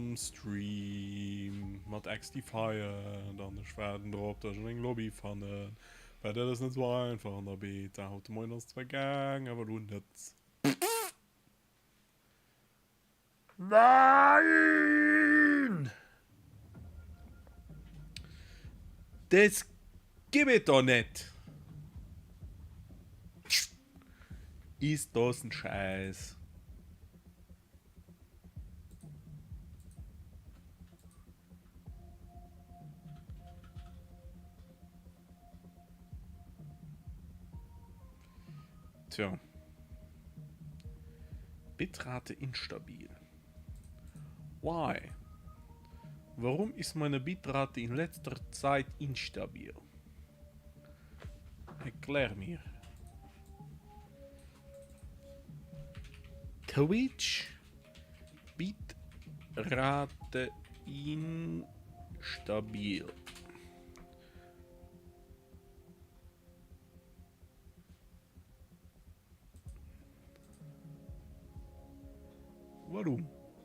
am Stream mat Xdfire dann werden drauf der eng Lobby fannnen bei der das net so einfach an der Beet da haut moi ass zwei gang aber du net Nein das gibt doch net ist das ein Scheiß. Tja. Bitrate instabil. Why? Warum ist meine Bitrate in letzter Zeit instabil? Erklär mir. Twitch Bitrate instabil.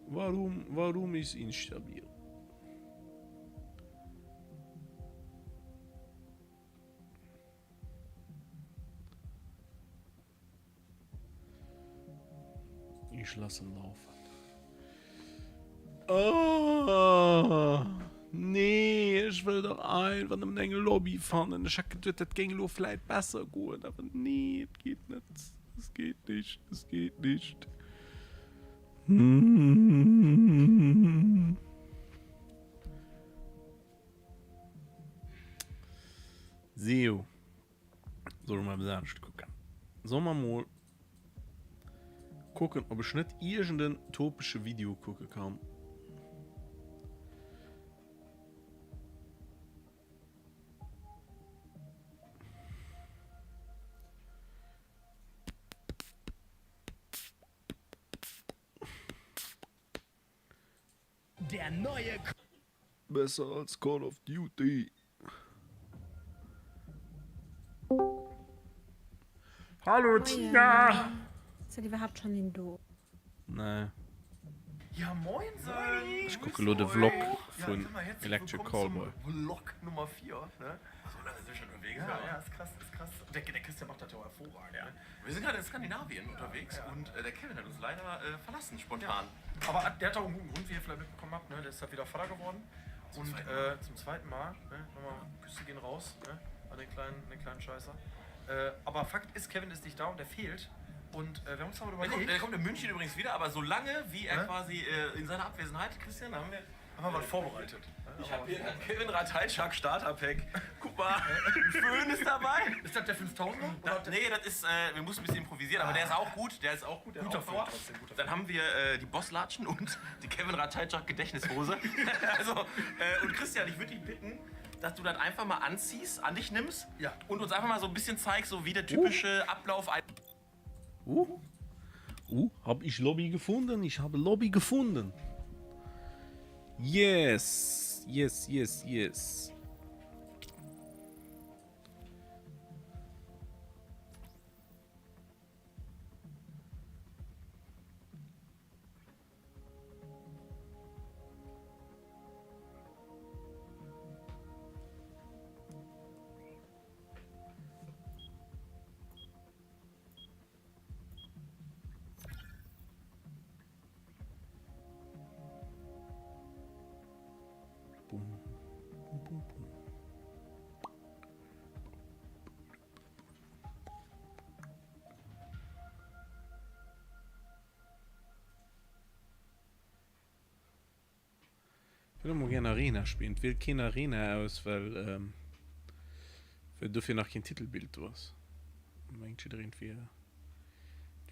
Warum ist instabil? Ich lasse ihn laufen. Oh, nee, ich will doch einfach eine Menge Lobby fahren. Ich habe gedacht, das ging vielleicht besser gut, aber nee, es geht nicht. Es geht nicht. Es geht nicht. So. Soll ich mal besonders gucken. Sollen wir mal gucken, ob ich nicht irgendein topische Video gucken kann. Der neue Besser als Call of Duty. Hallo Tina! Ist ja überhaupt schon in du? Nee. Ja, moin, Ich gucke nur den Vlog von Electric Callboy. Vlog Nummer 4, ne? So lange sind wir schon unterwegs. Ja, ist krass, ist krass. Der Christian macht das ja auch hervorragend. Ja. Ne? Wir sind gerade in Skandinavien unterwegs und der Kevin hat uns leider verlassen, spontan. Aber der hat auch einen guten Grund, wie ihr vielleicht mitbekommen habt, ne? Der ist halt wieder Vater geworden. Zum zweiten Mal, ne? Nochmal Küsse gehen raus, ne? An den kleinen Scheißer. Aber Fakt ist, Kevin ist nicht da und der fehlt. Und wir haben uns aber überlegt. Der kommt in München übrigens wieder, aber solange wie er quasi in seiner Abwesenheit, Christian, haben wir was vorbereitet. Ich habe hier ein Kevin Ratajczak Starter-Pack. Guck mal, ein Föhn ist dabei. Ist das der 5000er? Nee, das ist, wir mussten ein bisschen improvisieren, aber der ist auch gut. Der ist auch gut. Der Guter ist auch Föhn Power. trotzdem, guter Dann haben wir die Bosslatschen und die Kevin Ratajczak Gedächtnishose. Also, und Christian, ich würde dich bitten, dass du das einfach mal anziehst, an dich nimmst und uns einfach mal so ein bisschen zeigst, so wie der typische Ablauf. Hab ich Lobby gefunden? Ich habe Lobby gefunden. Yes. Yes, yes, yes. Ich würde mal gerne Arena spielen. Ich will keine Arena aus, weil dafür noch kein Titelbild was. Manche drin für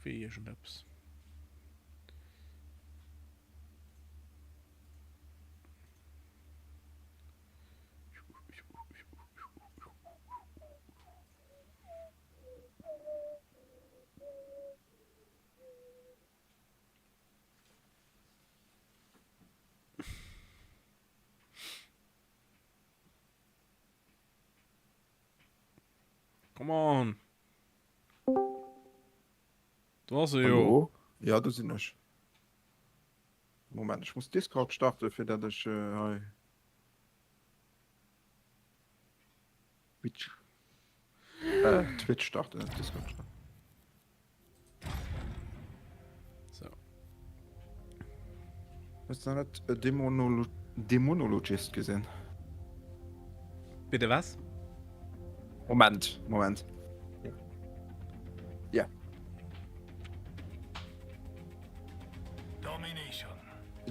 irgendetwas. Come on. Du hast ja. Hallo? Ja, du sind nicht. Moment, ich muss Discord starten, für das ich Twitch starten, Discord starten. So. Hast du nicht Dämonologist gesehen? Bitte was? Moment. Ja. Domination.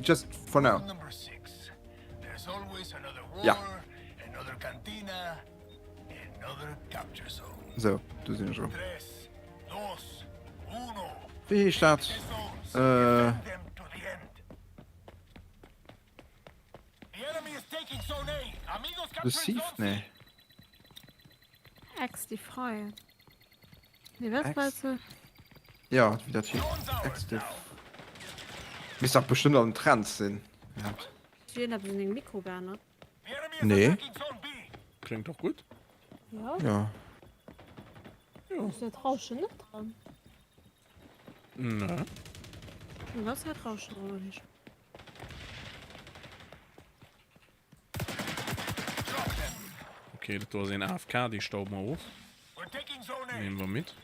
Just for now. Rule number 6. There's always another war, Ja. another cantina, another capture zone. So, du siehst schon. 3, 2, 1. Wie steht? The zones. Äh. Defend them to the end. The enemy is taking zone A. Amigos capturing Receive? zone Nee. Ex, die Freie. Die was Ex? weißt du? Ja, wieder hier. Zone's ours Active. now. Müsste auch bestimmt auch ein Trans sein. Ja. Jeden haben sie den Mikro gerne. The enemy is Nee. attacking zone B. Klingt doch gut. Ja, Ja. ist der Rauschen nicht dran. Na. Und was hat Rauschen oder nicht? Okay, das war ein AFK, die stauben wir auf. We're taking zone A. Nehmen wir mit.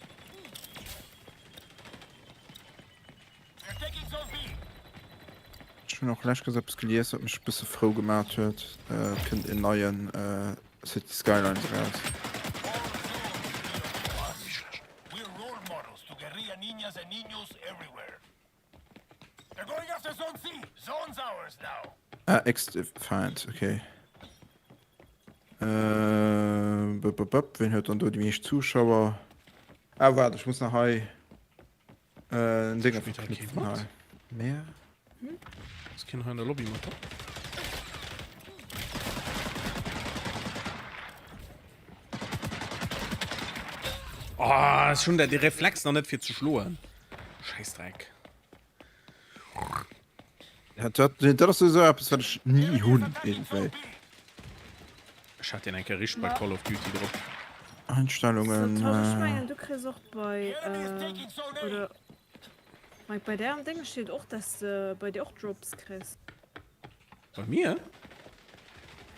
We're taking zone B. Ich bin auch gleich gesagt, es gelesen, hat mich ein bisschen froh gemacht hat. Könnt in neuen City Skylines raus. We're role models to guerrilla niñas and niños everywhere. They're going after zone C. Zone's ours now. Active Find, okay. Wen hört dann die mich Zuschauer? Ah, warte, ich muss nach Hai. Ein Ding Spielt halt verknüpfen. kein Mod? Hai. Mehr? Das kann in der Lobby machen. Oh, ist schon der Reflex noch nicht viel zu schluen. Scheißdreck. Ja, das ist so etwas, was ich nie hun irgendwie. Ich hatte den eigentlich richtig bei Call of Duty drauf. Einstellungen. Ich meine, du kriegst auch bei, The enemy is taking zone A. oder bei der Ding steht auch, dass du bei dir auch Drops kriegst. Bei mir?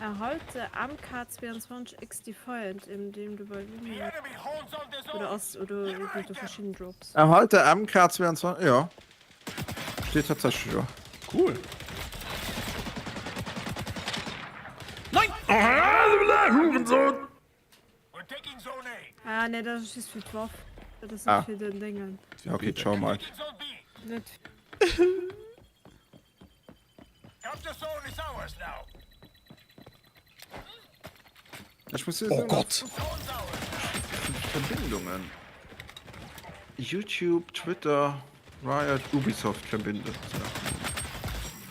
Erhalte MK22X Defiant, indem du bei The Linie enemy holds on the oder zone. aus oder mit verschiedenen Drops. Erhalte MK22. Ja. Steht tatsächlich ja. Cool. Nein! Hurensohn! We're taking zone A. Ah, ne, das ist für die Waffe. Das ist Ah. nicht für den Dingen. Ja, okay, schau mal. Taking zone B. Nicht. Capture zone is ours now. Ich muss hier Oh sehen, Gott! Zone's ours. Verbindungen. YouTube, Twitter, Riot, Ubisoft verbindet. Ja.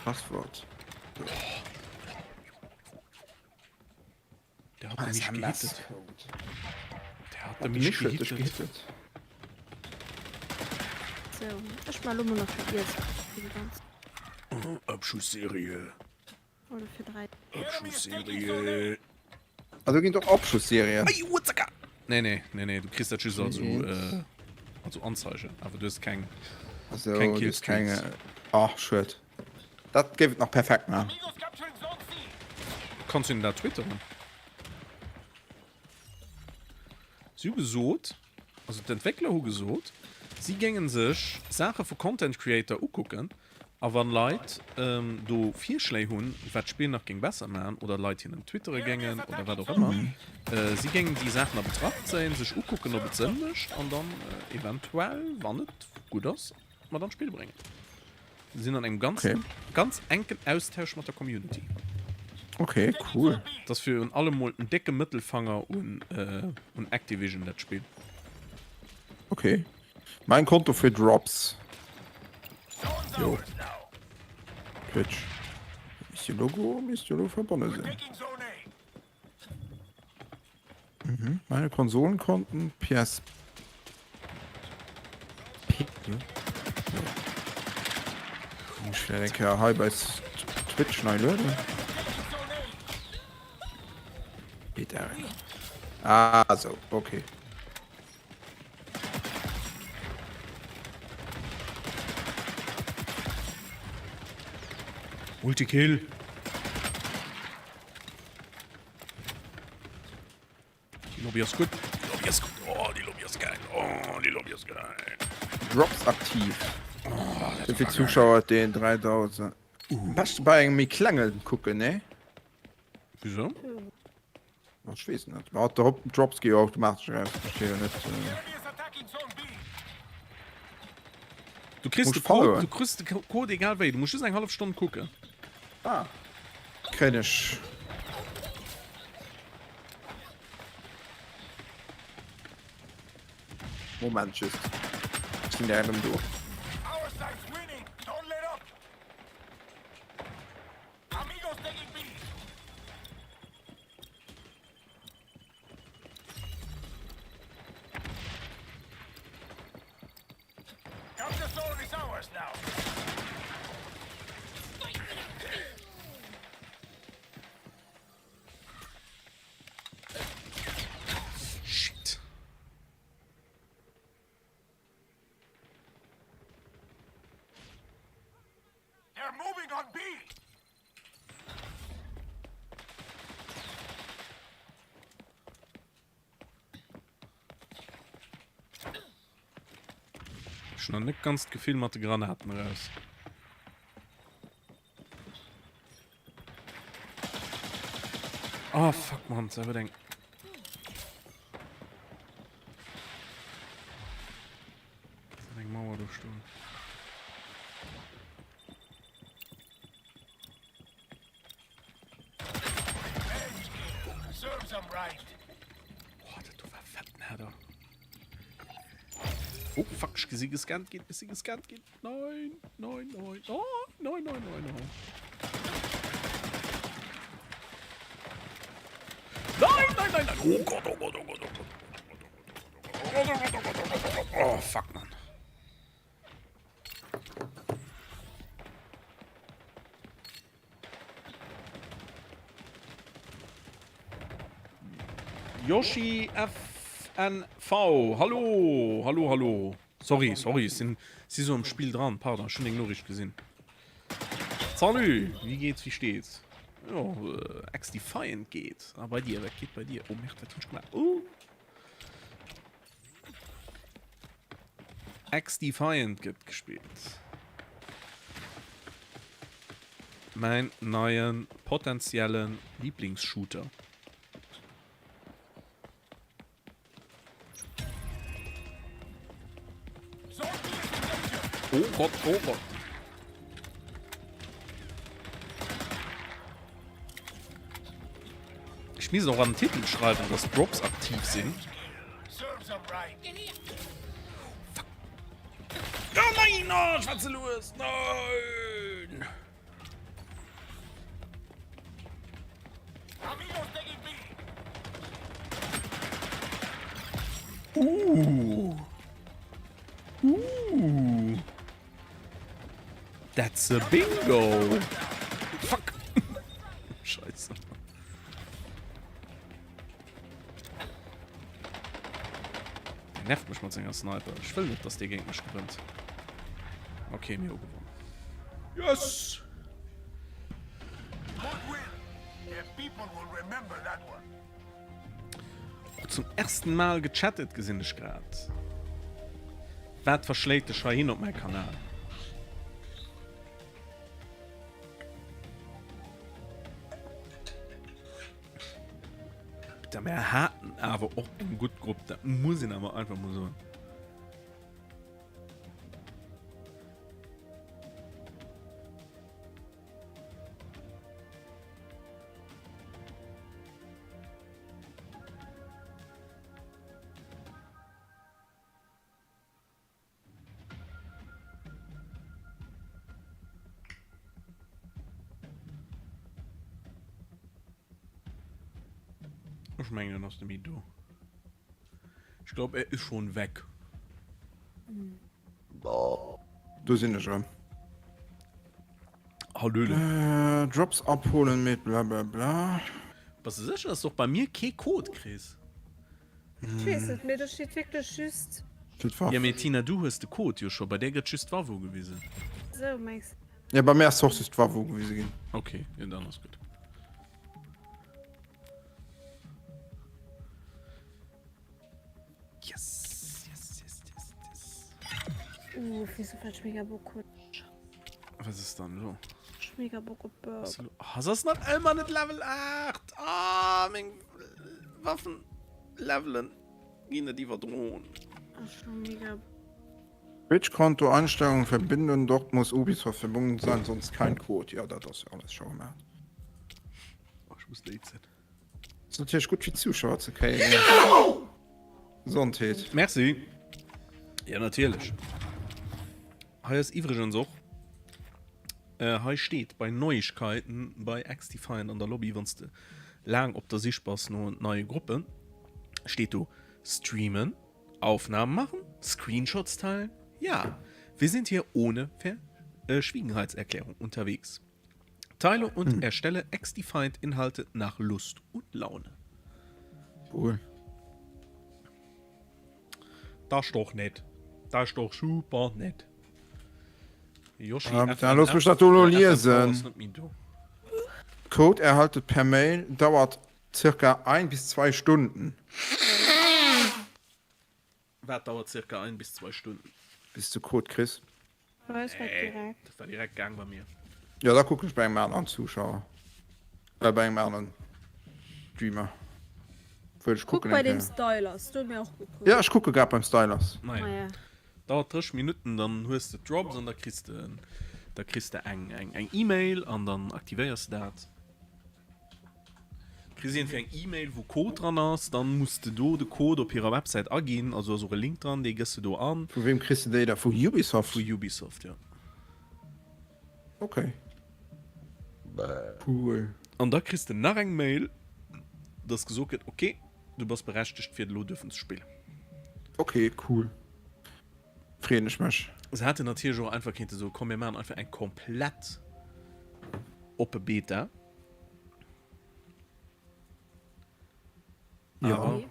Passwort. Der hat mich gehittet. Der hat mich Nicht gehittet. gehittet. So, ich mal immer noch für ihr. Für die ganzen. Abschussserie. Oder für 3. The enemy is taking zone A. Abschussserie. Also ging doch Abschussserie. Ai, Urzaka! Nee, du kriegst das schon also Anzeige. Aber du hast kein... Also, Kein das ist Killstreaks. keine. Ach, shit. Das geht noch perfekt, man. Amigos capturing zone C. Kannst du ihn da twittern? Sie gesot, also die Entwickler haben gesot, sie gingen sich Sachen für Content Creator angucken, aber wenn Leute do viel Schläge haben, was das Spiel noch ging besser machen, oder Leute in Twitter gingen oder was auch immer, sie gingen die Sachen in Betracht ziehen, sich angucken, ob es Sinn ist, und dann eventuell, wenn es gut ist, mal dann Spiel bringen. Sie sind an einem ganz engen Austausch mit der Community. Okay, cool. Das für in allem mal ein dicke Mittelfanger und Activision das Spiel. Okay. Mein Konto für Drops. Zone's Jo. ours now. Twitch. Ist die Logo verbunden sind. Taking zone A. Meine Konsolenkonten, PS. Ich denke, ja, hi bei Twitch, nein, Leute. Taking zone A. Bitte. Ah, so, okay. Multikill. Die Lobby ist gut. Die Lobby ist gut. Oh, die Lobby ist geil. Oh, die Lobby ist geil. Drops aktiv. Wie viele Zuschauer hat den 3000? Passt bei einem mit Klangeln gucken, ne? Wieso? Ich weiß nicht. Man hat der Drops gehen automatisch raus. Ich verstehe nicht. Enemy is attacking Zone B. Du kriegst Musst den Code, followen. du kriegst den Code egal wie. Du musst jetzt eine halbe Stunde gucken. Kenn ich. Moment, just. Ich bin der durch. Our side's winning. Don't let up. Amigos taking B. Capture zone is ours now. Shit. They're moving on B. Schon noch nicht ganz gefilmerte Granaten raus. Oh, fuck, man, selber denken. Selber Mauer durchstehen. Serves them right. Boah, das war fetten Herder. Oh, fuck, ich gesehen, gescannt geht, bis sie gescannt geht. Nein, nein, nein. Oh, nein, nein, nein, nein. Nein, nein, nein, nein. Oh Gott, oh Gott, oh Gott, oh Gott. Oh, fuck, man. Yoshi FNV. Hallo, hallo, hallo. Sorry, sie so im Spiel dran. Pardon, schon nur richtig gesehen. Salut, wie geht's, wie steht's? Ja, X-Defiant geht. Ah, bei dir, wer geht bei dir? Oh, mir hat der Tunsch gemacht. X-Defiant geht gespielt. Mein neuen potenziellen Lieblingsshooter. Zone B is in danger. Oh Gott, oh Gott. Ich muss noch an den Titel schreiben, dass Drops aktiv sind. Serves them right. Oh nein, no, schwarze Louis, nein! Amigos taking B. That's a bingo! Fuck! Scheiße. Der nervt mich mal seiner Sniper. Ich will nicht, dass der gegen mich gewinnt. Okay, mir gewonnen. Yes! Good win. The people will remember that one. Zum ersten Mal gechattet gesehen ich gerade. Was verschlägt ich hin auf meinem Kanal? Da mehr hatten aber auch eine gute Gruppe. Da muss ich aber einfach mal so. Ich meine aus dem Video. Ich glaube, er ist schon weg. Du sind ja schon. Hallöle. Drops abholen mit bla bla bla. Was ist das? Das ist doch bei mir kein Code, Chris. Ich weiß nicht mehr, das steht wirklich just Steht vor. Ja, mit Tina, du hast den Code ja schon. Bei der geht just war wo gewesen. so, Max. Ja, bei mehr Source ist war wo gewesen gehen. Okay, ja, dann ist gut. Yes, yes, yes, yes, yes. Wieso fällt mega Bock? Was ist dann so? Mega Bock auf Was ist lo- Oh, das ist noch immer nicht Level 8. Ah, mein Waffen leveln. Gehen die verdrohen. schon mega. Twitch-Konto Einstellungen verbinden, dort muss Ubisoft verbunden sein, sonst kein Code. Ja, das ist alles schon mal. Oh, ich muss late sein. Das ist natürlich gut für Zuschauer zu kriegen. Gesundheit. Merci. Ja, natürlich. Hier ist übrigens auch. Hier steht bei Neuigkeiten bei XDefiant an der Lobby, wenn du lang ob der Sichtpass noch neue Gruppen steht du streamen, Aufnahmen machen, Screenshots teilen. Ja, wir sind hier ohne Verschwiegenheitserklärung unterwegs. Teile und erstelle XDefiant Inhalte nach Lust und Laune. Cool. Das ist doch nett. Das ist doch super nett. Yoshi, Da lass mich das nur lesen. ist nicht mein Du. Code erhalten per Mail dauert circa 1 bis 2 Stunden. Was dauert circa 1 bis 2 Stunden. Bis du Code kriegst. Weiß direkt. Das war direkt gang bei mir. Ja, da gucke ich bei einem anderen Zuschauer. Bei einem anderen Streamer. Würde ich Guck gucken. bei denke. dem Stylers. Du mir auch geguckt. Ja, ich gucke gerade beim Stylers. Nein. Ah, ja. Dauert 30 Minuten, dann hörst du Drops und da kriegst du eng E-Mail und dann aktivierst du das. Kriegst du für ein E-Mail, wo Code dran ist, dann musst du den Code auf ihrer Website angehen, also so einen Link dran, den gehst du da an. Von wem kriegst du den da? Von Ubisoft? Für Ubisoft, ja. Okay. Cool. Und da kriegst du nach einer Mail, das gesagt wird, okay, du bist berechtigt für die dürfen zu spielen. Okay, cool. Frieden ich mich. Es hatte natürlich auch einfach hinter so, komm, wir machen einfach ein komplett Open Beta. Ja. Aber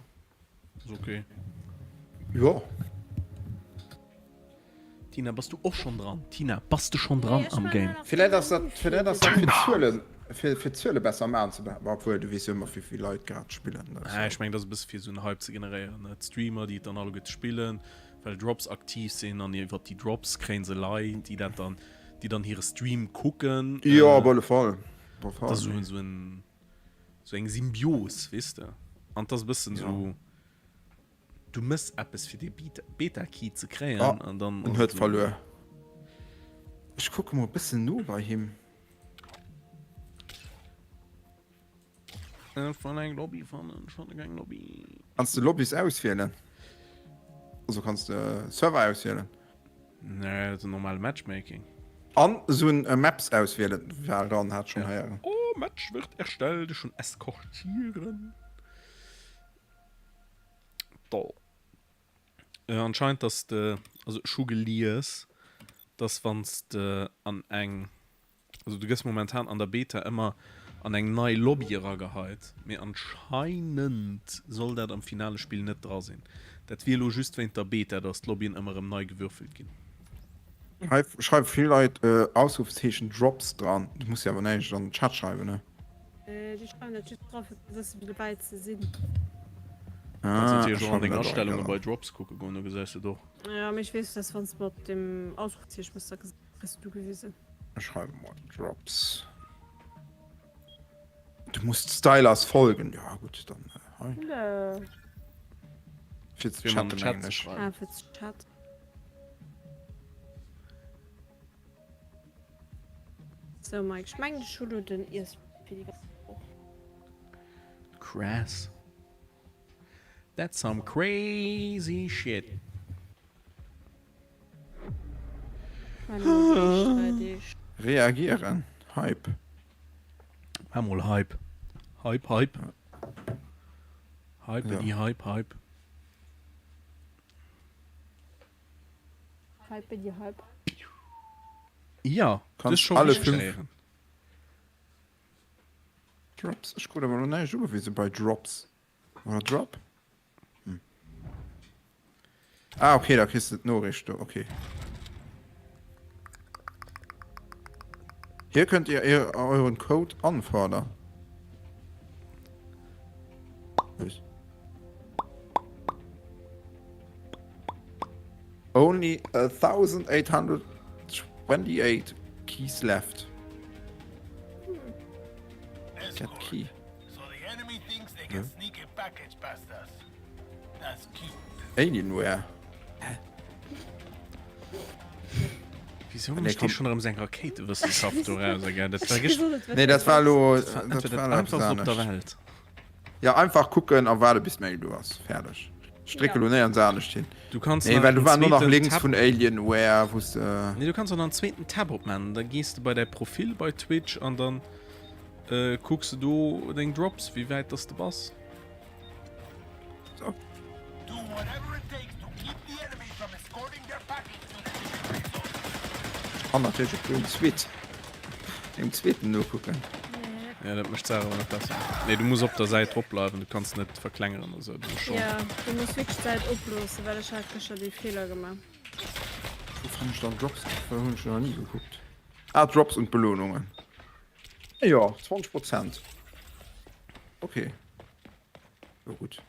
ist okay. Ja. Tina, bist du auch schon dran? Tina, bist du schon dran am Game? Vielleicht ist das für Zölle besser machen zu behalten. Obwohl du weißt immer, wie viele Leute gerade spielen. Ich meine, das ist bis für so eine Hype zu generieren. Ne? Streamer, die dann alle gut spielen, weil Drops aktiv sind, und die Drops kriegen sie Leute, die dann ihre Stream gucken. Ja, auf alle Fall. Das ist so ein Symbiose, weißt du? Und das ist ein bisschen so. Du musst etwas für die Beta-Key zu kriegen. Ah, und dann. Und hört verloren. Ich gucke mal ein bisschen nur bei ihm. Von einer Lobby, von einer Lobby. Kannst du Lobbys auswählen? Also kannst du Server auswählen. Ne, das ist ein normales Matchmaking. An so ein Maps auswählen. Ja, dann hat schon her. Oh, Match wird erstellt, schon eskortieren. Toll. Anscheinend, dass de, also Schugeliers, das wannst an eng, also du gehst momentan an der Beta immer an eng neue Lobbyerer gehalt. Mir anscheinend soll das am finale Spiel nicht dran sein. Das will just wenn der Beta, dass die Lobbyen immer neu gewürfelt gehen. Schreib viel Leute Ausrufzeichen Drops dran. Du musst ja aber nicht dann Chat schreiben, ne? Die schreiben natürlich drauf, dass wir weit sind. Kannst du dir schon an den schreibe Ausstellungen da bei Drops gucken, und du gesagt du doch. Ja, aber ich weiß, dass wir uns mit dem Ausrufzeichen bist du gewesen. Schreibe mal Drops. Du musst Stylers folgen. Ja, gut, dann. Hi. Ja. Fürs Wir machen Chat im Chat zu Englisch. schreiben. Ah, fürs Chat. So, Mike, ich meine, die Schule den erst für die ganze Woche. Crass. That's some crazy shit. Reagieren. Hype. Einmal Hype. Hype, Hype. Hype, Ja. die Hype, Hype. Halb in die Halb. Ja, Kannst das ist schon alle richtig fünf. lehren. Drops. Ich gucke aber noch nicht so gewesen bei Drops. Oder Drop? Ah, okay, da kriegst du nur richtig. Okay. Hier könnt ihr euren Code anfordern. Was? Only 1828 keys left. Get Escort. key. So the enemy thinks they can sneak a package past us. That's cute. Alienware. Wieso Nee, muss komm. die schon am seiner Raketewissenschaft raus, gell? Das vergisst Nee, das war lo. das war einfach auf der Welt. Ja, einfach gucken, auf warte bis Mail du hast. Fertig. Stricke Ja. ja. und sah nicht hin. Du kannst Nee, noch weil du einen war nur noch zweiten links Tab- von Alienware, wusste. Nee, du kannst auch noch einen zweiten Tab aufmachen. Da gehst du bei deinem Profil bei Twitch und dann guckst du den Drops, wie weit das du bist. Do whatever it takes to keep the enemy from escorting their package to the secret zone. Kann natürlich auch im zweiten nur gucken. Ja, das möchte ich sagen, aber nicht besser. Nee, du musst auf der Seite draufbleiben, du kannst nicht verkleinern oder so. Du musst schon. Ja, du musst wirklich Zeit uplosen, weil ich halt schon die Fehler gemacht. Wo fand ich dann Drops? Ich habe schon noch nie geguckt. Ah, Drops und Belohnungen. Ja, 20%. Okay. So gut.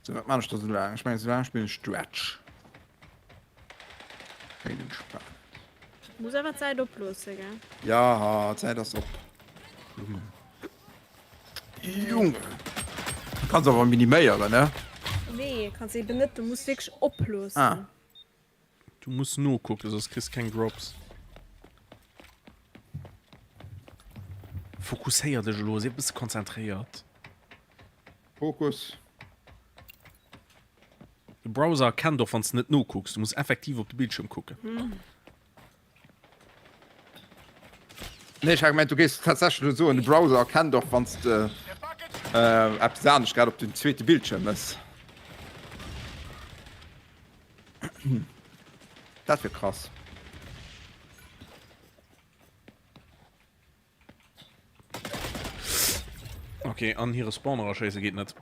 So, was mach ich da so lange? Ich meine, so lange spiele ich Stretch. Keinen Spaß. Muss einfach Zeit uplosen, gell? Ja, Zeit das ab. Junge. Du kannst aber minimieren, ne? Nee, kannst du eben nicht, du musst wirklich uplosen. Ah. Du musst nur gucken, sonst kriegst du keine Drops. Fokussier dich los, ich bist konzentriert. Fokus. Der Browser kann doch, wenn du nicht nur guckst, du musst effektiv auf den Bildschirm gucken. Nee, ich hab gemeint, du gehst tatsächlich so in den Browser, kann doch, wenn du The package ab sah nicht gerade auf den zweiten Bildschirm ist. Das wird krass. Okay, an hier Spawner scheiße geht nicht.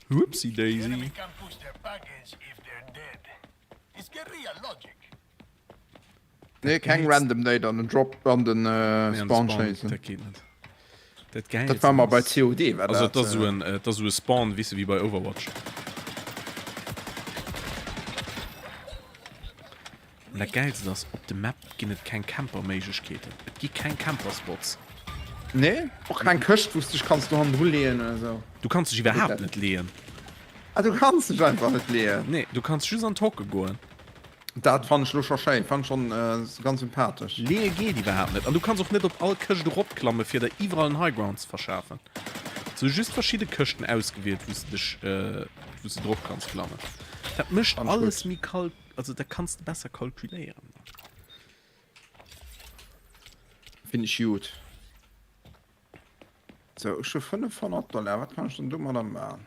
Whoopsie the enemy Daisy. can push their package if they're dead. It's guerrilla logic. Nee, kein Random Date an den Drop an den Nee, an Spawn Spawn, scheiße. das geht nicht. Das geil. Das war mal bei COD, war Also das, das so ein Spawn, wie bei Overwatch. Und der geil ist das, auf der Map gibt kein Camper-Möglichkeiten. Es gibt kein Camper-Spots. Nee, auch kein Köcht, wusste ich, kannst du Hand lehen oder so. Du kannst dich überhaupt nicht lehen. Ah, du kannst dich einfach nicht lehen. Nee, du kannst schon an Talk gehen. Das fand ich schon schön, fand schon ganz sympathisch. Lehe geht überhaupt nicht. Und du kannst auch nicht auf alle Köchte draufklammen, für da überall einen Highgrounds verschaffen. So just verschiedene Köchten ausgewählt, wo du dich wo du drauf kannst klammen. Das mischt Ganz alles gut. mit kalt, also da kannst du besser kalkulieren. Finde ich gut. So, ich schon $500. Was kann ich denn dummer dann machen?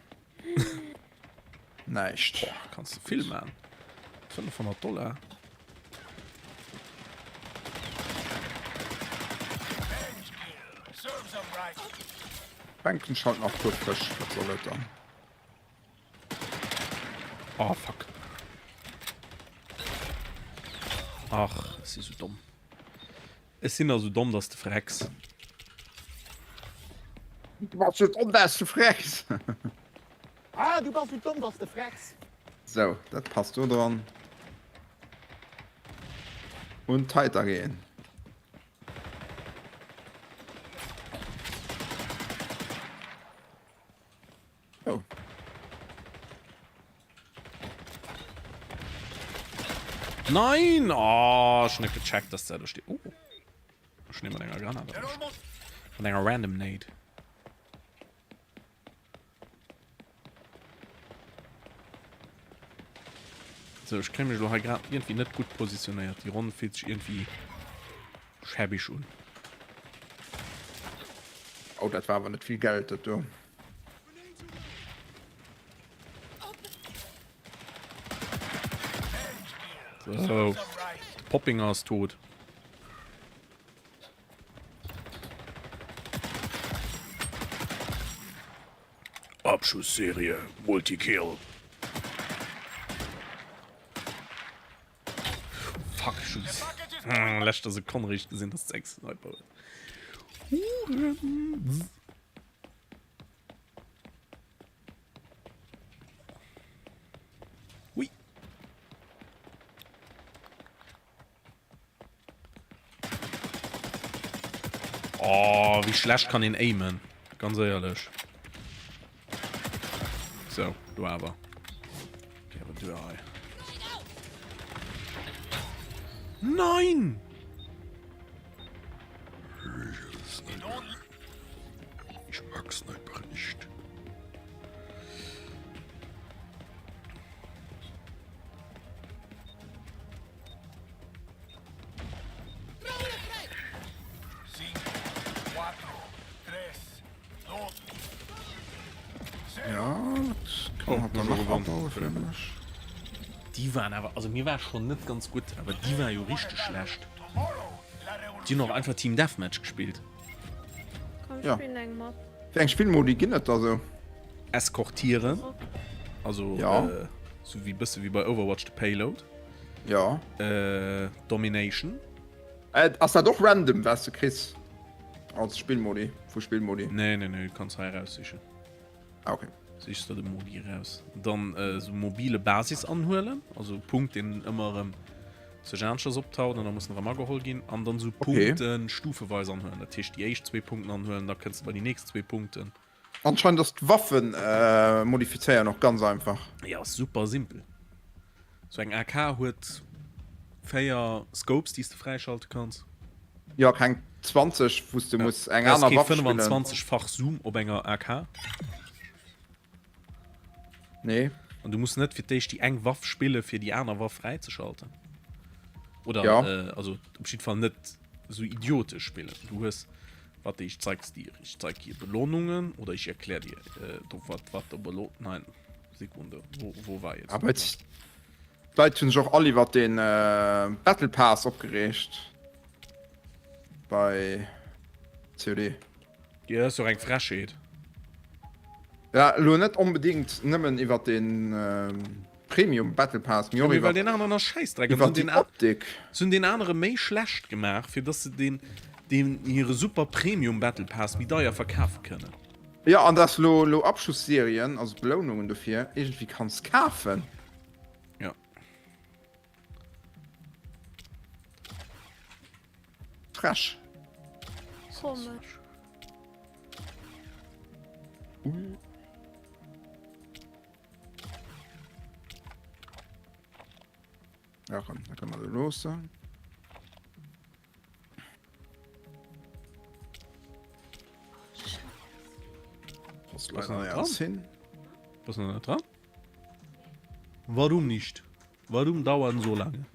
Nicht. Kannst du viel machen. $500. Serves them right. Banken schaut noch gut frisch. Was soll das dann? Oh, fuck. Ach, es ist so dumm. Es sind also dumm, dass du fragst. Du machst jetzt das du fragst. Ah, du warst wie dumm, dass du fragst. So, das passt so dran. Und weiter gehen. Oh. Nein! Oh, schon nicht gecheckt, dass der da steht. Oh. Ich nehme mal länger Granate. They're almost Von länger Random Nade. So, ich kann mich doch gerade irgendwie nicht gut positioniert. Die Runde fühlt sich irgendwie schäbig schon. Oh, das war aber nicht viel Geld, das du. So, them right. Poppinger ist tot. Abschussserie, Multikill. Fuck, Schuss. Package is Letzter Sekunde richtig gesehen, dass 6 Sniper wird. Hui. Oh, wie schlecht kann ihn aimen. Ganz ehrlich. So, du aber. Okay, aber du auch. Nein! Ich mag Sniper nicht. Ja, das kann man dann noch abbauen für mich. Die waren aber, also mir war schon nicht ganz gut, aber die war ja richtig schlecht. Die haben noch einfach Team Deathmatch gespielt. Komm, Ja. spielen eng Map. Für ein Spielmodi geht nicht also. Eskortieren. Also, Ja. so wie bist du wie bei Overwatch the Payload. Ja. Domination. Hast du doch random, weißt du, Chris? Als Spielmodi, für Spielmodi. Nee, du kannst hier raussichern. Ah, okay. Siehst du den Modi raus. Dann so mobile Basis anholen. Also Punkt in immer Sergeants abtauen und dann muss noch geholt gehen. Und dann so Okay. Punkte stufeweise anholen. Da Tisch die ersten 2 Punkte anholen, da kannst du bei die nächsten 2 Punkten. Anscheinend das Waffen modifizieren noch ganz einfach. Ja, super simpel. So ein AK hat 4 Scopes, die du freischalten kannst. Ja, kein 20, wusste du musst eine Es andere gibt Waffe spielen. 25-fach Zoom auf einer AK. Nee. Und du musst nicht für dich die eng Waffe spielen, für die andere Waffe freizuschalten. Oder, Ja. Also, im Fall nicht so idiotisch spielen. Du hast, warte, ich zeig's dir. Ich zeig dir Belohnungen oder ich erkläre dir, was der Belohnung. Nein, Sekunde. Wo war jetzt? Aber jetzt. Leute tun sich auch alle was den Battle Pass abgeregt. Bei COD. Ja, ist doch ein Freshheit. Ja, nur nicht unbedingt nimmen über den Premium Battle Pass. Mir Ja, weil über den anderen noch Scheißdreck über sind die Optik. sind den anderen mehr schlecht gemacht, für dass sie den ihre super Premium Battle Pass wie da ja verkaufen können. Ja, und das lo Abschussserien, also Belohnungen dafür, irgendwie kannst kaufen. Ja. Fresh. Komisch. Ja, komm, da kann man so los sein. Das Was leider ist ja dran? hin. Was ist noch dran? Warum nicht? Warum dauern so lange?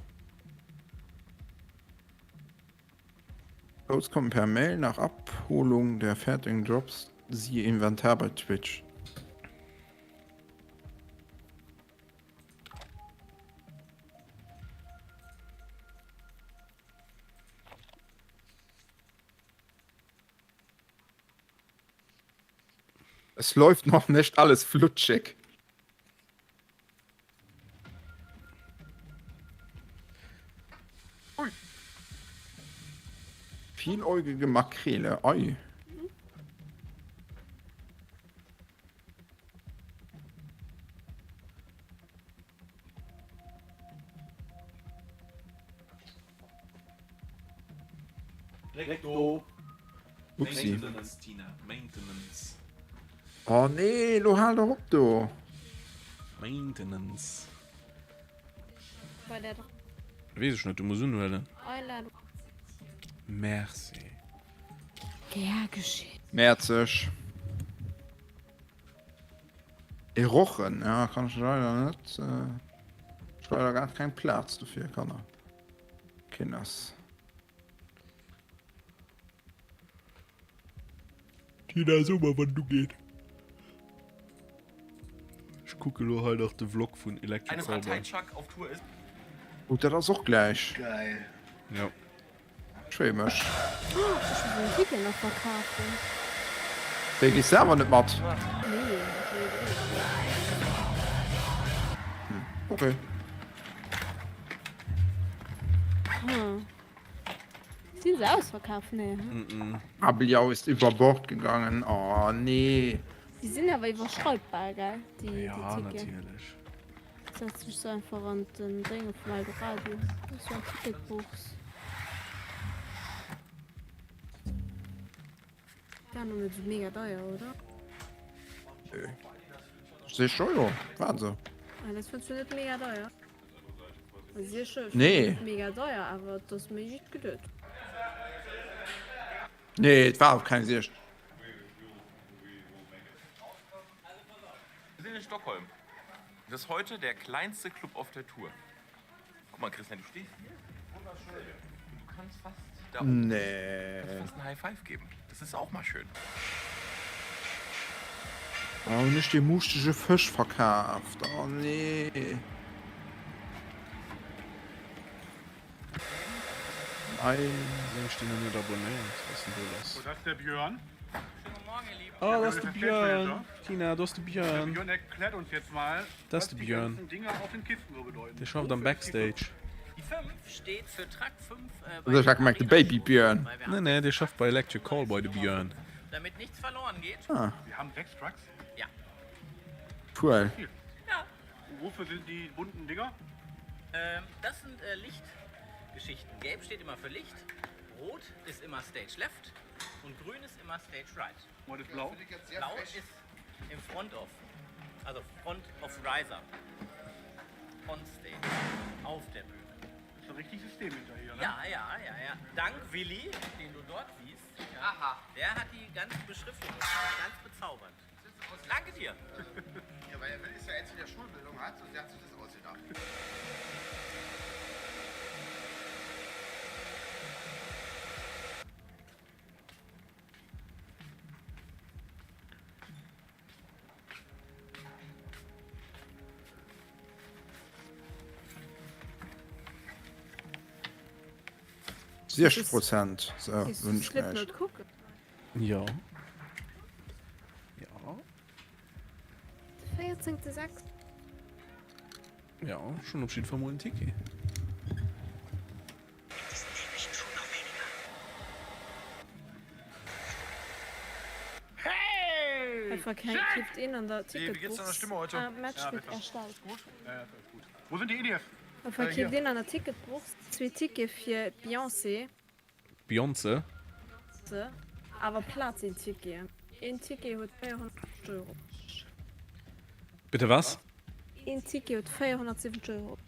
Codes kommen per Mail nach Abholung der fertigen Drops. Siehe Inventar bei Twitch. Es läuft noch nicht alles flutschig. Vieläugige Makrele. Oi. Upsi. Maintenance, Tina. Maintenance. Oh nee, du halt doch ab, du. Maintenance. Bei der Weiß ich nicht, du musst unwählen. Einladung. Merci. Gern geschehen. Merzig. Rochen, ja, kann ich leider nicht. Ich habe leider gar keinen Platz dafür, kann er. Kinders. Tina, super, wann du geht. Ich gucke nur halt auf den Vlog von Electric Eine Cowboy. Rateitschak auf Tour ist. Gut, das auch gleich. Geil. Ja. Schwämisch. Ich will den Titel noch verkaufen. Der geht selber nicht matt. Nee, Okay. Sind sie ausverkauft? Nee. Kabeljau ist über Bord gegangen. Oh, nee. Die sind aber überschreibbar, gell? Die Ja, Tickets. natürlich. Setz dich so einfach an den Ding auf mein Radio. Das ist ja ein Ticketbuchs. Ja, nur nicht so mega teuer, oder? Sehr schon, ja. Wahnsinn. Ah, das findest du nicht mega teuer. Also sehr schön. Nee. Nicht mega teuer, aber das ist mir nicht gedacht. Nee, das war auch kein Sicht. Wir sind in Stockholm. Das ist heute der kleinste Club auf der Tour. Guck mal, Christian, du stehst hier. Wunderschön. Du kannst fast da oben Nee. fast ein High Five geben. Das ist auch mal schön. Oh, nicht die mustische Fisch verkauft. Oh, nee. Nein. Ich stehe nicht abonniert. Was ist denn das? Das ist der Björn. Oh, das ist der das Björn. Feststellter. Tina, das ist der Björn. Björn erklärt uns jetzt mal, Das ist was der die Björn. ganzen Dinger auf den Kisten so bedeuten. Der schafft am Backstage. Die 5 steht für Truck 5. Also ich sag mal, der Baby Björn. Nee, nee, der schafft bei Electric Callboy, der Björn. Damit nichts verloren geht. Ah, Wir haben 6 Trucks. Ja. cool. Ja. Wofür sind die bunten Dinger? Das sind Lichtgeschichten. Gelb steht immer für Licht, rot ist immer Stage Left und grün ist immer Stage Right. Was ist blau? Blau ist im Front of, also Front of Riser. On Stage, auf der Bühne. Das ist ein richtiges System hinter hier, ne? Ja. Dank Willi, den du dort siehst, ja, der hat die ganze Beschriftung. Ganz bezaubernd. Danke dir. Ja, weil er will es ja jetzt in der Schulbildung hat, und der hat sich das ausgedacht. Das 60%. So, Ich wünsch slip mir. nicht gucken. Ja. Ja. 14.6. Ja, schon Abschied vom ein Ticket. Einfach kein Gift in an der Wie geht's deiner Stimme heute? Match wird erstellt. Ja, das ist gut. Wo sind die EDF? Einfach hier. Gift in an der Ticketbuch. 2 Tickets für Beyoncé. Beyoncé. Aber Platz in Ticket. Ein Ticket hat 400 Euro. Bitte was? Ein Ticket hat 470 Euro.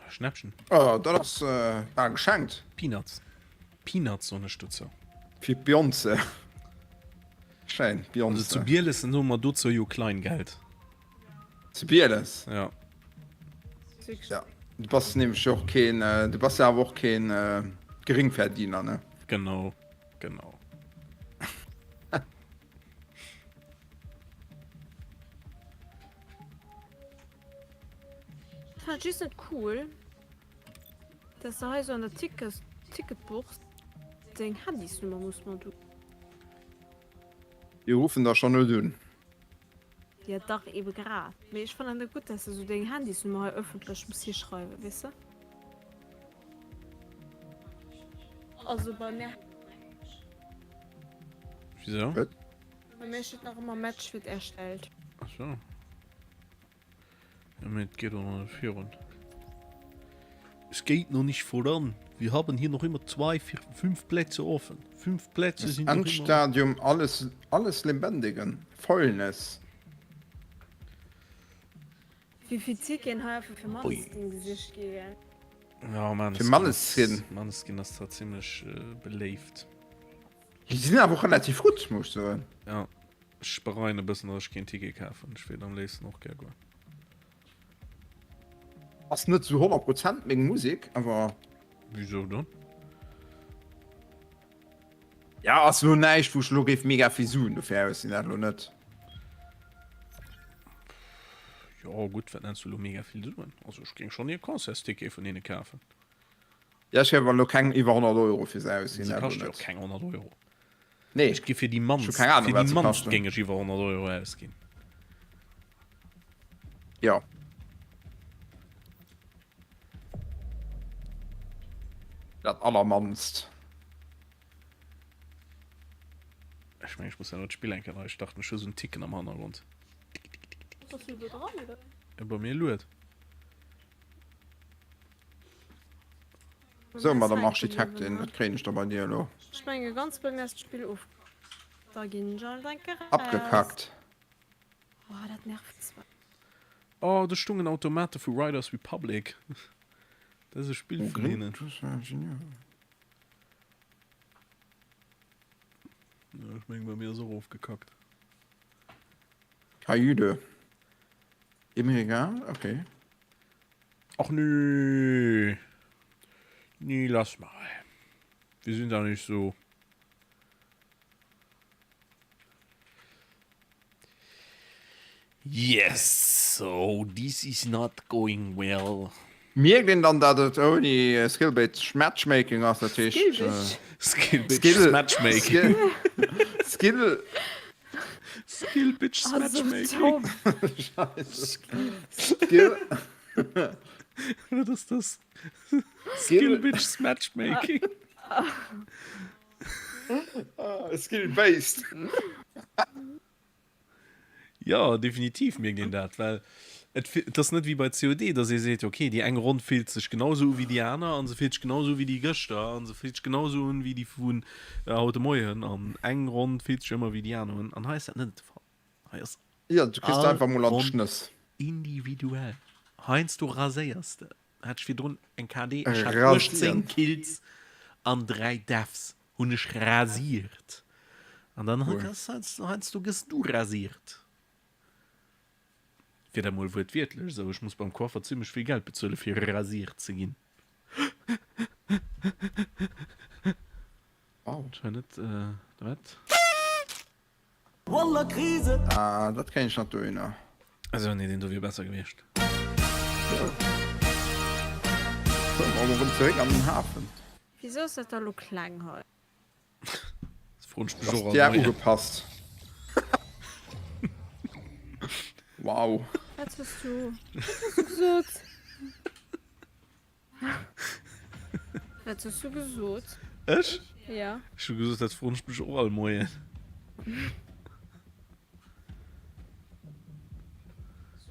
Schnäppchen. Oh, das ist geschenkt. Peanuts. Peanuts, so eine Stütze. Für Beyoncé. Schein, Also zu Beyoncé. Bier ist nur mal du zu you Kleingeld. Zu Bieles. Ja. Ja. Du bist nämlich auch kein, du bist ja auch kein Geringverdiener, ne? Genau. Genau. Ich fand es nicht cool, dass da so an der Ticketbuch den Handysnummer muss man tun. Wir rufen da schon nur dünn. Ja, doch eben gerade. Aber ich fand es gut, dass du so den Handysnummer öffentlich muss hier schreiben, weißt du? Also bei mir, Wieso? bei mir steht noch immer Match wird erstellt. Achso. Damit geht er noch führen. Es geht noch nicht voran. Wir haben hier noch immer 2, 4, 5 Plätze offen. 5 Plätze Das sind noch immer... Endstadium, alles Lebendigen. Vollness. Wie viel Tickets haben wir für Mann Ui. in Gesicht gehen? Ja, Mann. Für Manneskin. Manneskin ist da ziemlich belebt. Die sind aber auch relativ gut, muss ich sagen. Ja. Ich bereue ein bisschen, dass ich kein Ticket kaufe. Ich will am nächsten noch gerne gehen. Das ist nicht zu 100% wegen Musik, aber... Wieso denn? Ja, also nicht, wo ich noch mega viel suchen, dafür ist das noch nicht. Ja, gut, wenn du mega viel tun. Also, ich ging schon hier Konzertsticket von denen kaufen. Ja, ich habe noch keinen über 100 Euro für das Sie kostet ja auch keine 100 Euro. Nee, Ich gehe für die Manns. Schon keine Ahnung, Für was die sie Manns kosten. ging ich über 100 Euro ausgehen. ja. Das allermannst. Ich mein, ich muss ja noch spielen können. Ich dachte mir schon so ein Ticken am Hintergrund. Was ist über dran, oder? Ja, bei mir lädt. So, mal der Architektin, das kriege ich da bei dir, lo. Ich meine, ganz beim ersten Spiel auf. Da gehen schon, danke. Abgekackt. Boah, das nervt zwar. Oh, da stungen Automaten für Riders Republic. Das ist ein Spiel für ihnen. Das ist ja genial. Ja, ich mein, bei mir so aufgekackt. Kajüde. Immer egal? Okay. Ach nö. Nee, lass mal. Wir sind da nicht so. Yes, so this is not going well. Mir gehen dann da das ohne Skill-Based Matchmaking aus der Tisch. Skill-Bitch Matchmaking. Skill-Bitch Matchmaking. Skill. Was ist das? Skill-Bitch Matchmaking. Skill-Based. Ja, definitiv mir gehen das, weil das ist nicht wie bei COD, dass ihr seht, okay, die eine Runde fühlt sich genauso wie die andere und sie fühlt sich genauso wie die Göster und sie fühlt sich genauso wie die von heute Morgen und eine Runde fühlt sich immer wie die andere und heißt das nicht der Fall. Heißt Ja, du kriegst einfach mal einen Schniss. Individuell. Heinz, du rasierst. Hat ich wieder ein KD, ich habe Rasieren. 15 Kills an 3 Deaths und ich rasiert. Und dann hast du rasiert. Wieder mal wird wirklich so. Ich muss beim Koffer ziemlich viel Geld bezahlen, für rasiert zu gehen. Wow. Scheint was? Wallah, Krise! Ah, das kann ich nicht tun. Ja. Also, nee, den du wie besser gewischt. So, wir wollen zurück an den Hafen. Wieso ist das da so klein heute? Das freut mich Das schon. ist ja angepasst. Wow. Was hast du? Was hast du gesagt? Was hast du gesagt? Ich? Ja. Ich habe gesagt, das freut mich auch allmoje.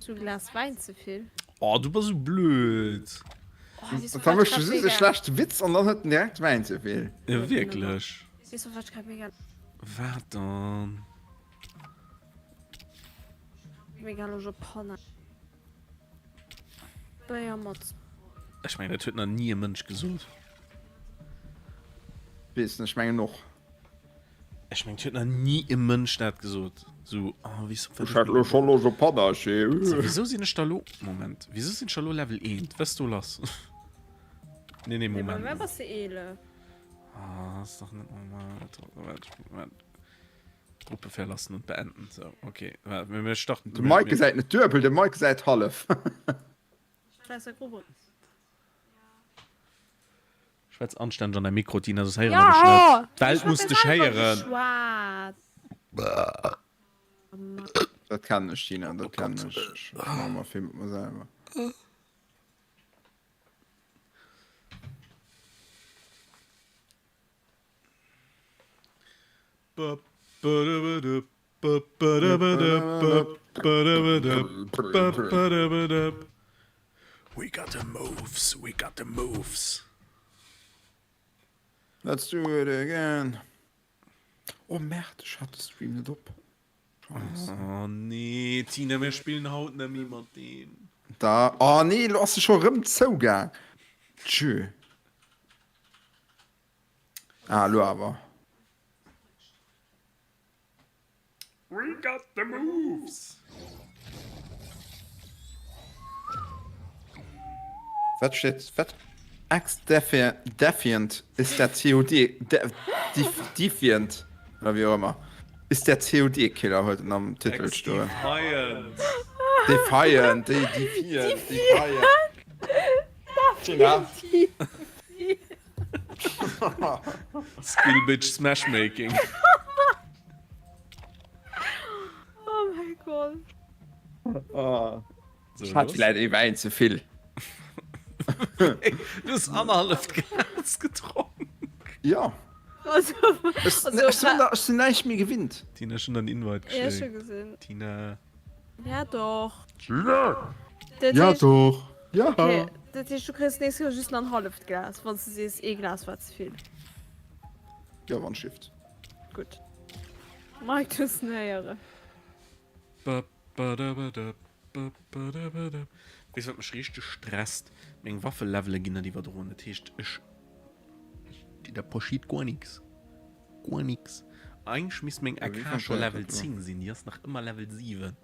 Du Glas Wein zu viel. Oh, du bist so blöd. Oh, wieso Dann möchtest du fand ich so einen grad schlechten Witz und dann hat direkt Wein zu viel. Ja, wirklich. Wieso fand ich gerade Was dann? mega loge Panne? Ja, Motz. Ich meine, das hat noch nie ein Mensch gesucht. Bis ich meine noch. Ich meine, das hat noch nie ein Mensch das gesucht. So, oh, wieso? Ich hatte schon noch so Panache. So, wieso sind ich da lo? Moment. Wieso sind ich da lo Level 1? Weißt du, lass. Nee, Moment. Wer was die Ele? Ah, das ist doch nicht normal. Moment. Gruppe verlassen und beenden. So, okay. Wenn wir starten. Der Mike sagt nicht Dürbel, der Mike sagt half. Scheiße Gruppe. Ich werde anständig an der Mikrotine, das heißt Ja! nicht. Welt muss dich heieren. Schwarz. Das kann ich, China, das kann ich. Ich mach mal Film mit mir selber. We got the moves, we got the moves. Let's do it again. Oh, Merd, ich hatte Stream nicht ab. Oh nee, Tina, wir spielen haut nicht mehr mit denen. Da, oh nee, du hast schon rum zugegangen. Tschö. Ah, du aber. We got the moves. Was steht? Was? Defiant ist der COD. Defiant. Oder wie auch immer. Ist der COD-Killer heute am Titel stehen. Defiant. Defiant. China. Skill Bitch Smashmaking. Oh mein Gott. So, Ich hatte vielleicht eben ein zu viel. Du hast anderthalb Glas getrunken. Ja. Also, Es sind nicht mehr gewinnt. Tina schon einen Invite ja, geschickt. schon gesehen. Tina. Ja, doch. Tina. Doch. Ja. Okay, das ist, du kriegst nächstes Jahr just noch ein halbes Glas, weil es ist Glas war zu viel. Ja, war ein Shift. Gut. Mag du es näher? Weißt du, was mich richtig stresst? Mein Waffellevel gehen die wir drunter. Das heißt, da passiert gar nichts. Gar nichts. Eigentlich müsste mein wie AK schon Level funktioniert 10 sein. Die ist noch immer Level 7.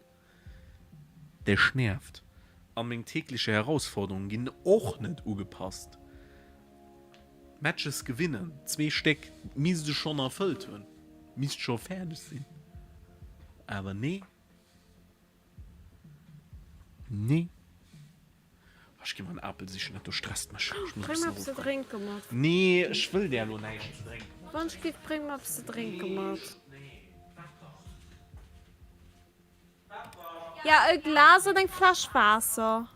Der nervt. An meine tägliche Herausforderungen gehen auch nicht angepasst. Matches gewinnen. 2 Stück müsste schon erfüllt werden. Müsste schon fertig sein. Aber nee. Nee. Ich geh mal einen Apfel sicher nicht, du stresst mich. Ich muss Bring mal ein was bisschen zu trinken, Matt. Nee, ich will der nur nicht zu trinken. Wann geht, bring mal was zu trinken, Matt. Ja, ein Glas und ein Flaschenwasser.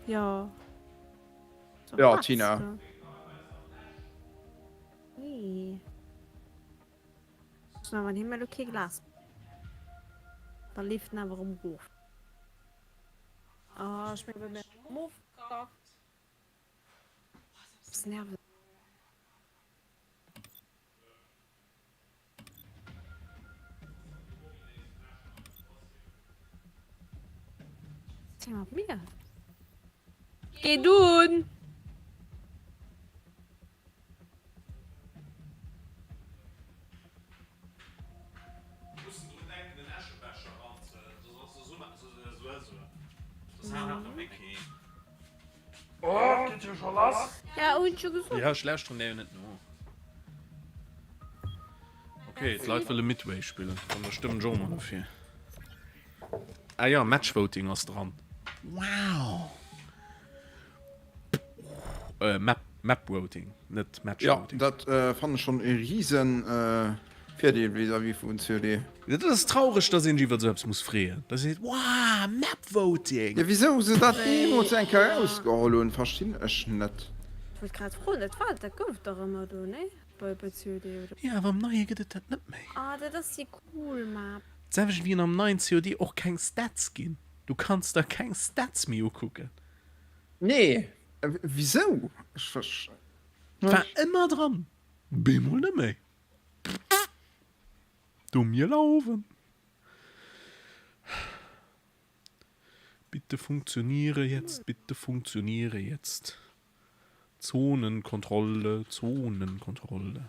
Ja. So, Ja, was Tina. da? Nee. So, aber nicht mehr okay Glas. Da lief aber im Ruf. Ah, ich bin bei mir. Move. Das nervt. Sag mal, mir. Geh du! Oh, geht ja schon los? Ja, und schon gesagt. Ja, schlecht von der nicht nur. Okay, die Leute wollen Midway spielen. Von der Stimme schon mal dafür. Ah ja, Matchvoting ist dran. Wow. Map-Voting, nicht Ja, Matchvoting. das fand ich schon ein riesen Pferde wie von COD. Das ist traurig, dass ich was selbst muss freien. Das ist, wow, Map-Voting. Ja, wieso sie das niemals ein rausgeholt und verstehen ich nicht. Ich wollte gerade froh, das war der Kopf doch immer, du, ne? Bei COD oder. Ja, aber am neuen geht das nicht mehr. Ah, das ist die cool Map. Selbst wie in am neuen COD auch kein Stats gehen. Du kannst da kein Stats mehr gucken. Nee. Wieso? Ich verstehe. War immer dran. Bemol nicht mehr. Dumm gelaufen. Bitte funktioniere jetzt, bitte funktioniere jetzt. Zonenkontrolle, Zonenkontrolle.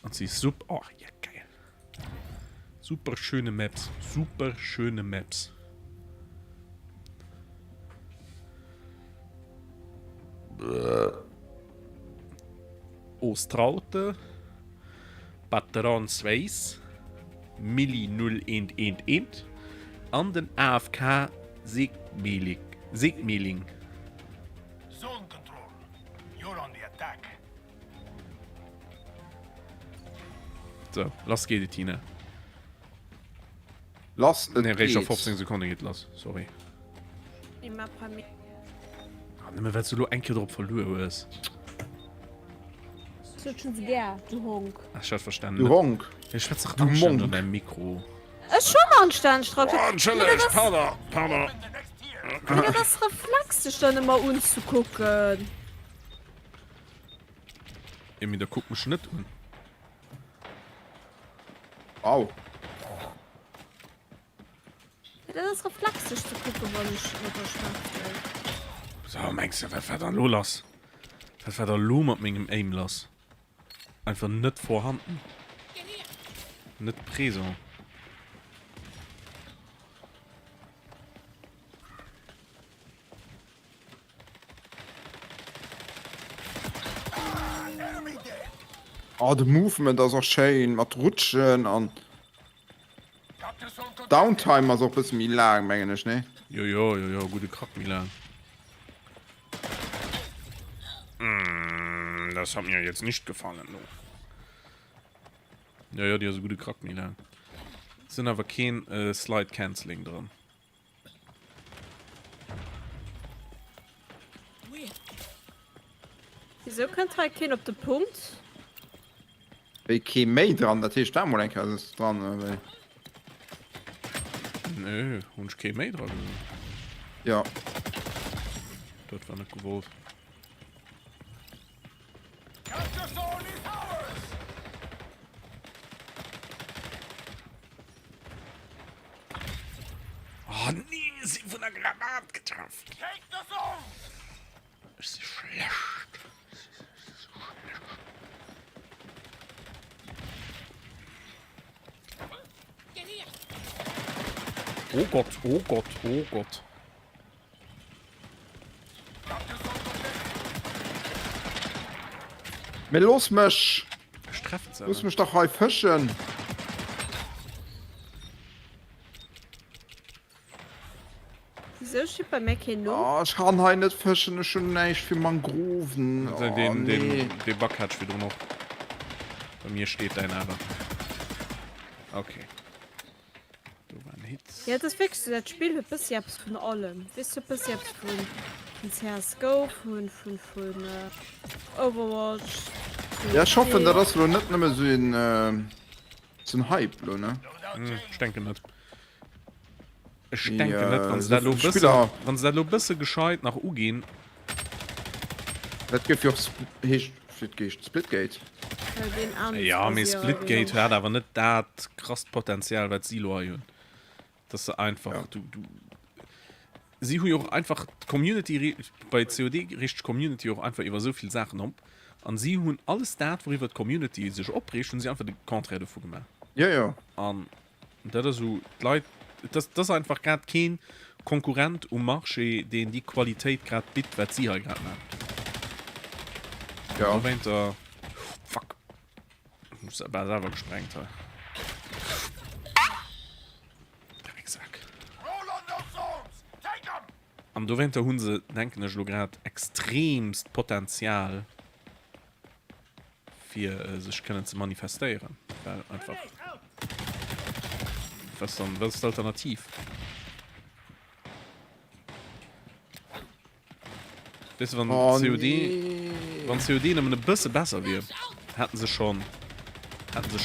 Und sie ist super. Oh, ja, geil. Super schöne Maps. Super schöne Maps. Ostraute. Batteran Schweiz. Milli 0111. An den AFK Sigmeling. Zone control. You're on the attack. So, lass geht, Tina. Lass Ne, recht auf 15 Sekunden geht los. Sorry. Die Map hat mich. Nimm weil du nur ein drauf verloren hast. So schon sehr, du Honk. Ach, ich hab verstanden. Du Honk. Ich schwätze doch Du anständig an Monk. deinem Mikro. Es ist schon anständig drauf. Oh, Entschuldigung, pardon, pardon. Ja, das Reflex dich dann immer uns zu gucken. Irgendwie, da guckt mich nicht an. Wow. Ja, das ist Reflex dich zu gucken, weil ich überschwemmt. So, meinst du, was war da los? Was war da los mit meinem Aim los? Einfach nicht vorhanden. Nicht präsent. Ah, de Movement das auch schön mat rutschen an Downtime as bis mir lang mengen ne. Jo, gute Krack, Milan. Das hat mir jetzt nicht gefallen, no. Ja, die hat so gute Krack, Milan. Sind aber kein Slide Canceling dran. Wieso könnt ihr keinen auf den Punkt? Weil kein mehr dran, das ist da mal ein Kass dran. Weil... Nö, und ich käme dran. Ja. Das war nicht gewollt. Capture zone is ours! Oh nee, sie von der Granate getroffen. Take the zone! Das ist schlecht. Oh Gott, oh Gott, oh Gott. Mir los mich! Strafft Muss mich doch mal fischen! Wieso steht bei mir kein Not? Oh, ich kann halt nicht fischen, ich schon nicht für Mangroven. Oh, den Bug hat wieder noch. Bei mir steht dein aber. Okay. Du war ein Hit. Ja, das wächst das Spiel hat bis jetzt von allem. Wisst du, bis jetzt von CSGO, von Overwatch. Ja, ich hoffe, dass das wohl nicht mehr so ein Hype, ne? Ich denke nicht. Ich Die, denke nicht, wenn so es Spieler- da ein bisschen gescheit nach U gehen. Das gibt ja auch Splitgate. Ja, mir Splitgate hat aber nicht das krass Potenzial, was Silo hat. Das ist einfach, Ja. du sie haben ja auch einfach Community, bei COD richtet Community auch einfach über so viele Sachen um. Und sie haben alles das, worüber die Community sich abrichtet, und sie einfach die Kontra davon gemacht. Ja, ja. Und das ist so, die Leute, das ist einfach gerade kein Konkurrent um Marché, den die Qualität gerade bietet, was sie halt gerade machen. Ja. Moment, fuck. Ich muss aber selber gesprengt haben. Drecksack. Roll on those zones! Take them! Am du wenn der Hunse denken ich gerade extremst Potenzial für sich können zu manifestieren. Weil einfach. Was ist alternativ? Weißt du, wenn Oh, COD, nee. wenn COD noch ein bisschen besser wird, hatten sie schon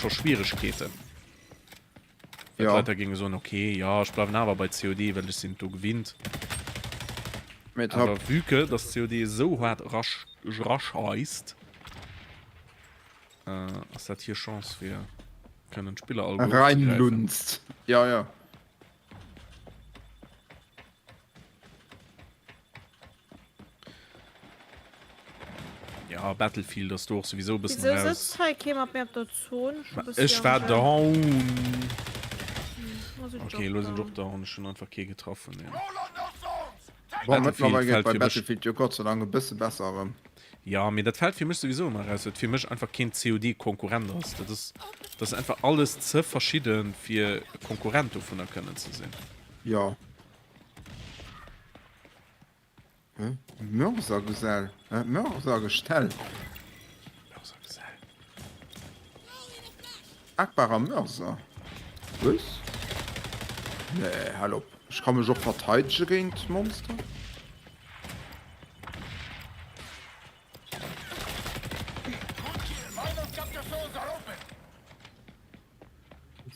Schwierigkeiten. Ja. Ja. Leute gingen so, okay, ja, ich bleibe aber bei COD, weil ich sind du gewinnt. Mit Aber hab, Wüke, dass COD so hart rasch heißt, es hat hier Chance für können Spieler alle reinlunzt. Ja, ja. Ja, Battlefield, das doch sowieso ein bisschen Wieso raus. sitzt halt jemand mehr auf der Zone? Ich war down. Also Okay, Job los sind down. doch down. Ich schon einfach kein getroffen. Ja. Roll on those zones! Take War Battlefield mittlerweile fällt bei für Battlefield ja Gott sei Dank ein bisschen besser. Ja, mir das fällt für mich sowieso immer raus. Für mich einfach kein COD-Konkurrent ist. Das ist einfach alles zu verschieden für Konkurrenten von der können zu sehen. Ja. Mörsergesell. Mörsergestell. Akbarer Mörser. Was? Nee, hallo. Ich kann mich auch verteidigen gegen das Monster. Final capture zones are open!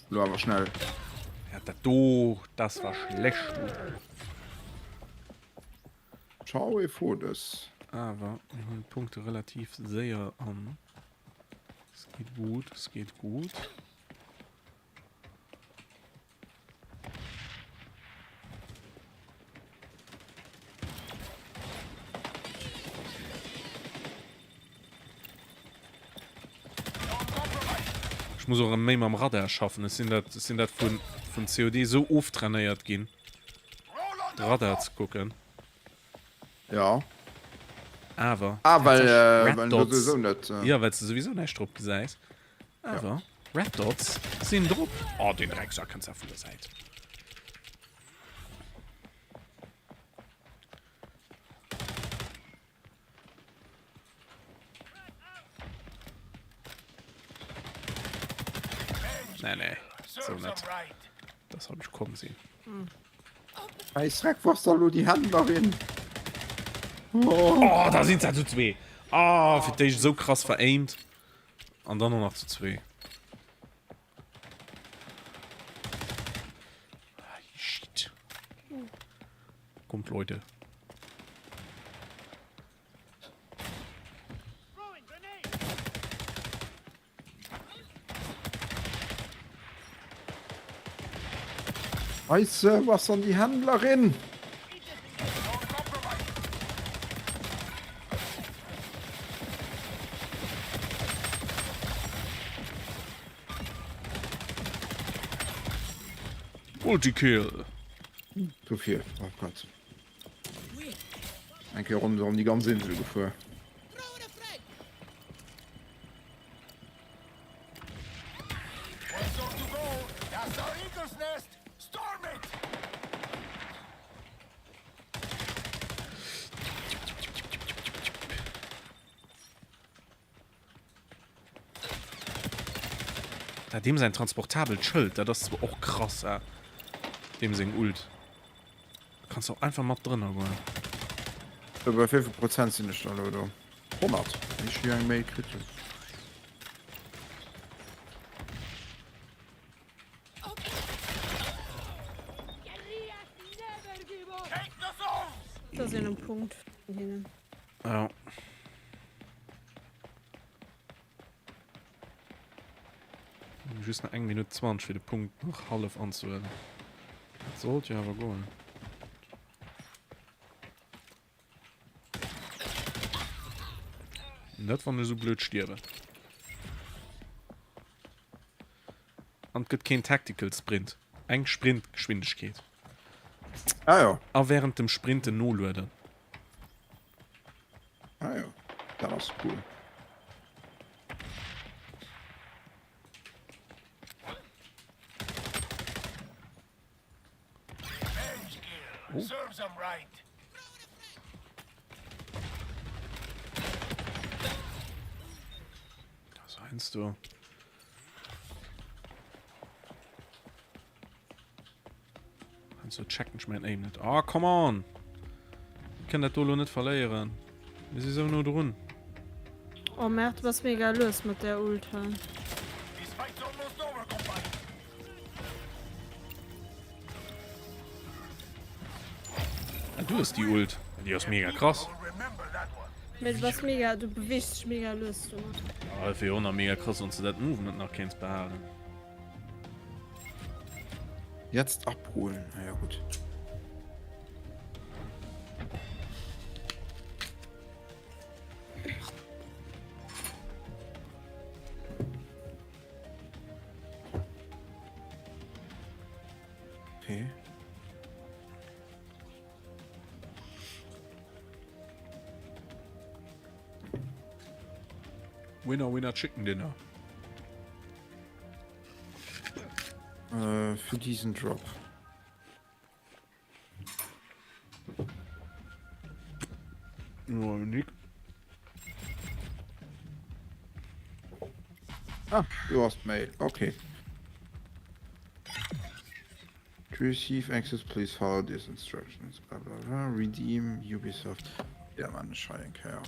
Du aber schnell. Ja, das war schlecht. Schau, ich vor das. Aber wir haben Punkte relativ sehr an. Es geht gut, es geht gut. Ich muss auch ein Meme am Radar schaffen. Es sind das von COD so oft trainiert gehen. Radar zu gucken. Ja. Aber. Weil Red du Dots- sowieso nicht. Ja, weil du sowieso nicht drauf gesagt. Aber Red Dots sind drauf. Oh, den Drecksack kannst du auf der Seite. Nee, so Serves them nicht. right! Das habe ich kommen sehen. Hey, Schreck, was soll du die Hand darin? Oh, da sind sie zu zwei. Ah, für dich so krass veraimt. Und dann noch zu 2. Shit. Kommt, Leute. Scheiße, was an die Händlerin? Multikill. Zu viel. Oh Gott. Ein Runde um die ganze Insel gefahren. What's up to go? That's our eagle's nest. Storm it! Da dem sein transportabel Schild, das ist auch krass, dem sing Ult. Kannst du auch einfach mal drin gehen. Über 5% sind es schon, oder? 100. Ich hier ein Mail kritisch. Das ist ein Punkt. Hin. Ja. Just nach 1 Minute 20 für den Punkt noch halb anzuhören. Das sollte ja aber gehen. Nicht, wenn du so blöd sterbe. Und es gibt kein Tactical Sprint. Ein Sprintgeschwindigkeit. Ah ja. Aber während dem Sprint no Leute. Ah ja. Das ist cool. Serves them right. Was meinst du? Kannst du checken, ich mein Aim nicht. Ah, come on! Ich kann das Dolo nicht verlieren. Wir sind so nur drin. Oh, merkt was mega los mit der Ultra. This fight's almost over, compadre. Ja, du hast die Ult. Die ist mega krass. Remember that one. Mit was mega, du bewegst dich mega los. Du. Ja, für Jona mega krass und du das Movement noch keins behalten. Jetzt abholen. Na ja, gut. Okay. Winner, Winner, Chicken Dinner. Für diesen Drop. Nur Nick. Ah, du hast Mail. Okay. To receive access, please follow these instructions. Blah blah blah. Redeem Ubisoft. Ja, Mann, Scheißkerl.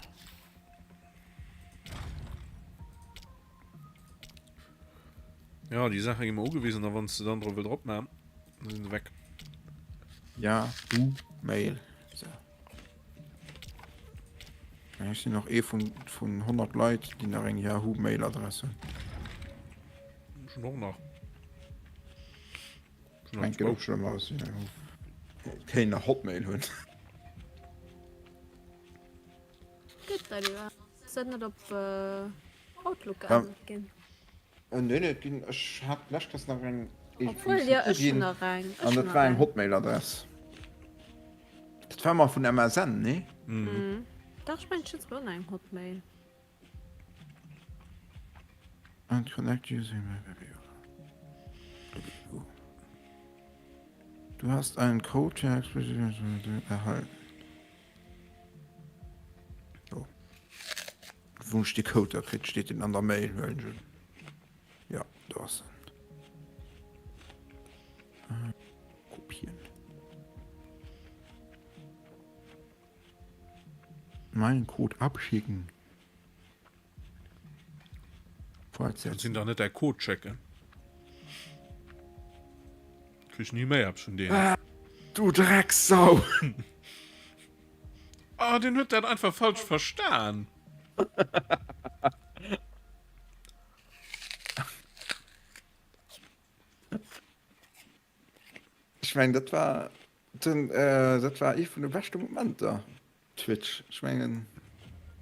Ja, die Sache immer gewesen, aber wenn du dann drauf drop machen, dann sind sie weg. Ja, du Mail. So. Ja, ich sehe noch von 100 Leuten, die nach einer Yahoo-Mail-Adresse. Schon noch nach. Ein genug schon mal aus. Keine Hotmail hören. Gut, da lieber. Sind nicht auf Outlook Ja. angehen. Nee, ich hab nicht das nach einem. Obwohl, ja, ist schon noch rein. Und das war eine Hotmail-Adresse. Das war mal von MSN, ne? Mhm. Doch, ich meine, jetzt war ein Hotmail. And connect using my baby. Du hast einen Code der erhalten. So. Wunsch die Code, da steht in der Mail. Ja, da ist kopieren. Meinen Code abschicken. Dann sind da nicht der Code checken. Krieg ich nie mehr ab schon den. Du Drecksau! Ah, den hat er einfach falsch verstanden. Ich meine, das war ich von den besten Moment da. Twitch. Ich meine,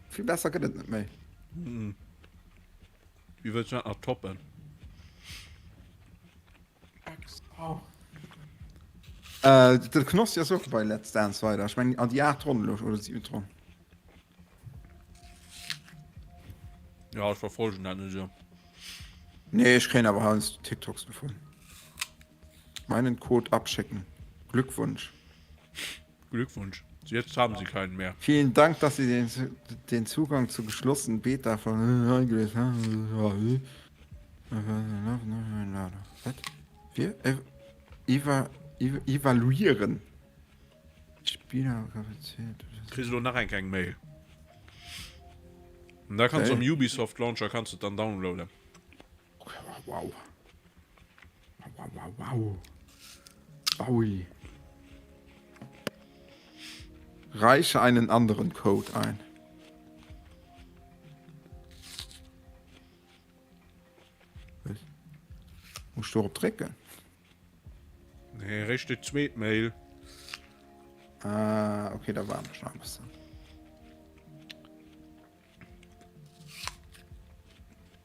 viel besser geht das nicht mehr. Wie willst du das noch toppen? Der Knossi ist auch bei Let's Dance weiter. Ich meine, an die 8 Runden los, oder 7 Runden. Ja, ich verfolge ihn nicht so. Nee, ich kenne aber halt TikToks davon. Meinen Code abchecken. Glückwunsch. Glückwunsch. Jetzt haben sie keinen mehr. Vielen Dank, dass Sie den Zugang zur geschlossenen Beta von eingelöst haben. Was? Wir evaluieren. Spielerkapazität. Kriegst du nachher kein Mail. Und da kannst du am Ubisoft Launcher kannst du dann downloaden. Wow. Wow. Wowi. Reiche einen anderen Code ein. Was? Musst du auch drücken? Nee, richtig Zweitmail. Ah, okay, da waren wir schon ein bisschen.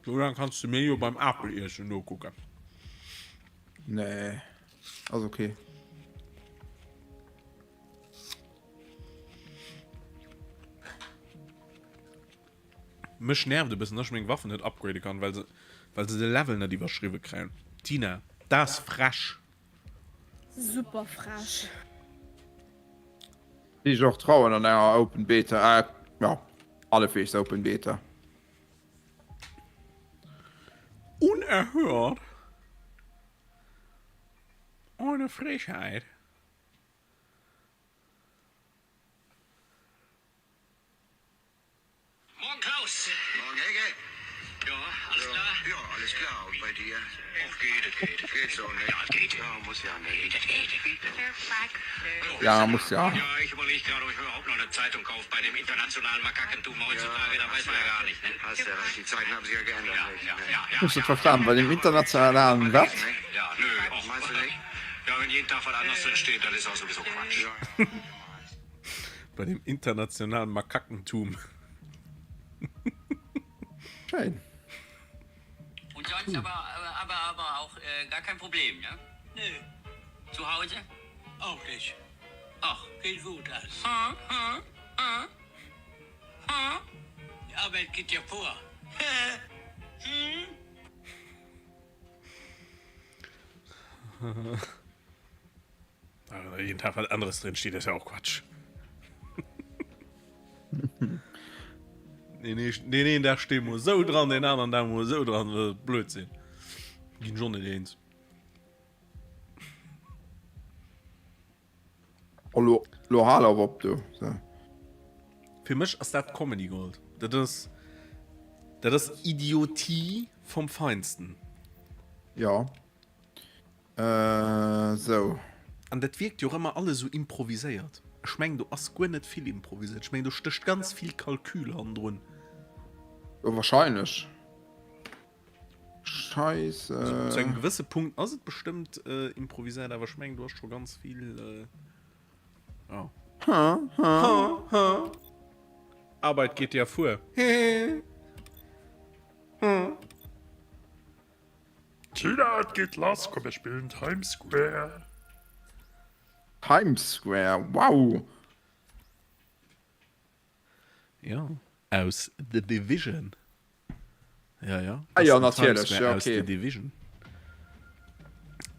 So, dann kannst du mir beim Apple erst nur gucken. Nee. Also okay. Mich nervt ein bisschen, dass ich meine Waffen nicht upgraden kann, weil sie die Level nicht überschrieben kriegen. Tina, das frisch. Super frasch. Die ist auch trauen an einer Open Beta. Ja, alle Fähigkeiten Open Beta. Unerhört. Ohne Frechheit. Morgen, Klaus. Morgen, Helge. Ja, alles klar? Ja, alles klar. Und bei dir? Auch geht. Geht so, ne? Ja, es geht. Ja, muss ja, ne? Ja, muss ja. Ja, ich überlege gerade, ob ich überhaupt noch eine Zeitung kaufe bei dem internationalen Makakentum heutzutage. Da weiß man ja gar nicht, ne? Hast ja recht. Die Zeiten haben sich ja geändert. nicht, ne? Ich muss das verstanden, bei dem internationalen was? Ja, nö, auch Meinst du nicht? Ja, wenn jeden Tag was anderes drin steht, dann ist auch sowieso Quatsch. Bei dem internationalen Makakentum. Schön. Und sonst aber auch gar kein Problem, ne? Nö. Zu Hause? Auch nicht. Ach, geht gut alles. Die Arbeit geht ja vor. Also, jeden Tag was anderes drin steht, ist ja auch Quatsch. Nee, da steht muss so dran, den anderen da muss so dran, Blödsinn. Ging schon nicht eins. Hallo, ob du. So. Für mich ist das Comedy Gold. Das ist Idiotie vom Feinsten. Ja. So. Und das wirkt ja auch immer alles so improvisiert. Ich meine, du hast gar nicht viel improvisiert. Ich meine, du stichst ganz viel Kalkül an drin. Ja, wahrscheinlich. Scheiße. Zu einem gewissen Punkt ist es bestimmt improvisiert, aber ich meine, du hast schon ganz viel. Ja. Arbeit geht ja vor. Tina, geht los, komm, wir spielen Times Square. Times Square, wow. Ja. Aus The Division. Ja, ja. Ah, ja, Das ist natürlich, Times Square ja, aus okay. The Division.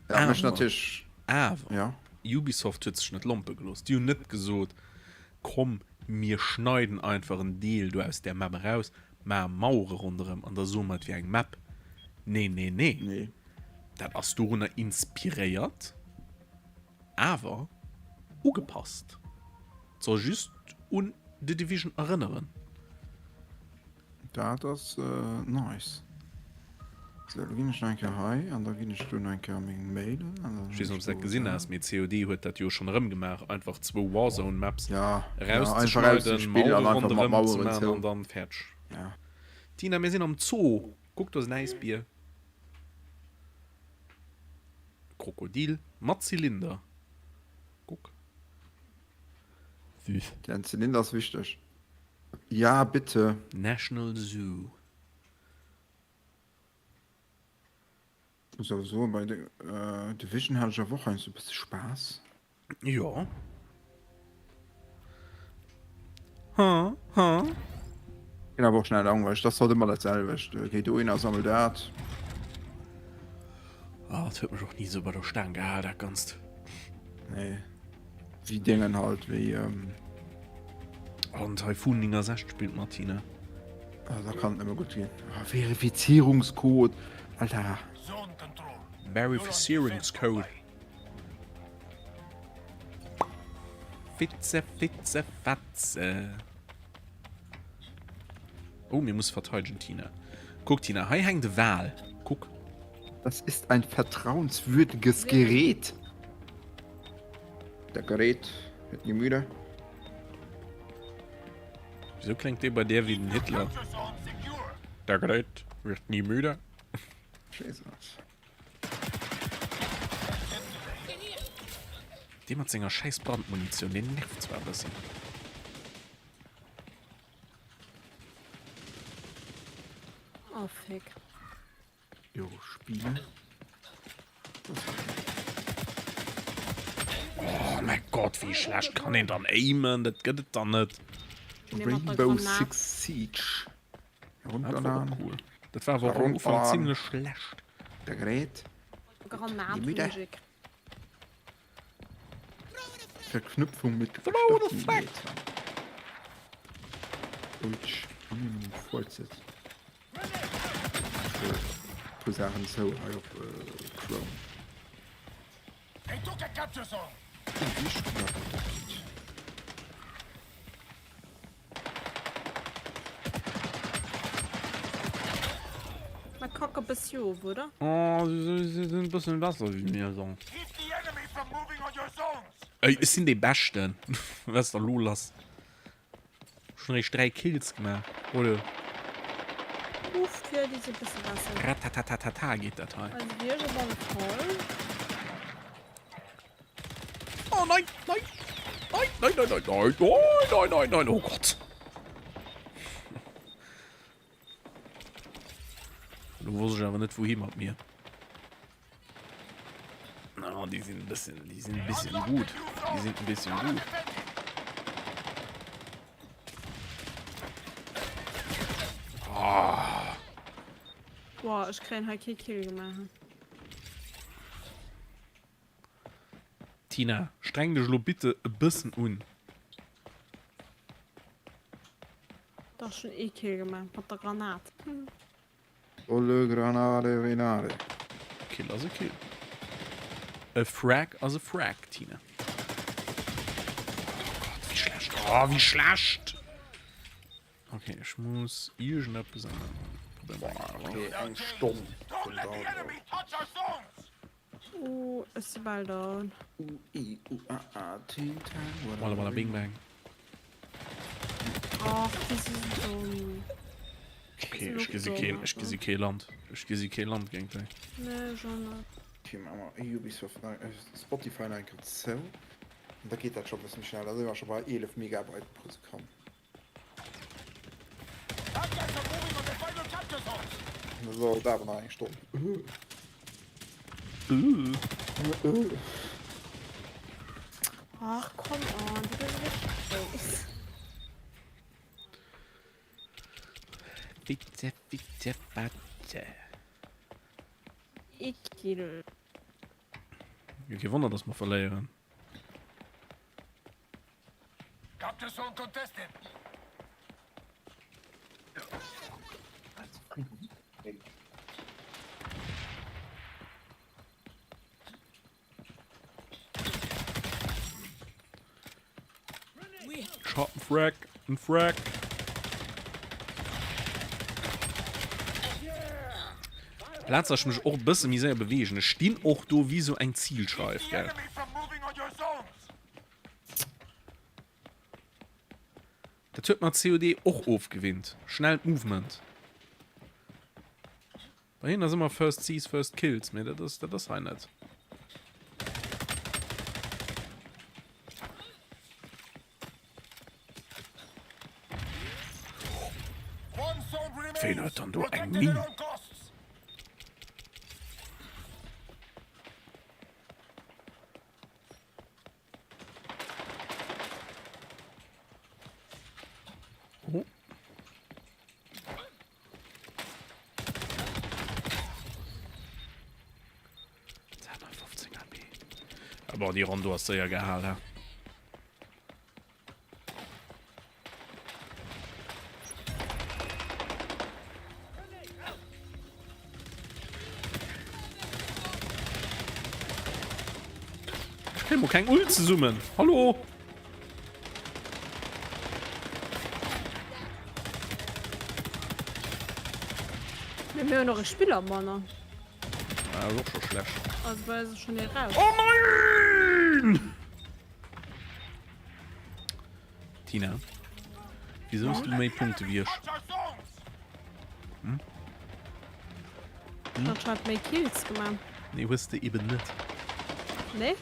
Ja, mich natürlich. Aber Ja. Ubisoft hat sich nicht Lampe gelost. Die haben nicht gesagt, komm, wir schneiden einfach einen Deal du aus der Map raus, mal Mauer rundherum und da so mal wie ein Map. Nee. Das hast du noch inspiriert, aber angepasst. So just und The Division erinnern. Da, das nice. So, da geh ich ein Hai, und da geh ich dann ein Mail. Ich weiß nicht, ob du das gesehen hast, mit COD hat das ja schon rumgemacht, einfach 2 Warzone-Maps Ja, rauszuschneiden, rauszuspielen und einfach mal Mauern zu Mauern machen zu- und dann fertig. Ja. Tina, wir sind am Zoo. Guck, das nice Bier. Krokodil, mit Zylinder. Guck. Süß. Der Zylinder ist wichtig. Ja, bitte. National Zoo. So, bei der Division hatte ich ja Woche so ein bisschen Spaß. Ja. Ha. Genau, aber auch schnell langweilig. Das sollte immer dasselbe. Geht du in sammelt dat. Oh, das wird mich auch nie so bei der Stange gehalten, kannst. Nee. Wie Dingen halt, wie, Und Typhoon 6 spielt Martina. da kann immer gut gehen. Ah, Verifizierungscode. Alter. Zone control. Verifizierungscode. Fitze, Fatze. Oh, mir muss verteidigen, Tina. Guck, Tina, hier hängt die Wahl. Guck. Das ist ein vertrauenswürdiges Gerät. Der Gerät wird nie müde. Wieso klingt der bei der wie ein Hitler? Capture zone secure. Der Gerät wird nie müde. Jesus. Dem hat seiner scheiß Brandmunition, den nervt zwar ein bisschen. Oh, fick. Jo, spielen. Oh mein Gott, wie schlecht kann ich dann aimen? Das geht dann nicht. Rainbow Six Siege. Das war Runterladen. cool. Das war aber auch am Runterladen. Anfang ziemlich schlecht. Der Gerät. Granatmusik. Verknüpfung mit Throw the fuck. Deutsch. Vollzeit. Für Sachen so auf Chrome. They took a capture zone. Man kacke bis jo, oder? Oh, sie sind ein bisschen besser wie mir so. Keep the enemy from moving on your zones. Ey, es sind die Besten. Was der Lulas. Schon recht 3 Kills gemacht. Oder? Uff, für diese bisschen besser. Ratatatata geht der Teil. Also wir sind mal voll. Oh nein, nein. Nein, nein, nein, nein, nein, nein, nein, nein, oh Gott. Du wusstest aber nicht, wohin mit mir. Na, die sind ein bisschen gut. Die sind ein bisschen gut. Boah, ich kann halt kein Kill gemacht. Tina, streng dich nur bitte ein bisschen un. Doch schon eh Kill gemacht mit der Granate. Olle Granate Renate. Kill also Kill. A Frag also Frag, Tina. Oh Gott, wie schlecht. Oh, wie schlecht. Okay, ich muss ihr schnappen sein. Okay, ein Stumm. Don't let the enemy touch our zones. Ist sie bald da. Walla walla bing bang. Ach, das ist dumm. Okay, ich gehe sie kein Land. Ich gehe sie kein Land gegen dich. Nee, schon nicht. Okay, Mama, Ubisoft, Spotify eigentlich so. Und da geht das schon ein bisschen schneller. Da sind wir schon bei 11 Megabyte pro Sekunde. Bad guys are moving on the final capture zones. So, da war noch eine Stunde. Ach, komm on, du bist richtig. Bitte, bitte, bitte. Ich kill. Okay, Wunder, dass wir verlieren. Capture zone contested. Shot and Frag. Lass ich mich auch ein bisschen mehr sehr bewegen. Ich stehe auch da wie so ein Zielschweif, gell? Enemy from moving on your zones. Das wird man COD auch aufgewinnt. Schnell Movement. Bei ihnen sind immer First Sees, First Kills. Mir das ist halt nicht. One zone remains. Wen hat dann da ein Protect it Min? at all costs. Oh. Aber die Rondo hast du ja gehalten. Ja. Ich kann mir kein Ult zu zoomen. Hallo? Wir haben ja noch einen Spieler, Mann. Ja, das ist auch schon schlecht. Also, weil es schon nicht raus. Oh nein! Tina, wieso hast du mehr Punkte wie ich? Watch our zones. Dann hat mehr Kills gemacht. Nee, wusste eben nicht. Ne?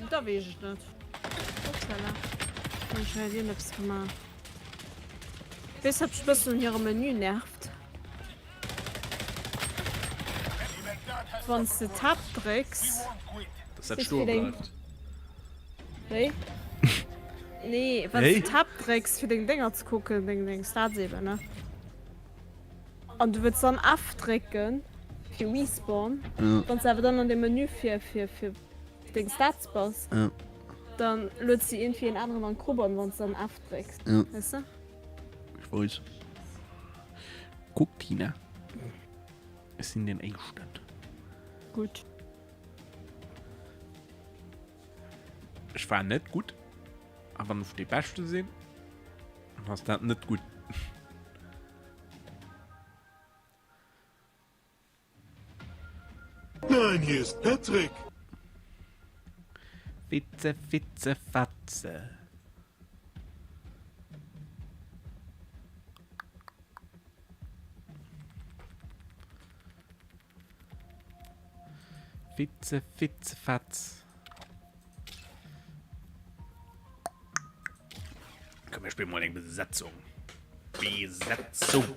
Da weiß ich nicht. Upsala. Dann scheint ihr nichts gemacht. Weshalb Schlüssel in ihrem Menü nervt. Wenn du Tab drückst. Das hat Ist Stur wieder- bleibt. Nee? Nee, wenn Hey? du Tab drückst, für den Dinger zu gucken, den Startseben, ne? Und du willst dann aufdrücken für Respawn. Ja. Wenn du aber dann an dem Menü für den Startspass, Ja. dann lädst du irgendwie einen anderen an Gruppen, wenn du dann aufdrückst. Ja. Weißt du? Ich weiß. Guck, Tina. Es sind den Engstand. Gut. Ich war nicht gut. Aber auf die Beste sehen, hast du das nicht gut. Nein, hier ist Patrick. Witze, Witze, Fatze. Witze, Witze, Fatz. Komm, wir spielen mal eine Besatzung. Besatzung.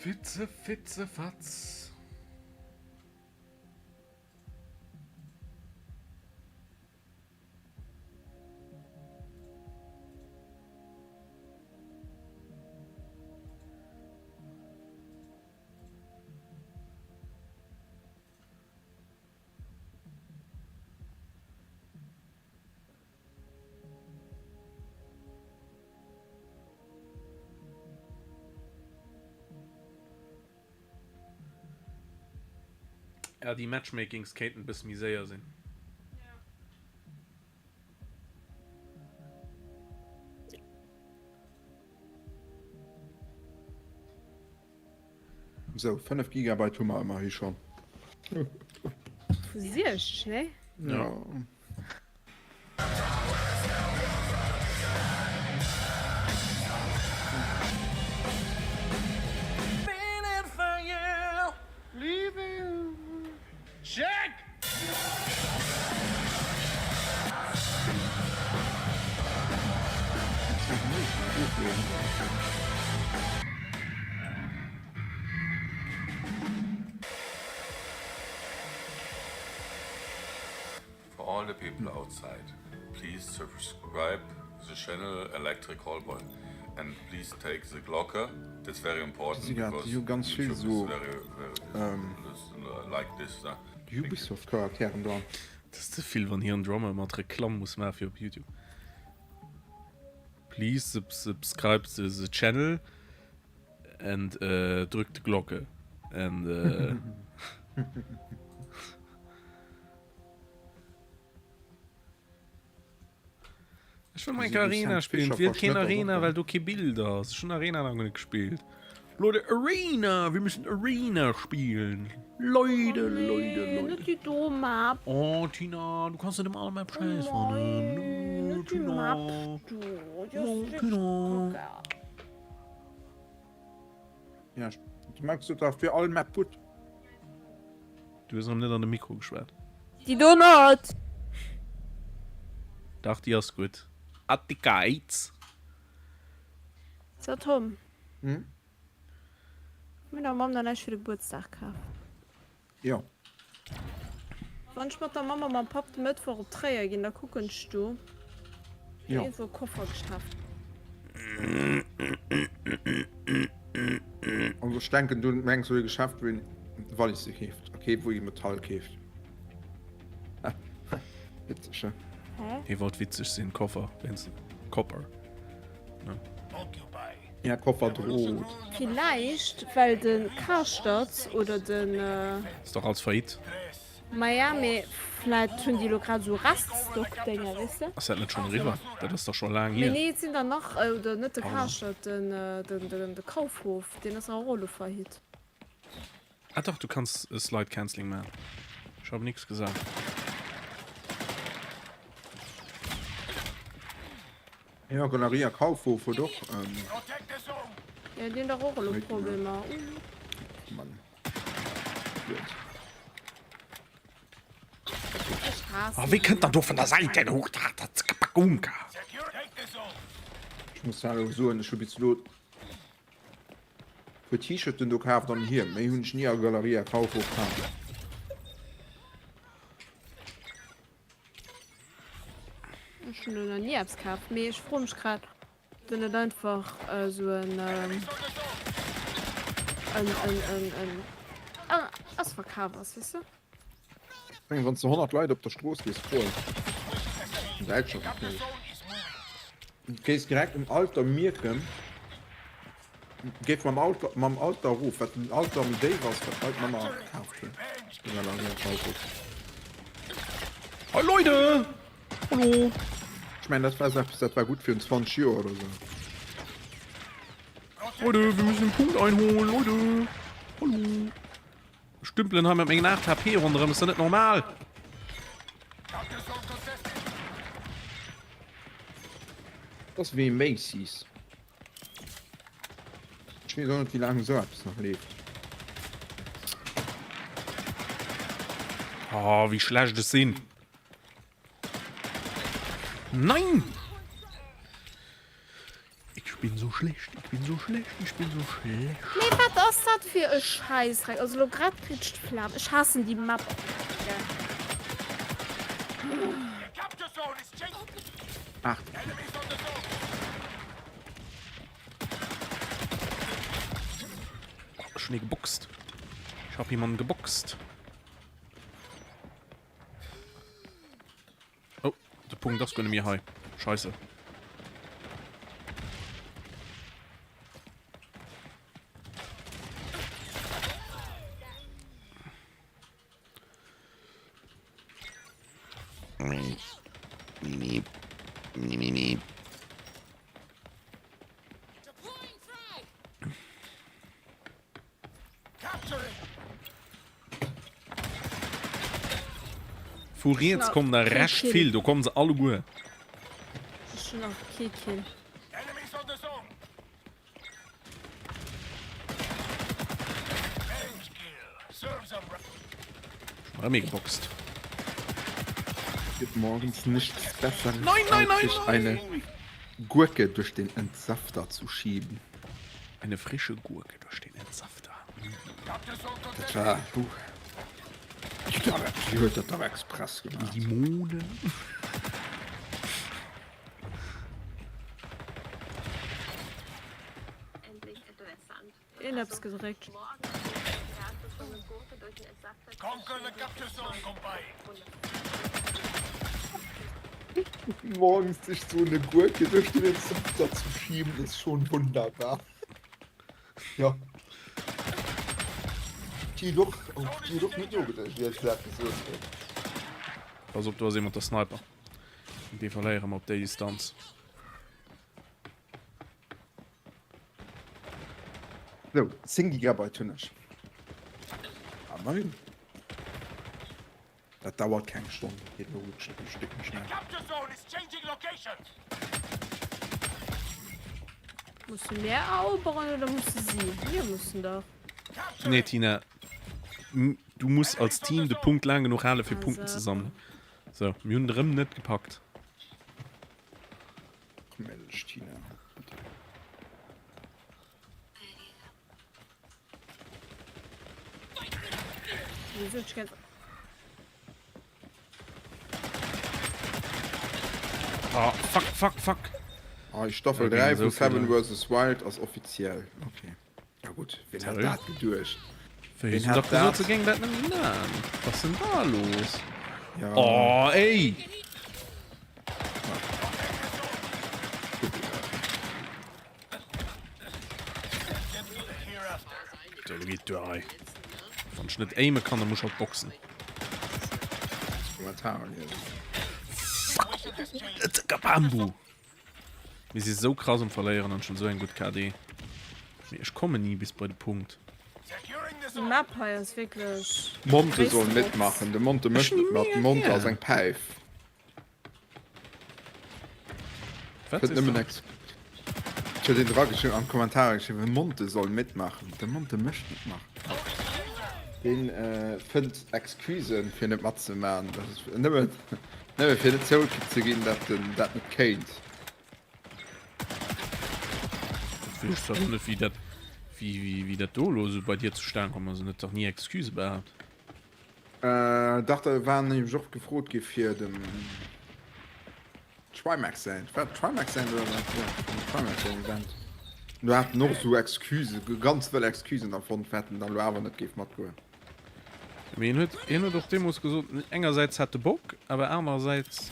Witze, Witze, Fatz. Ja, die Matchmakings Katen bis Misere sind. So, 5 Gigabyte Hummer immer hier schon. Sehr schnell. Ja. For all the people outside, please subscribe the channel electric hallboy. And please take the Glocke. That's very important. Sie hat because hier ganz viel YouTube so is like this. Ubisoft-Charakteren da. Das ist zu viel, wenn hier ein Drummer mal Reklam muss machen für auf YouTube. Please subscribe to the channel and drück die Glocke. And ich will meine Arena spielen. Ich will keine Arena, weil du keine Bilder hast. Schon Arena noch nicht gespielt. Leute, Arena! Wir müssen Arena spielen. Leute, Leute. Die Doma. Oh, Tina, du kannst nicht immer alle mal Preis Nein, Tina. Tina. Ja, du merkst du dafür alle Map put. Du hast noch nicht an dem Mikro geschwert. Die Donut. Dachte ich, ist gut. Hat die Geiz. So, Tom. Hm? Meine Mama dann erst für den Geburtstag gekauft. Ja. Wenn ich mit der Mama und Papa mit vor der Träger gehen, da guckst du. Ja. So Koffer geschafft. Und ich denke, du merkst, so geschafft, weil ich sie käft. Okay, wo ich Metall käft. Witzig, ja. Hä? Ihr wollt witzig sein, Koffer. Wenn's Copper. Ja, Koffer droht. Vielleicht, weil den Karstadt oder den Ist doch alles verhit. Miami, vielleicht tun die gerade so Raststock-Dinger, weißt du? Das ist nicht schon rüber. Das ist doch schon lange Nee, hier. nee, jetzt sind da noch, oder nicht der Karstadt, den Kaufhof, den ist auch Rolle verhit. Ah doch, du kannst Slide Canceling machen. Ich habe nichts gesagt. Ja, Galeria Kaufhof, doch. Ja, den da auch ein Problem. Mann. Ich hasse Aber wie könnt ihr doch von der Seite hoch? Das ist Kapakunka. Ich muss sagen, so eine Schubizlot. Für T-Shirt, den du kaufst, dann hier. Mehr habe ich nie eine Galeria Kaufhof gekauft. Ich habe noch nie etwas gekauft. Aber ich freue mich gerade, wenn nicht einfach so ein Ausverkauf ist, weißt du? Wenn du 100 Leute auf der Straße gehst, voll. Das ist schon okay. Du gehst direkt im Alter Mirken. Geht vom Alter Ruf, was ein Alter mit Dave was halt man mal kauft. Ja, Galeria Kaufhof. Oh Leute! Hallo! Ich meine, das war gut für uns 20 Jahre oder so. Leute, wir müssen den Punkt einholen, Leute! Hallo! Stümpeln haben wir 8 HP runter, das ist doch nicht normal! Das ist wie Macy's. Ich weiß auch nicht, wie lange so etwas noch lebt. Oh, wie schlecht das sind! Nein! Ich bin so schlecht, ich bin so schlecht, ich bin so schlecht. Nee, was ist das für ein Scheißdreck? Also, gerade kriegst du Flamme. Ich hasse die Map. Ach. Schnee geboxt. Ich hab jemanden geboxt. Oh, der Punkt, das gönne mir high. Scheiße. Jetzt kommt der recht viel, du kommen sie alle gut. Ich bin noch Kill. Ich hab mich geboxt. Gibt morgens nichts besser, Nein, als eine Gurke durch den Entsafter zu schieben. Eine frische Gurke durch den Entsafter. Das war... Ich hört das aber Express gemacht. Limone. Den hab's gedrückt. Conquer the capture zone, compay. Morgens sich so eine Gurke durch den Zipfer zu schieben, ist schon wunderbar. Ja. Die doch nicht so gedacht, wie ich sage, so ist es. Als ob du hast jemand der Sniper. Die verlieren wir auf der Distanz. So, 10 GB Tonnage. Aber das dauert keine Stunde. Geht nur ein Stück schnell. Capture zone is changing location. Musst du mehr erobern oder musst du sie? Wir müssen doch. Nee, Tina. Du musst als Team den Punkt lang genug haben, für Punkte zu sammeln. So, wir haben den nicht gepackt. Mensch, Tina. Wieso ich ganz. Ah, fuck. Ah, Staffel Ja, 3 so von Seven viele. vs. Wild als offiziell. Okay. Ja gut, wen hat das gedurcht? Für Wen uns hat doch gesagt, das? zu gegen das nicht nehmen. Was ist denn da los? Ja. Oh, ey! Der geht durch. Von Schnitt aimen kann, dann muss halt boxen. Kommentare hier. Bambu! Wir sind so krass und verlieren und schon so ein gut KD. Ich komme nie bis bei dem Punkt. Die Map hier ist wirklich. Monte soll Richtig. mitmachen. Der Monte möchte mitmachen. Monte als ein Pfeif. Was Wird ist immer das? nichts. Ich habe den Frage schon am Kommentar geschrieben, Monte soll mitmachen. Der Monte möchte mitmachen. Den findet Excusen für nicht mitzumachen. Das ist nicht für die Zurück zu gehen, dass das nicht kennt. Ich weiß doch nicht, wie das Dolo bei dir zustande kommt. Also nicht doch nie Excuse behauptet. Dachte, waren nämlich auch gefroht für den Trimax sein. Trimax sein oder was? Ja, Trimax sein Event. Du hast noch so Excusen, ganz viele Excusen davon fetten, dann aber nicht geht mal gut. Wen hat doch Demos gesagt, engerseits hatte Bock, aber andererseits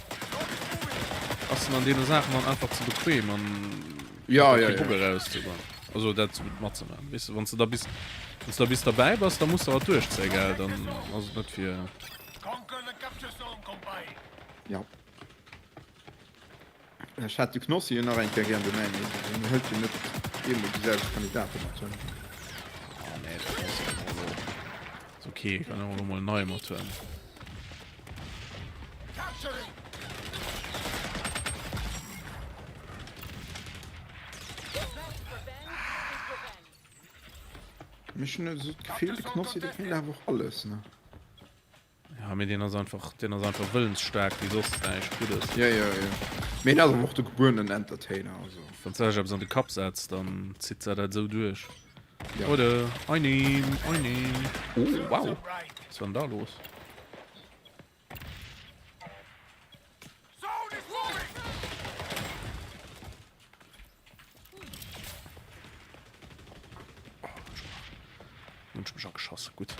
hast du an den Sachen dann einfach zu bequem und Ja. rauszubauen. Also dazu mit Matze machen. Weißt du, wenn du da bist dabei bist, dann musst du auch durchzeigen, dann also nicht für. Conquer the capture zone, compay. Ja. Ich hatte die Knossi noch ein gerne benennen. Ich hätte nicht immer dieselbe Kandidaten machen. Oh nee, das muss ja immer so. Ist okay, ich kann auch noch mal neu machen. Capturing. Mich schon so gefehlte Knossi, die können einfach alles, ne? Ja, mit denen ist einfach willensstark, die sonst eigentlich gut ist. Ja. Mir also auch der geborenen Entertainer, also. Wenn du dich an den Kopf setzt, dann zieht er das so durch. Ja. Oder, einnehmen. Oh, wow. Right. Was war denn da los? Zone is moving. Und mich auch geschossen, gut.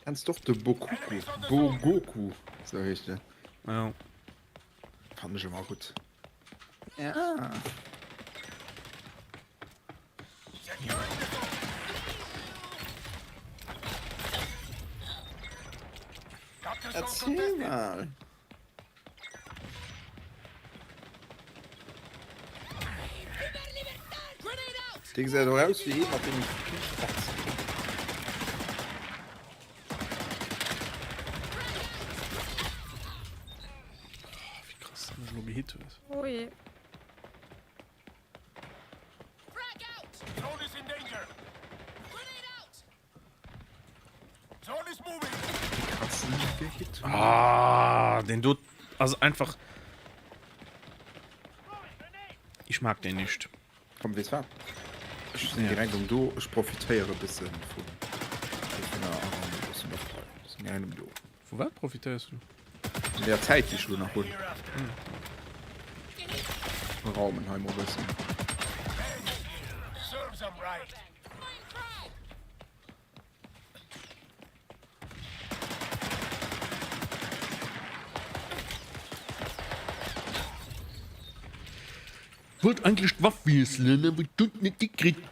Kannst doch der Bogoku, so richtig. Ja. Fand ich immer gut. Ja. Capture zone Erzähl contested. mal. Die sieht doch aus wie jemand, den Wie krass das Lobby Hit ist. Oh je. Zone is in danger. Zone is moving. Ah, den du. Also einfach. Ich mag den nicht. Komm, wie es war. Ich bin direkt um du, ich profitiere ein bisschen von einem Du. Von was profitierst du? In der Zeit, die ich schon nach unten. Raum in Heim wissen. Serves them right. Wollt eigentlich Waffenwieseln, aber tut nicht gekriegt.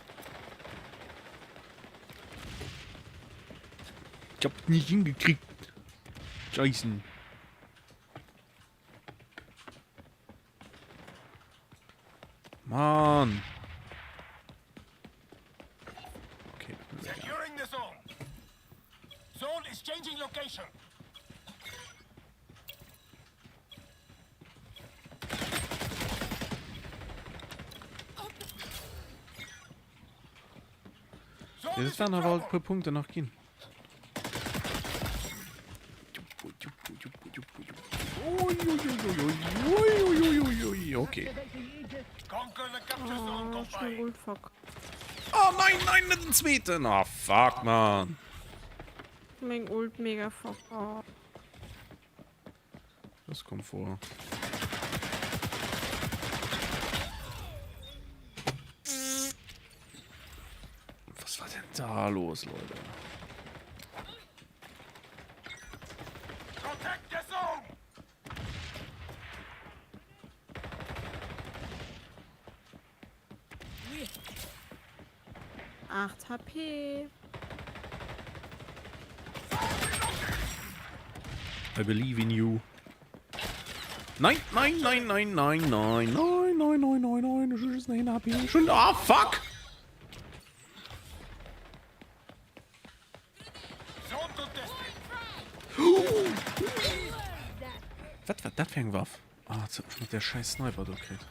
Ich hab nicht hingekriegt. Scheiße. Mann. Okay. Securing the zone. Zone is changing location. Jetzt werden aber ein paar Punkte noch gehen. Okay. Fuck. Oh nein, nein, den zweiten. Oh fuck, man. Mein Ult mega fuck. Oh. Das kommt vor. Was war denn da los, Leute? Protect the zone. 8 HP. I believe in you. Nein, nein, nein, nein, nein, nein, nein, nein, nein, nein, nein, das ist ein HP. Schon, ah, fuck! Was war das für ein Waff? Ah, jetzt hab ich mit der scheiß Sniper durchgekriegt.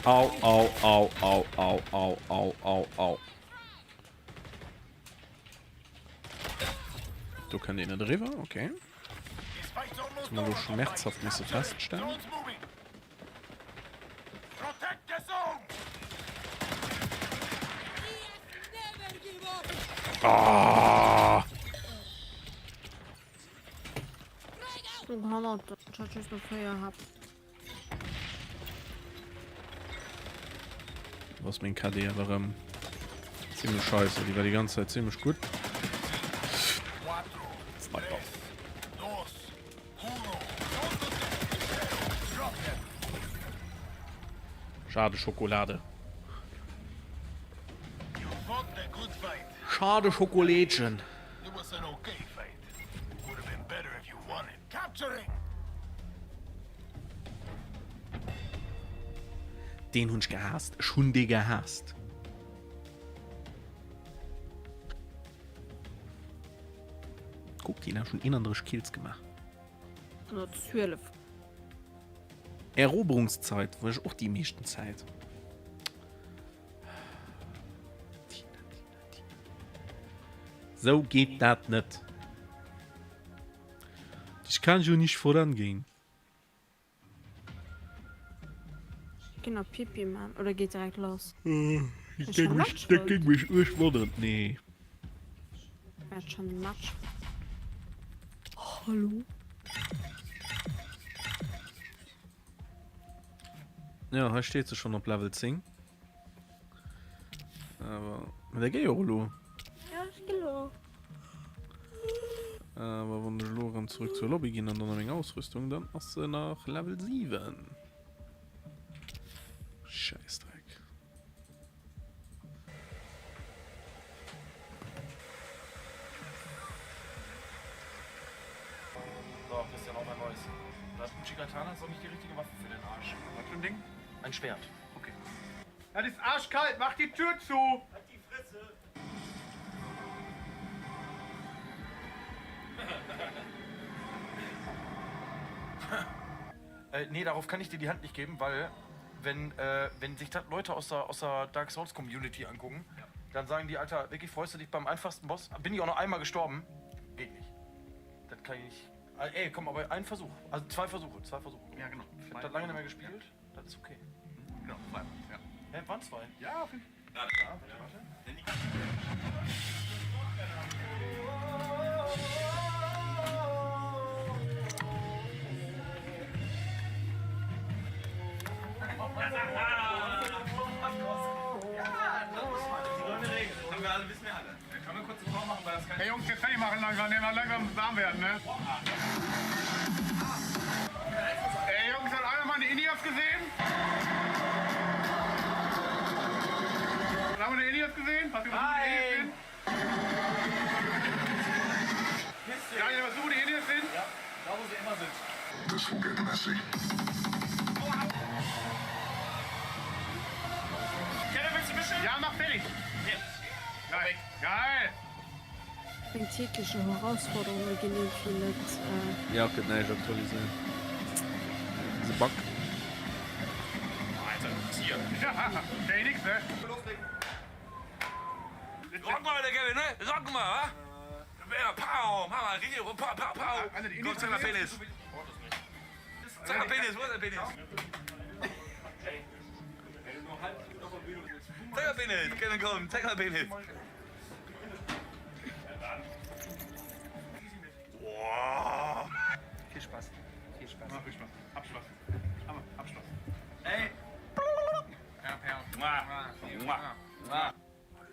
Au, au, au, au, au, au, au, au, au. Du kannst ihn nicht drüber, okay. Das muss man schmerzhaft müssen feststellen. Protect the zone. Ah! Du Hammer, ich hatte noch Feuer gehabt. Was mein KD aber ziemlich scheiße. Die war die ganze Zeit ziemlich gut. Sniper. Schade Schokolade. Schade Schokolädchen. It was an okay fight. Would have been better if you won it. Capturing. Den Hund gehasst. Schunde gehasst. Guck, die haben schon andere Kills gemacht. Natürlich. Eroberungszeit war auch die meisten Zeit. So geht das nicht. Ich kann schon nicht vorangehen. Genau, Pipi, Mann. Oder geht direkt los? Ich denke mich urschwunden. Nee. Er hat schon Matsch. Hallo? Ja, hier steht sie schon auf Level 10. Aber mit der Geolo. Ja, ich geh los. Aber wenn ich Loren zurück zur Lobby gehen und dann eine Ausrüstung, dann hast du nach Level 7. Scheißdreck. So, Christian, auch ein neues. Das Uchi-Katana ist auch nicht die richtige Waffe für den Arsch. Was für ein Ding? Ein Schwert. Okay. Das ist arschkalt, mach die Tür zu! Halt die Fresse! Nee, darauf kann ich dir die Hand nicht geben, weil wenn sich das Leute aus der Dark Souls Community angucken, Dann sagen die, Alter, wirklich freust du dich beim einfachsten Boss? Bin ich auch noch einmal gestorben? Geht nicht. Das kann ich nicht. Ey, komm, aber ein Versuch. Also 2 Versuche. Ja, genau. Ich hab das lange nicht mehr gespielt. Das ist okay. Genau, 2. Ja. Hä, waren 2? Ja, auf jeden Fall. Hey Jungs, jetzt kann ich machen langsam, langsam warm werden, ne? Ey Jungs, hat einer mal die Indios gesehen? Haben wir die Indios gesehen? Hast du was die Indios sind? Daniel, was du die Indios sind? Ja, da wo sie immer sind. This will get messy. Kevin, willst du mischen? Ja, mach fertig. Hier. Geil. Geil. Eine tägliche Herausforderung genug findet. Ja, geht nicht aktualisieren. Diese Bug. Alter, hier. Ja, okay, nix, ne? Rock mal, der Kevin, ne? Rock mal, wa? Ja, pow, Mama, richtig, pow. Komm, zeig mal Penis. Zeig mal Penis, wo ist der Penis? Zeig mal Penis, Kevin, komm, zeig mal Penis. Wow. Viel Spaß. Viel Spaß. Abschluss. Abschluss. Ey! Du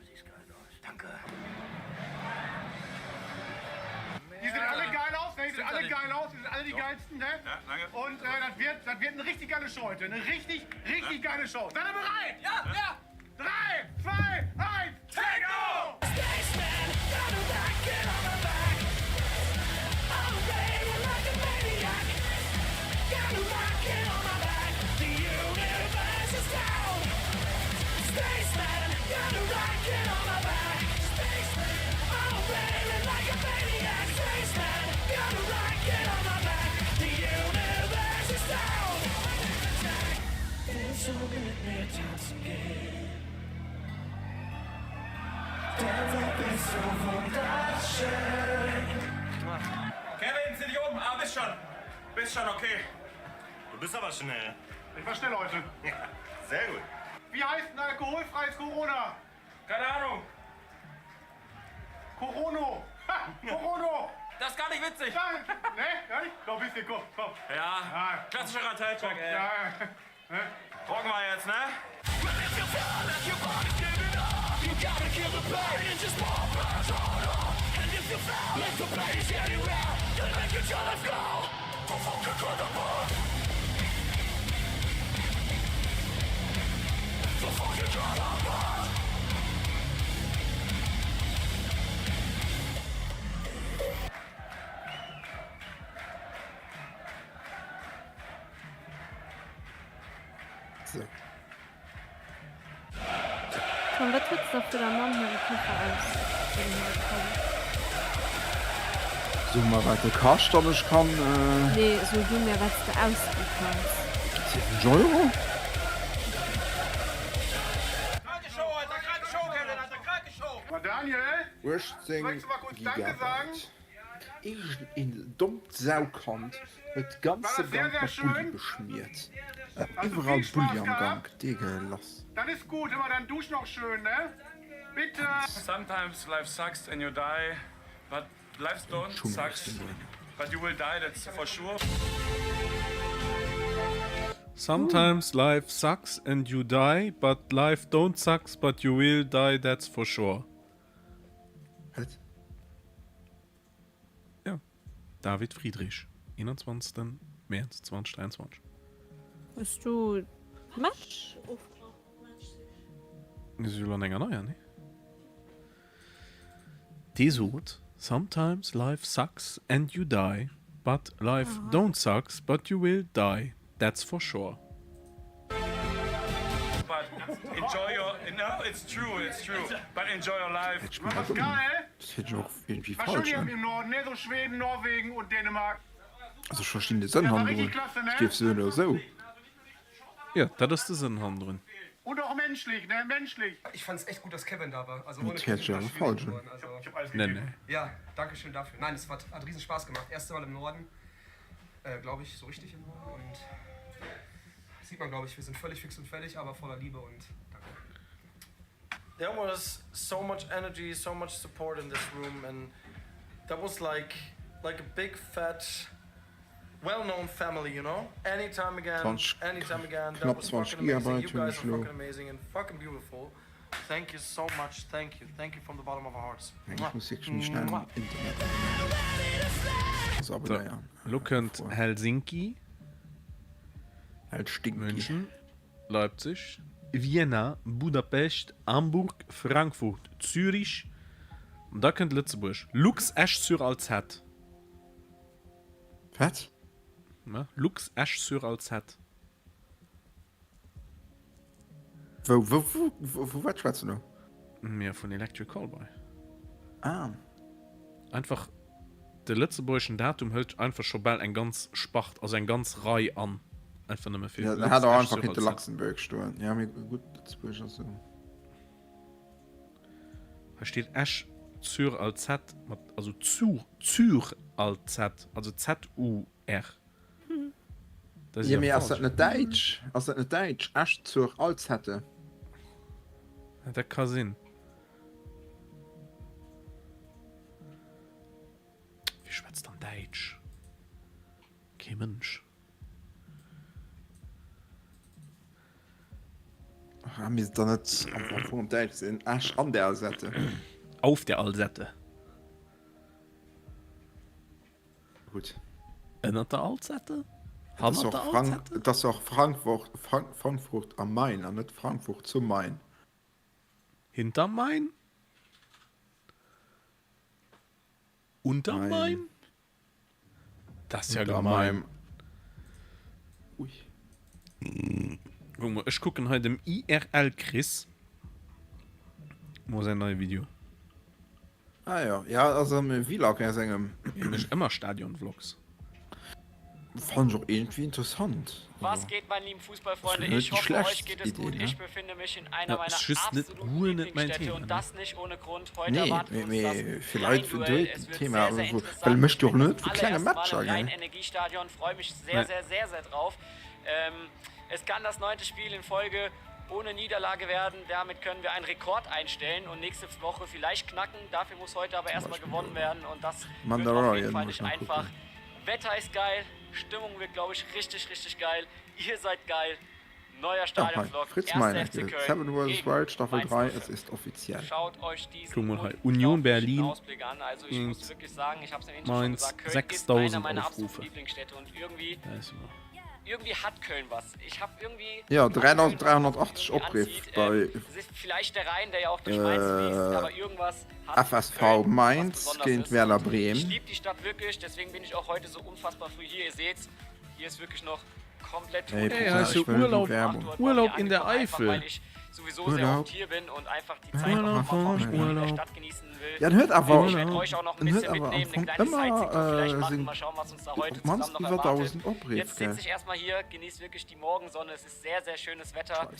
siehst geil aus. Danke. Die sehen alle geil aus, ne? Die sehen alle geil aus, die sind alle die geilsten, ne? Ja, danke. Und das wird eine richtig geile Show heute. Eine richtig geile Show. Seid ihr bereit? Ja. 3, 2, 1, Tango! Kevin, sind hier oben. Ah, bist schon okay. Du bist aber schnell. Ich war schnell heute. Sehr gut. Wie heißt ein alkoholfreies Corona? Keine Ahnung. Corono. Ha, Corono. Das ist gar nicht witzig. Ja, ne? Gar nicht? Komm, bisschen, komm. Ja, klassischer Rateilcheck, ey. Ja. Ne? Rocken wir jetzt, ne? So. Von was wird's da für der Mann hier Kiefer aus? So mal was der Karstanisch kann. Nee, so du mir was du ausgeben kannst. Euro? Kranke Show, Alter, kranke Show, Kevin, Alter, kranke Show! Aber Daniel, 16 magst du mal kurz Danke sagen? Ich in dummt Saukant mit ganze War das sehr, Gang sehr mit Bulli schön? beschmiert. Hast du Überall viel Spaß Bulli am gehabt? Gang. Digga, lass. Dann ist gut, immer dann dusch noch schön, ne? Bitte. Sometimes life sucks and you die, but life don't Schon sucks, but you will die, that's for sure. Sometimes life sucks and you die, but life don't sucks, but you will die, that's for sure. Was? Ja. David Friedrich, 21. März 2023. Hast du Match? Das ist ja länger neuer, ne? Die sucht, sometimes life sucks and you die, but life don't sucks, but you will die, that's for sure. But enjoy your, no, it's true, but enjoy your life. Hätte ich mir Was halt geil? Das hätte ich auch irgendwie War schon falsch. hier Ne? im Norden, ne? So Schweden, Norwegen und Dänemark. Also verschiedene Ja, war Sinnhandlungen. richtig klasse, ne? Ich gebe so oder so. Ja, das ist der Sinn drin. Und auch menschlich, ne? Menschlich. Ich fand es echt gut, dass Kevin da war. Also Mit ohne Kevin Kevin war falsch. Also, Ich hab alles Nee, gegeben. nee. ja, danke schön dafür. Nein, es hat riesen Spaß gemacht. Erste Mal im Norden, glaube ich, so richtig im Norden. Und sieht man, glaube ich, wir sind völlig fix und fertig, aber voller Liebe und danke. There was so much energy, so much support in this room, and that was like a big fat, well-known family, you know. Anytime again, 20 anytime again. That knapp was 20 fucking amazing. Gigabyte You guys are finde ich fucking amazing and fucking beautiful. Thank you so much. Thank you from the bottom of our hearts. Ich muss wirklich nicht schnell im Internet. Das aber So, ja. Lookend Helsinki, Halt stinkt. München, Leipzig, Vienna, Budapest, Hamburg, Frankfurt, Zürich und da könnt Lützeburg. Lux Esch-sur-Alzette. Was? Ja, Lux Esch-sur-Alzette. Wo was schwätzt du noch? Mehr von Electric Callboy. Ah. Einfach der Lützeburgischen Datum hält einfach schon bald ein ganz Spacht, also ein ganz Reihe an. Einfach nicht mehr viel. Ja, Lux er hat auch einfach Esch-sur-Alzette. hinter Luxemburg stehen. Ja, mir gut, Lützburg also. Da steht Esch zur Alzette, also zur Alzette, also Z-U-R. Das ist Ja, mir falsch. als das nicht Deutsch. Als das nicht Deutsch. Erst zur Alz hätte. Ja, das kann Sinn. Wie schwätzt dann Deutsch? Kein Mensch. Ach, wir sind da nicht einfach vom Deutsch sind. Erst an der Seite. Auf der Alzette. Gut. In der Alzette? Das ist auch Frankfurt am Main, und nicht Frankfurt zum Main. Hinter Main? Unter Main. Main? Das ist ja Unter gemein. Ui. Guck mal, ich gucke heute im IRL Chris. Wo ist ein neues Video? Ah ja, ja, also mit Vlog er singen. Nicht immer Stadion-Vlogs. Fand ich auch irgendwie interessant. Was geht, meine lieben Fußballfreunde? Das ist Ich nicht hoffe, schlecht, euch geht es Idee, gut. ne? Ich befinde mich in einer Ja, meiner es ist nicht absoluten nur nicht mein Lieblingsstädte Thema, und ne? das nicht ohne Grund. Heute Nee, erwartet uns das vielleicht für Rhein-Duell. das Es wird Thema, sehr, aber sehr weil interessant. möchte doch Ich bin nicht zum für kleine allerersten Matcher, Mal im gell? Rhein-Energiestadion, freue mich sehr, Ja. sehr, sehr, sehr drauf. Es kann das 9. Spiel in Folge ohne Niederlage werden. Damit können wir einen Rekord einstellen und nächste Woche vielleicht knacken. Dafür muss heute aber erstmal gewonnen werden und das wird auf Mandalorian jeden Fall muss nicht man einfach. gucken. Wetter ist geil, Stimmung wird, glaube ich, richtig, richtig geil. Ihr seid geil. Neuer Ja, hi. Stadionvlog. Fritz 1. Meinecke. FC Köln Seven vs. gegen Wild, Staffel Mainz 3, 05. es ist offiziell. Schaut euch diesen Guck mal, hi. unglaublichen Union Berlin. Ausblick an. Also ich muss wirklich sagen, ich habe es ja schon Mainz, gesagt, Köln ist 6000 einer meiner absoluten Aufrufe. Lieblingsstädte und irgendwie, Ja, ist immer. irgendwie hat Köln was. Ich habe irgendwie... Ja, hat Köln was, 3380 was mich irgendwie Abrief anzieht. bei Es ist vielleicht der Rhein, der ja auch durch Mainz fließt, aber irgendwas hat FSV Köln, was Mainz Besonderes gegen ist. Werder Ich Bremen. liebe die Stadt wirklich, deswegen bin ich auch heute so unfassbar früh hier. Ihr seht's, hier ist wirklich noch komplett Ey, Ey, hast du ich will die Urlaub, Werbung. Urlaub in der einfach, weil Eifel? ich sowieso sehr Urlaub. oft hier bin und einfach die Zeit Urlaub, auch mal vom Spiel in der Urlaub. Stadt genießen will. Ja, dann hört aber, Ich werde euch auch noch ein dann hört bisschen aber mitnehmen, am eine Anfang kleine Sightseeing-Tour vielleicht machen, sind mal schauen, was uns da heute Manns zusammen noch über erwartet. 1000 Abrief, Jetzt gell? sitze ich erstmal hier, genieße wirklich die Morgensonne, es ist sehr, sehr schönes Wetter.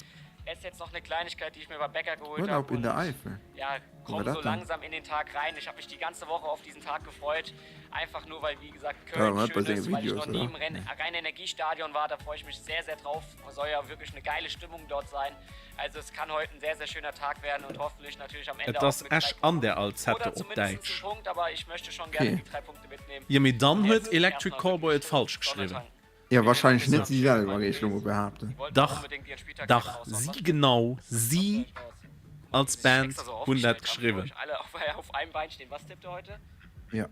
Esse jetzt noch eine Kleinigkeit, die ich mir beim Bäcker geholt Urlaub habe. in der Eifel. Ja, Wo komm war so das denn? langsam in den Tag rein. Ich habe mich die ganze Woche auf diesen Tag gefreut. Einfach nur, weil, wie gesagt, Ja, Köln man hat bei schön ist, den weil ich Videos, noch nie im oder? Rhein-Energiestadion war. Da freue ich mich sehr, sehr drauf. Soll ja wirklich eine geile Stimmung dort sein. Also es kann heute ein sehr, sehr schöner Tag werden und hoffentlich natürlich am Ende Das auch mit Esch 3 an der Punkten. Alzette Oder auf zumindest Deutsch. einen Punkt, aber ich möchte schon gerne Okay. die 3 Punkte mitnehmen. Ja, mit dann Es hat ist Electric erstmal Callboy wirklich es falsch Sonnenschein. geschrieben. Ja, wahrscheinlich nicht dieselbe Regelung behaupten. Doch, sie genau, sie als Band und hat geschrieben. Alle auf einem Bein stehen. Was tippt ihr heute? Ja.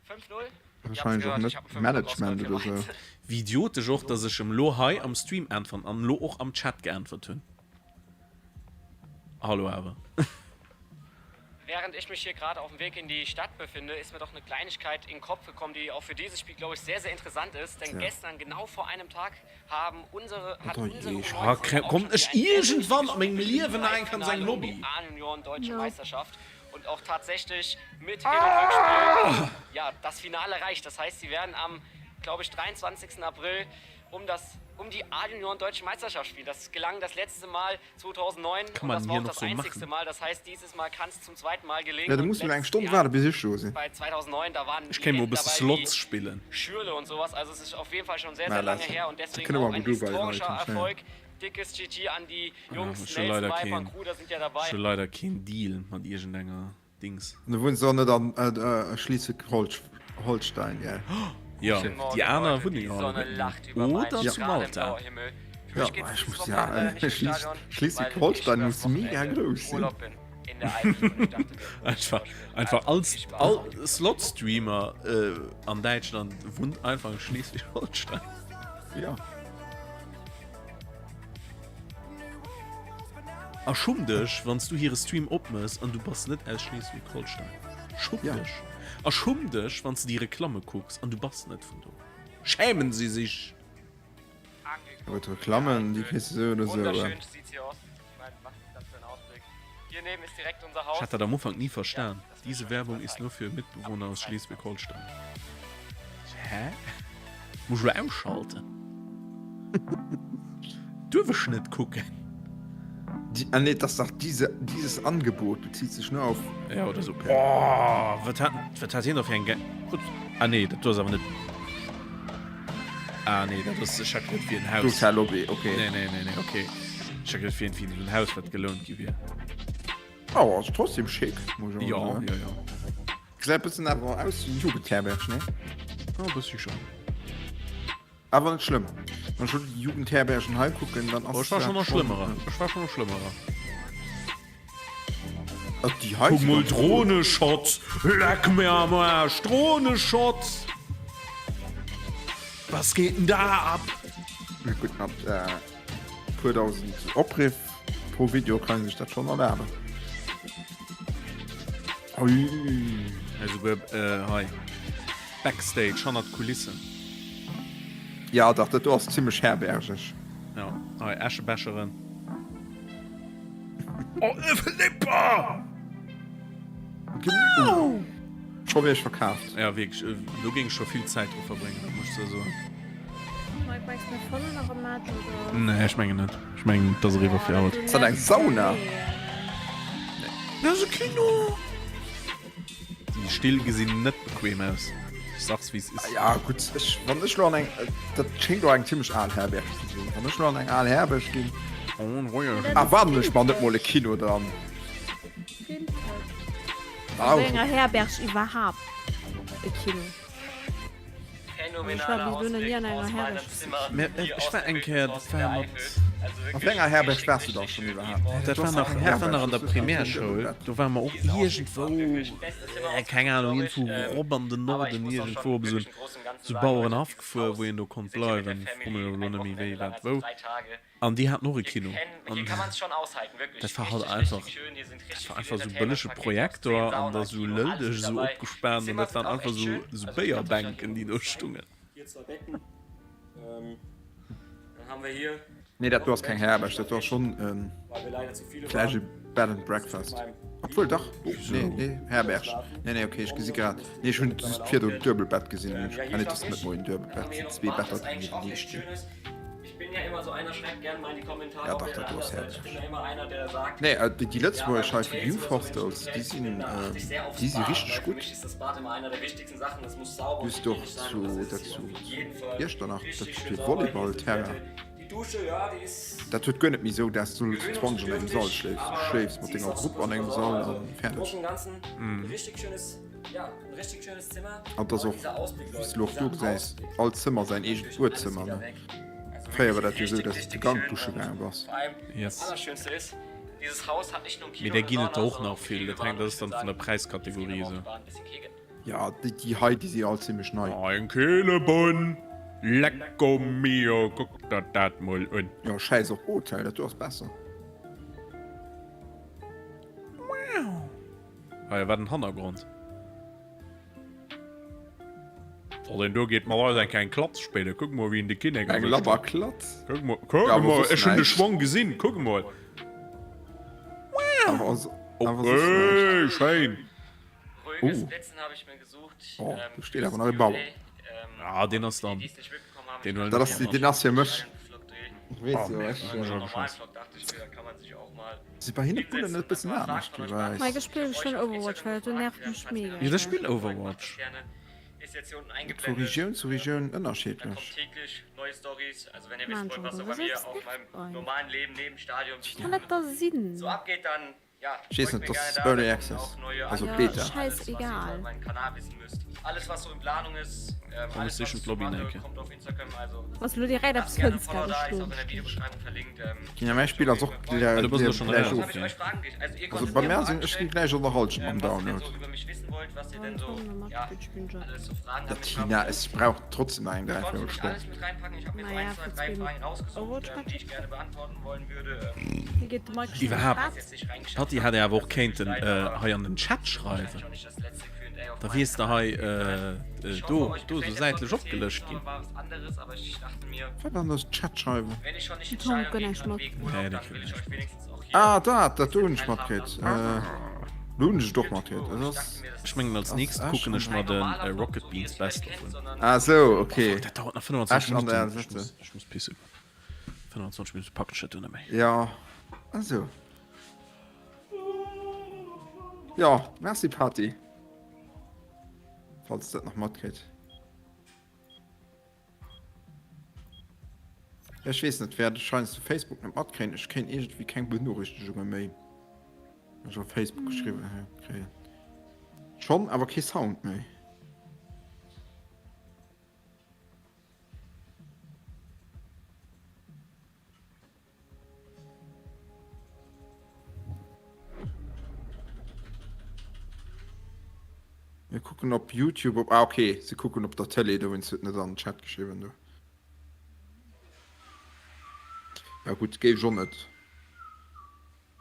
5-0? Wahrscheinlich auch nicht Management oder so. Wie idiotisch auch, dass ich im Lohai am Stream antworten, am Lo auch am Chat geantwortet habe. Hallo, aber. Während ich mich hier gerade auf dem Weg in die Stadt befinde, ist mir doch eine Kleinigkeit in den Kopf gekommen, die auch für dieses Spiel, glaube ich, sehr, sehr interessant ist. Denn Ja. gestern, genau vor einem Tag, hat unsere Ja, kommt es irgendwann am Leben ein an sein Lobby? A-Union Deutsche Ja. Meisterschaft und auch tatsächlich mit Hin- und Rückspiel ja, das Finale erreicht. Das heißt, sie werden am, glaube ich, 23. April um die A-Junioren Deutsche Meisterschaft spielen. Das gelang das letzte Mal 2009 Kann und man das hier war auch noch das so einzigste machen? Mal. Das heißt, dieses Mal kann es zum zweiten Mal gelingen. Ja, du Und musst mir eine letztes Stunde Jahr warten, bis ich stoße. Bei 2009, da waren Ich kenne mal ein Legenden bisschen dabei wie Slots spielen. Schürle und sowas. Also es ist auf jeden Fall schon sehr, Na, sehr lange lass. her und Da deswegen können wir auch mal ein gut bei historischer Leuten, Erfolg. Dickes GG an die Jungs, schon Nelson, leider Viper und kein- Crew, da sind ja dabei. Schon leider kein Deal mit irgendeiner Dings. Und du wohnst auch nicht an Schleswig-Holstein, ja. Ja, Guten Morgen, die Anna Leute. wohnen Die ja Sonne auch. lacht über Oder meinen zum strahlenden Malta. blauen Himmel. Für Ja, mich geht's ich dieses muss Wochenende ja, nicht ins Stadion, Schleswig-Holstein weil muss ich mega das Wochenende groß sein. Urlaub bin in der Eifel und ich dachte mir, Einfach als Slot-Streamer an Deutschland wohnt einfach in Schleswig-Holstein. Ja. Ach, schum dich, wenn du hier einen Stream opmest und du bist nicht aus Schleswig-Holstein. Schum Ja. dich. Ach, schum dich, wenn du die Reklame guckst und du bist nicht von da. Schämen sie sich. Aber die Reklammen, die kriegst du so oder so. wunderschön sieht's hier aus. Ich meine, was ist das für ein Ausblick? Hier neben ist direkt unser Haus. Ich hatte am Anfang nie verstanden. Diese Werbung ist nur für Mitbewohner aus Schleswig-Holstein. Hä? Muss ich ausschalten? Du willst nicht gucken. Nee, das sagt dieses Angebot bezieht sich nur auf. Ja, oder so. Boah, was hat hier noch für ein Geld? Ah, nee, das ist aber nicht. Ah, nee, das ist schackt für ein Haus. Total Lobby, okay. Nee, okay. Schackt für ein Haus, was gelohnt gibt. Oh, ist trotzdem schick, muss ich Ja, mal sagen. ja. Sieht ein bisschen aber aus wie ein Jugendherberg, ne? Oh, das ist schon. Aber nicht schlimm. Man schon die Jugendherbergen heim gucken, dann Aber ich war schon noch schlimmerer. Ich war schon noch schlimmerer. Ach, die Guck heißen mal, Drohne-Shot. Leck mir am Arsch. Drohne-Shot. Was geht denn da ab? Ja, gut, ab 2000 Abriff pro Video kann sich das schon erwerben. Ui. Also, hi. Backstage, 100 Kulissen. Ja, dachte du hast ziemlich herbergig. Ja, hi, Aschebecherin. Oh, Flipper! Genau! Schon wieder verkauft. Ja, wirklich, du gingst schon viel Zeit drauf verbringen, das musst du so. Mike, weißt du mir vorne noch im Match oder? Nee, ich meine nicht. Ich meine, das ist River für Arbeit. Ist das ein Sauna? Das ist ein Kino! Die still gesehen nicht bequem aus. Ich sag's, wie es ist. Ja, gut, wenn ich nur ein. Das klingt doch ein ziemlich Aalherberg. Wenn ich nur ein Aalherberg ging. Ah, warte, ich mach nicht mal ein Kino dann. Länger Herberg überhaupt. Ein Kino. Phänomenaler Ich war wie so Ausblick in einer aus meinem Herberg. Zimmer. Hier Ich war aus ein der Kerl, Küche, aus das war der mit. Eifel. Also Auf wirklich länger Herberg richtig, sperrst du doch richtig schon schön überhaupt. gebaut. Das war noch in der Primärschule. Da waren wir auch irgendwo, keine Ahnung, irgendwo robbernde Norden, irgendwo so Bauern aufgefahren, wo ihr noch konnte bleiben. Ich komme noch nicht mehr weit wo. Und die hat noch ein Kino. Hier Und kann man es schon aushalten, wirklich. das war halt Richtig, einfach, richtig schön. Hier sind das richtig war viele einfach so Entertainer, billige Paket, Projektor Sauna, und da so Kino, löldig, alles so dabei. abgespannt und Zimmer das waren sind auch einfach echt so, schön. so Also Beierbänken, die da stungen. Hier 2 Betten. Dann haben wir hier, Nee, das du hast kein Herberg, das war schon weil wir leider zu viele gleiche waren, Bed and Breakfast. Obwohl, doch. Oh, nee, Herberg. Nee, okay, ich gesehen gerade. Nee, ich habe das vierte Doppelbett gesehen. Ich kann nicht das mit meinem Doppelbett. hier noch Zwei gemacht, was Betten eigentlich auch die echt stehen. schön ist. Ich bin ja immer so einer, schreibt gerne mal in die Kommentare, Ja, ob doch, ihr das anders ist seid. herrlich. Ich bin ja immer einer, der sagt, Nee, die letzte ja, Woche bei ich halt Hotels View oder so, wenn Hostels, du die Hotels sind bin, da achte ich sehr aufs Bad, richtig weil Für gut. mich ist das Bad immer einer der wichtigsten Sachen. Das muss sauber Du bist und doch hygienisch sein. Und das ist hier dazu. auf jeden Fall Gestern noch, richtig das schön spielt sauber. Hier Volleyball, ist die Terra. Toilette. Die Dusche, ja, die ist Das tut gar nicht mehr so, dass du 20 im Saal schläfst. aber Du schläfst mit sie den ist auch Gruppe super an dem sauber. Saal Also und im fertig. Großen und Ganzen ein richtig schönes, ja, ein richtig schönes Zimmer. Und das Aber auch, dieser Ausblick, wie Leute, du auch dieser du sagst, Ausblick, als Zimmer sein das ist eigenes natürlich alles Urzimmer. wieder Ne? weg. Also Früher war das wirklich ja so, dass richtig, die richtig Gangdusche schön. gegangen warst. Vor allem, Yes. das Allerschönste ist, dieses Haus hat nicht nur ein Kino, Mit der geht eine es Sauna, auch sondern noch viel. viele Das hängt waren, das ich dann würde von der sagen, Preiskategorie so. wir waren ein bisschen kegeln. Ja, die Hai, die sind all ziemlich neu. Ein Kehlebun. Lecco mio. Guck dir das mal an. Ja, scheiß auf Hotel, das ist besser. Ah, ja, was ein Hintergrund. Vor denn du geht mal raus an keinen Klatz spielen. Guck mal, wie in die Kinder Ein Labberklatz. Guck mal, Ja, aber was ich schon den nice. Schwung gesehen. Guck mal. Aber so, aber so Hey, Schein. Ruhiges Plätzen habe ich mir gesucht. Oh, da steht aber noch ein Bauer. Ja, den hast du dann. Die es nicht mitbekommen Den du Das ist die Nasse Misch. Ich weiß Oh, ja, nee, was das ist schon scheiße. Sie bei hinten Kunden ein bisschen anders, ich weiß. Mein Gespiel ist schon Overwatch, weil du nervt mich mega. Ja, das Spiel Overwatch. Ist jetzt hier unten Von eingeblendet. Region zu Region Da kommt unterschiedlich. täglich neue Stories. Also wenn ihr Mann, wissen wollt, was Junge, so bei was mir ist auf das meinem denn? normalen Leben neben Stadion Kann das da Sinn? so abgeht, dann ja. Ich weiß folgt nicht, mir das ist gerne Early da, Access. auch neue Also Angebote, Beta. alles, was ihr Scheißegal. über meinen Kanal wissen müsst. Alles, was so in Planung ist, alles, was ich ich Lobby mache, denke. kommt auf Instagram. Also Was du dir rein lasst aufs gerne ein Fenster Follow da, ist auch in der geschoben. Videobeschreibung verlinkt. Ja, mein Spieler ist auch Ja, du bist ja schon gleich relativ. auf. Ich euch Fragen gestellt. Also ihr Also konntet bei mir mir Fragen sind ich stellen, gleich unterhalten am was ihr denn Download. so über mich wissen wollt, was ihr denn so, ja, alles so Fragen Der damit Tina, habt. es braucht trotzdem einen Ich konnte Dreiviertel nicht Stunde. alles mit reinpacken. Ich habe mir so Naja, ein, zwei, für drei zwei Fragen rausgesucht, Overwatch die ich gerne beantworten wollen würde. Hier geht mal Überhaupt. Jetzt nicht reingeschafft. Patti hat ja aber auch keinen an den Chat schreiben. Auch nicht das letzte Q&A auf Da meinem wirst du Kanal. halt, Ich hoffe, du euch so gefällt das, seitlich was ich erzählt abgelöscht habe, gehen. war was anderes, aber ich dachte mir, Was war das Chat schreiben? wenn ich schon nicht ins Tom Stadion kann gehen ich kann mal- wegen Urlaub, Nee, dann das will kann ich ich euch wenigstens auch hier Da den Schmatt teilhaben geht. lassen. Lohn ist doch mal geht. Ich meine, als nächstes gucken ich mal den Rocket Beans Best of. Ah, so, okay. Das dauert noch 25 Ach, an der Minuten. Seite. Ich muss pissen. 25 Minuten packen shit nicht mehr. Ja, also. Ja, merci Party. Falls das noch Mod geht. Ja, ich weiß nicht, wer das scheint zu Facebook nicht Mod kriegen. Ich kenne irgendwie keine Benachrichtigung mehr. Ich habe auf Facebook geschrieben. Ja, okay. Schon, aber kein Sound mehr. Wir gucken ob YouTube, ob, okay, sie gucken ob der Tele, du wenn nicht an den Chat geschrieben du. Ja gut, geht schon nicht.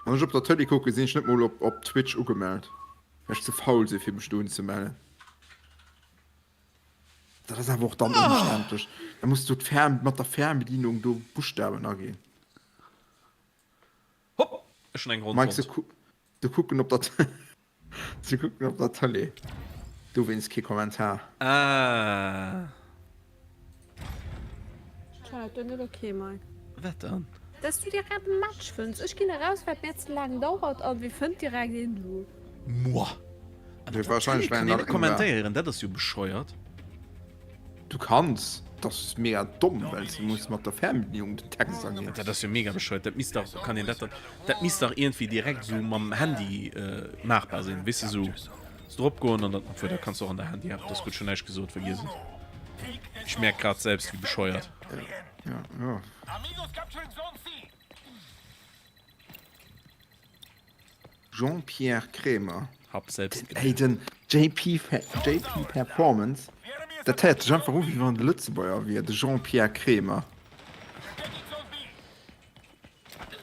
Und ich auf der Tele gucke, sehe ich nicht mal ob Twitch angemeldet. Ich zu faul, sie 5 Stunden zu melden. Das ist einfach dann umständlich. Da musst du mit der Fernbedienung du Buchstaben angehen. Hopp! Ist schon ein Grund. Magst du gucken ob das sie gucken ob der Tele. Du willst kein Kommentar. Ah. Schau, das ist nicht okay, Mike. Was dann? Dass du direkt ein Match findest. Ich gehe raus, weil es mir zu lange dauert, und wir finden direkt den du. Moa. Ja, wahrscheinlich kann werden ich kommentieren, das ist ja bescheuert. Du kannst. Das ist mega dumm, weil du musst mit der Fernbedienung den Text angehen. Das ist ja mega bescheuert. Das müsste doch, kann ich das müsste doch irgendwie direkt so mit dem Handy machbar sein. Weißt du, so drauf gehen und dann da kannst du auch an der Handy haben. Das wird schon echt gesucht vergessen. Ich merke gerade selbst, wie bescheuert. Ja. Amigos capturing Zone C. Jean-Pierre Krämer. Hab selbst. Ey, den JP Performance. Der Tat einfach wie waren der Lützebäuer wie der Jean-Pierre Krämer.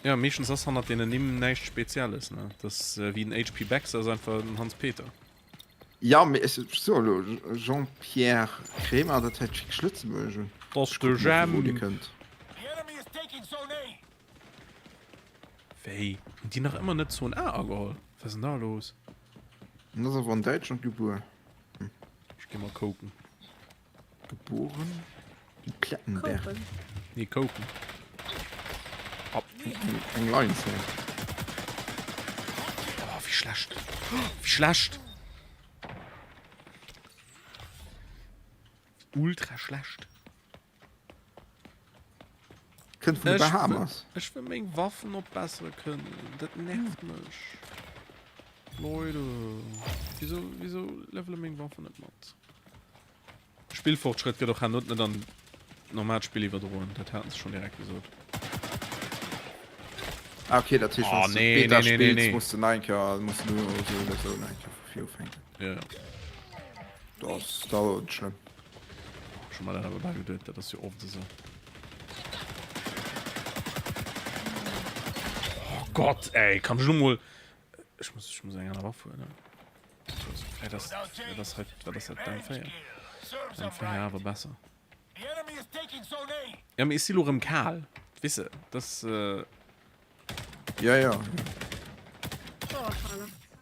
Ja, meistens das hat denen nimm nichts Spezielles, ne? Das wie ein HP Baxter ist einfach ein Hans-Peter. Ja, aber es ist so, Jean-Pierre Krämer, der Tat schick Lützebäuer. Das ist der Jam. The enemy is taking Zone A. Wei. Und die noch immer nicht so ein A geholt. Was ist denn da los? Und das ist von Deutschland geboren. Ich geh mal gucken. Geboren in Plettenberg. Nee, gucken. Ab. In Lines, ja. Oh, wie schlecht. Wie schlecht. Ultra schlecht. Könnt von den Bahamas. Ich will meine Waffen noch besser können. Das nervt mich. Leute. Wieso level meine Waffen nicht mit? Spielfortschritt geht doch an und dann normal Spiel überdrohen. Das hatten sie schon direkt gesagt. Ah, okay, das ist Oh, nee. Musst du nein, musst du nur so oder so nein, viel fängt. Ja. Das dauert schlimm. Schon mal dabei gedreht, das ist ja oft so. Oh Gott, ey, kann ich nur mal. Ich muss eine Waffe, ne? Das halt dein Feier. Dein Feier aber besser. The enemy is taking Zone A. Ja, mir ist die Lore im Karl. Wisse, das, Ja. Oh,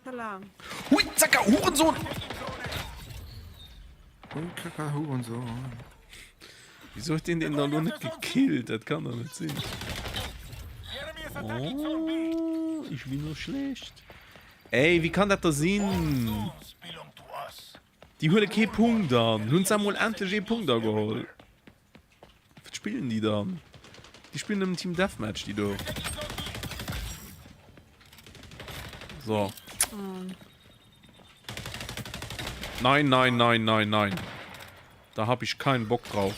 Salam. Hui, Zacker, Hurensohn! Und Kakahu und so. Wieso hat den da nur nicht gekillt? Das kann doch nicht sein. Oh, ich bin nur schlecht. Ey, wie kann das da sein? Die holen keinen Punkt dann. Nun haben wohl endlich einen Punkt da geholt. Was spielen die dann? Die spielen im Team Deathmatch, die da. So. Nein, nein, nein, nein, nein. Da hab ich keinen Bock drauf.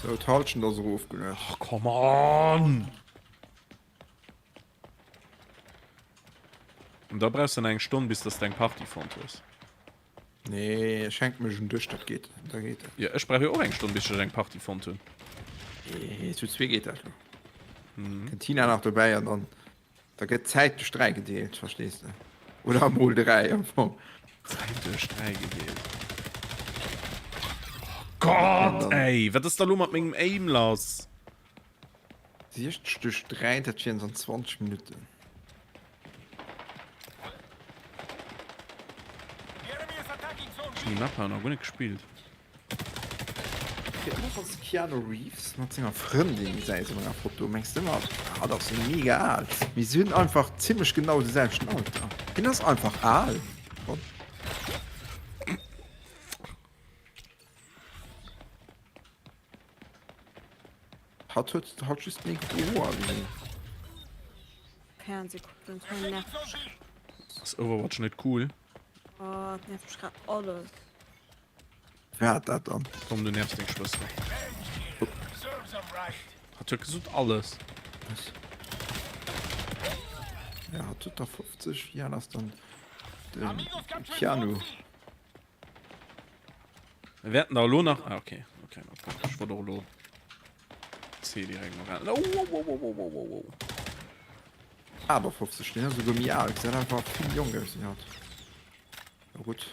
So, Talschen da so aufgelöst. Ach, come on! Und da brauchst du dann eine Stunde, bis das dein Partyfond ist. Nee, schenkt mir schon durch, das geht. Da geht das. Ja, ich brauche ja auch eine Stunde, bis ich dein Partyfond habe. Zu zwei geht das. Tina noch dabei und dann. Da geht Zeit durch 3 gedeelt, verstehst du? Oder am 3 einfach. Zeit durch 3 gedeelt. Gott, ey, was ist da los mit meinem Aim los? Sie ist durch 3, das sind so 20 Minuten. Ich habe die Map noch gar nicht gespielt. Ich immer was Keanu Reeves mit seiner Freundin, sei es immer ein Foto, meinst du immer, ah, das ist mega alt. Wir sind einfach ziemlich genau dieselben Alter. Ich bin das einfach alt. Und hat just nicht Ohr, wie Fernseh gucken, das nervt. Ist Overwatch nicht cool? Oh, das nervt mich gerade alles. wer hat das dann? Komm, du nervst den Schwester. Hat er gesagt alles? Was? Ja, hat da 50 Jahre das dann den Keanu. Wir werden da Lo nach. Ah, okay. Okay, ich wurde auch Lo. C direkt noch rein. Oh. Aber 50 stehen sogar mir alt. Sie sind einfach viel jünger als sie hat. Na gut.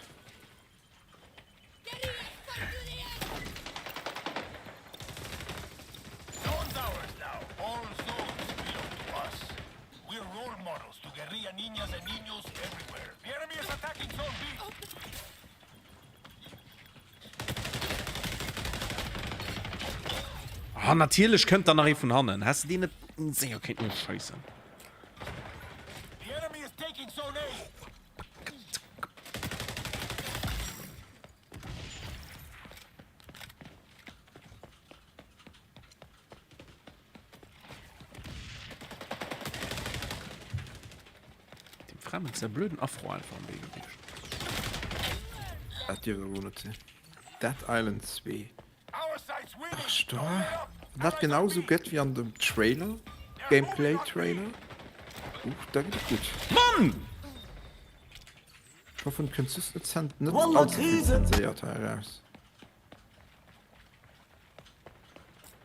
Ah, natürlich könnt ihr nachher von Hannen. Hast du die nicht? Sehr kennt nur Scheiße. Dem Fremden ist der blöden Afro einfach am Wege. Hat die gewohnt. Dead Island 2. Ach, stopp. Das genauso geht wie an dem Trailer. Gameplay-Trailer. Da geht es gut. Mann! Ich hoffe, ein Consistent nicht allzu lizenziert heraus.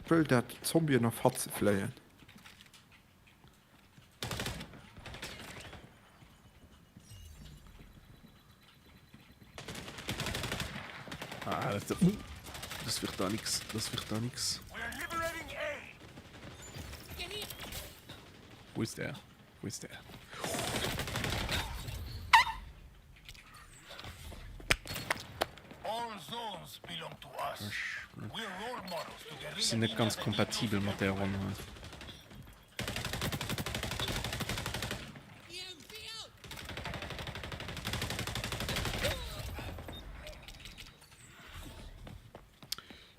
Ich will das Zombie noch Fatze fliehen. Ah, das wird da nix. Das wird da nix. Wo ist der? Wo ist der? Wir sind nicht ganz kompatibel mit der Runde.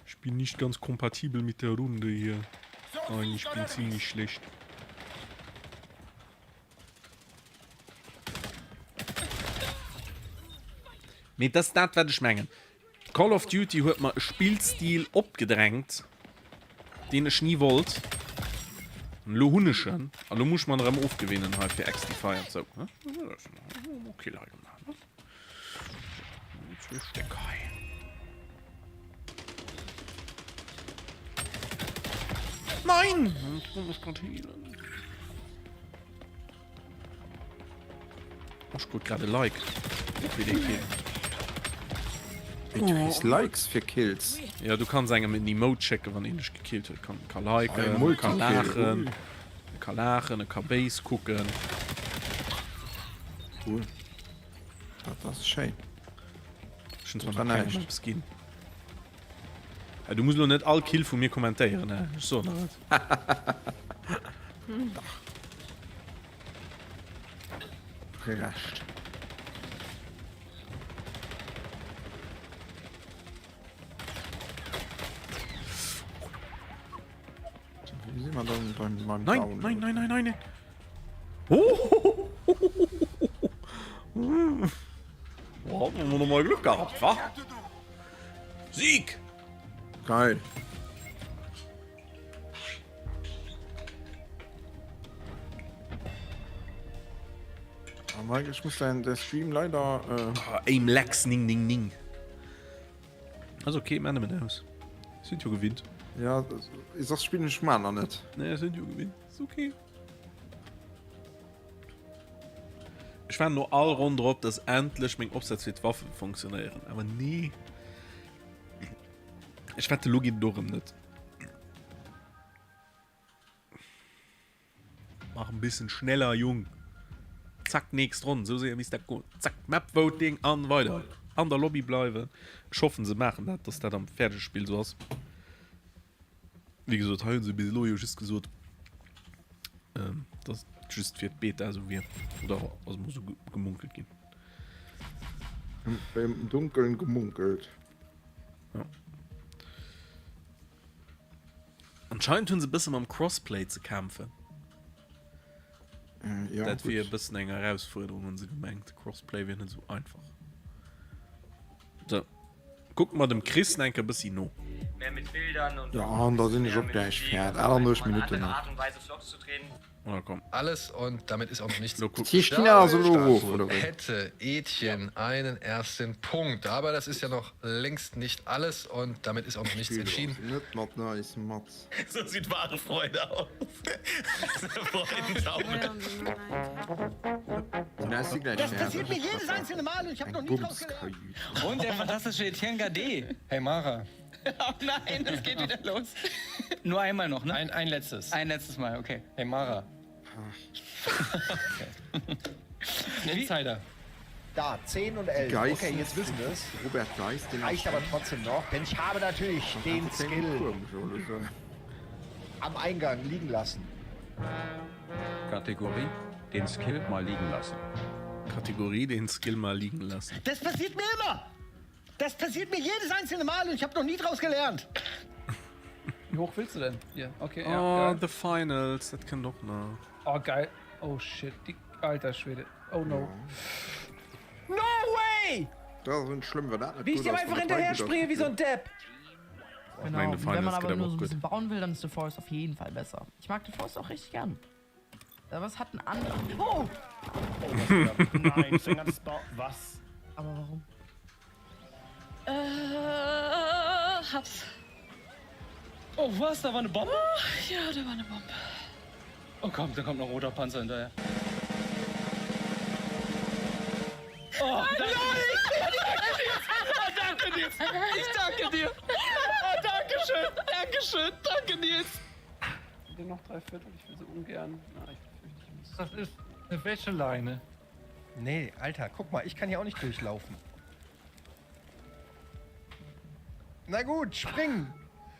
Ich bin nicht ganz kompatibel mit der Runde hier. Ich bin ziemlich schlecht. Mit das werde ich mengen. Call of Duty hat man Spielstil abgedrängt, den ich nie wollte. Lo hunischen, also muss man daran aufgewinnen halt für XD5 und so. Ne? Okay, Leute. Jetzt ist der geil. Nein! Ich muss gerade healen. Ich gut gerade Like. Ich will Du kriegst Likes für Kills. Ja, du kannst sagen, mit Emote checken, wenn ihn nicht gekillt wird. Kann liken, kann lachen, kann Base gucken. Cool. Das ist schön. Ich finde es mal Skin. Ja, du musst doch nicht all Kill von mir kommentieren, ne? So, ne? Recht. Wie sieht man dann beim Nein, Down? nein, nein, nein, nein, nein. Oh! Oh, haben wir noch mal Glück gehabt, wa? Sieg! Geil. Aber ich muss der Stream leider. Aim Lex, ning, ning, ning. Also, okay, Männer mit aus. Sind ja gewinnt. Ja, das ist das Spiel nicht mal noch nicht. Ne, sind ja gewinnt. Ist okay. Ich war nur all rund drauf, dass endlich mein Absatz mit Waffen funktionieren. Aber nee. Ich wette Login durch nicht. Mach ein bisschen schneller, Jung. Zack, nächst rund. So sehr wie es da gut. Zack, Map-Voting an, weiter. An der Lobby bleiben. Schaffen sie machen, dass das am Fertigspiel so ist. Wie gesagt, haben sie ein bisschen logisch gesagt. Das just für Beta, also wir. Oder also muss so gemunkelt gehen. Beim Dunkeln gemunkelt. Ja. Anscheinend tun sie ein bisschen am Crossplay zu kämpfen. Ja, das wäre ein bisschen eine Herausforderung und sie gemerkt, Crossplay wäre nicht so einfach. So. Guck mal dem Chris ein bisschen noch. Mehr mit Bildern und Ja, und da sind ich auch gleich fertig. 91 Minuten noch. Art und Weise Vlogs zu drehen. Oh, komm. Alles und damit ist auch noch nichts. Die China so hoch, oder was? Hätte Etienne einen ersten Punkt, aber das ist ja noch längst nicht alles und damit ist auch noch nichts entschieden. Nicht noch nice, Mats. So sieht wahre Freude aus. Das passiert mir jedes einzelne Mal und ich habe noch nie draus gelernt. Und der fantastische Etienne Gade. Hey Mara. Oh nein, es geht wieder los. Nur einmal noch, ne? Ein letztes. Ein letztes Mal, okay. Hey Mara. Okay. Insider. Da, 10 und 11. Geist. Okay, jetzt wissen wir es. Robert Geist, den Reicht aber trotzdem noch, denn ich habe natürlich den Skill am Eingang liegen lassen. Kategorie, den Skill mal liegen lassen. Kategorie, den Skill mal liegen lassen. Das passiert mir immer! Das passiert mir jedes einzelne Mal und ich habe noch nie draus gelernt. Wie hoch willst du denn? Hier, okay. Oh, Ja, the Finals, das kann doch noch. Oh, geil. Oh shit, die alter Schwede. Oh no. No way! Das sind schlimm, wenn das nicht Wie ich gut dem ist, einfach wenn das hinterher gut springe wie so ein Depp. Genau, Nein, und The wenn Finals man aber geht nur aber so ein gut. bisschen bauen will, dann ist The Forest auf jeden Fall besser. Ich mag The Forest auch richtig gern. Aber es hat einen anderen... Oh! Nein, ich bin ganz was? Aber warum? Hab's. Oh, was? Da war eine Bombe? Ja, da war eine Bombe. Oh komm, da kommt noch ein roter Panzer hinterher. Oh, danke dir. Nils. Ich danke dir. Oh, danke schön. Dankeschön. Danke, Nils. Ich will noch 3 Viertel, ich will so ungern. Na, ich befürchte, ich muss. Das ist eine Wäscheleine. Nee, Alter, guck mal, ich kann hier auch nicht durchlaufen. Na gut, springen.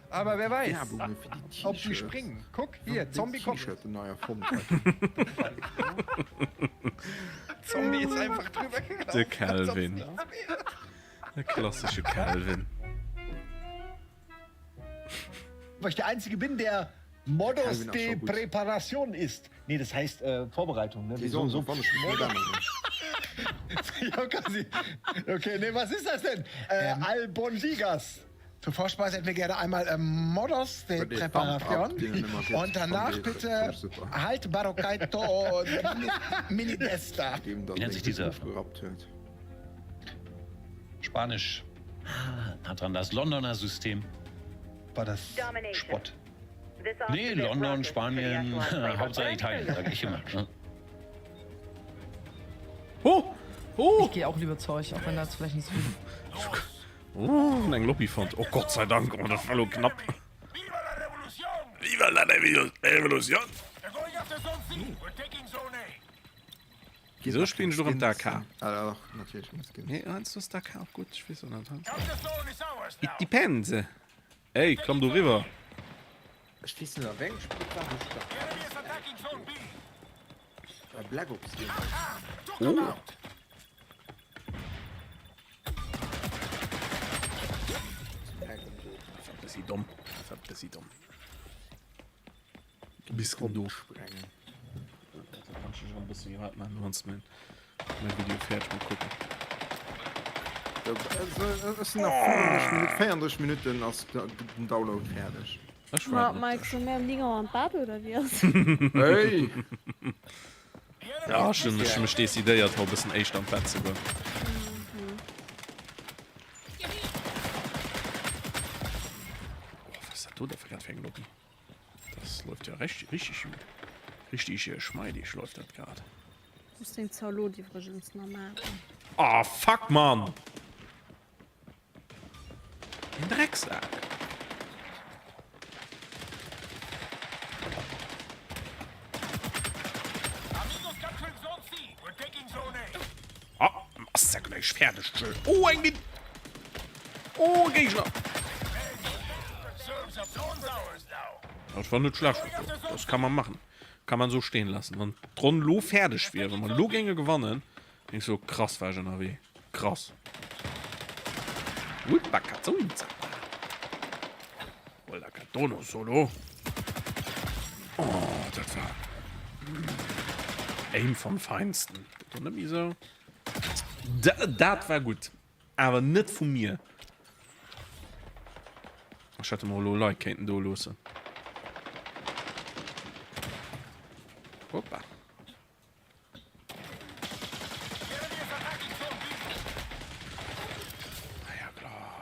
Aber wer weiß, Werbung für die ob die T-Shirts. springen. Guck, hier, Zombie kommt. T-Shirt in neuer Form. Zombie ist einfach drüber gegangen. Der Calvin. Der klassische Calvin. Weil ich der Einzige bin, der Modus Calvin auch de schon gut. Präparation ist. Nee, das heißt Vorbereitung. Ne? Die so vorne spielen dann. Ja, quasi. Okay, nee, was ist das denn? Albondigas. Zur Vorspeise hätten wir gerne einmal Modus de die Präparation. Thumb-Up, den immer jetzt Und danach von bitte der- super. halt Baroccaito und Mini Desta. Wie nennt sich dieser? Spanisch. Hat dran das Londoner System. War das Spott? Nee, London, Spanien, Hauptsache Italien, sag ich immer. Ne? Oh! Oh! Ich gehe auch lieber zu euch, auch wenn das vielleicht nicht so viel... Oh, ein Lobbyfond. Oh Gott sei Dank, oh, das war nur knapp. Viva la Revolution! They're going after Zone C. We're taking Zone A. Wieso spielen sie doch im Dakar? Ah, doch, natürlich mit Skins. Nee, meinst du das Dakar auch gut? Ich weiß auch nicht. Count the zone is ours It now. depends. Ey, komm du rüber. Ich weiß nicht, wen spielt da nicht da? Black Ops. Oh. Das ist dumm. Das ist dumm. Du bist doof. Da kannst du schon ein bisschen warten, ansonsten mein Video fertig mal gucken. Es sind noch 34 Minuten als den Download fertig. Mike, so mehr im Liga am Bad oder wie? Hey! Ja, stimmt, ich stehst die Idee, ja, ein bisschen echt am Platz sogar. Was ist das da für ein Lobby? Das läuft ja richtig gut. Richtig schmeidig läuft das gerade. Das ist den Zaulo, die übrigens normal. Ah, fuck, Mann! Ein Drecksack. Ah, machst ja gleich fertig, schön. Oh, ein Min... Oh, Gegner. Das war nicht schlecht. Das kann man machen. Kann man so stehen lassen. Und dron lo fertig wäre. Wenn man lo Gänge gewonnen, ich so krass war schon weh. Krass. Gut, Bakazunza. Oder Katono solo. Oh, das war. Aim vom Feinsten. So. Das war gut. Aber nicht von mir. Ich hatte mal Leute da los. Hoppa. Ja klar.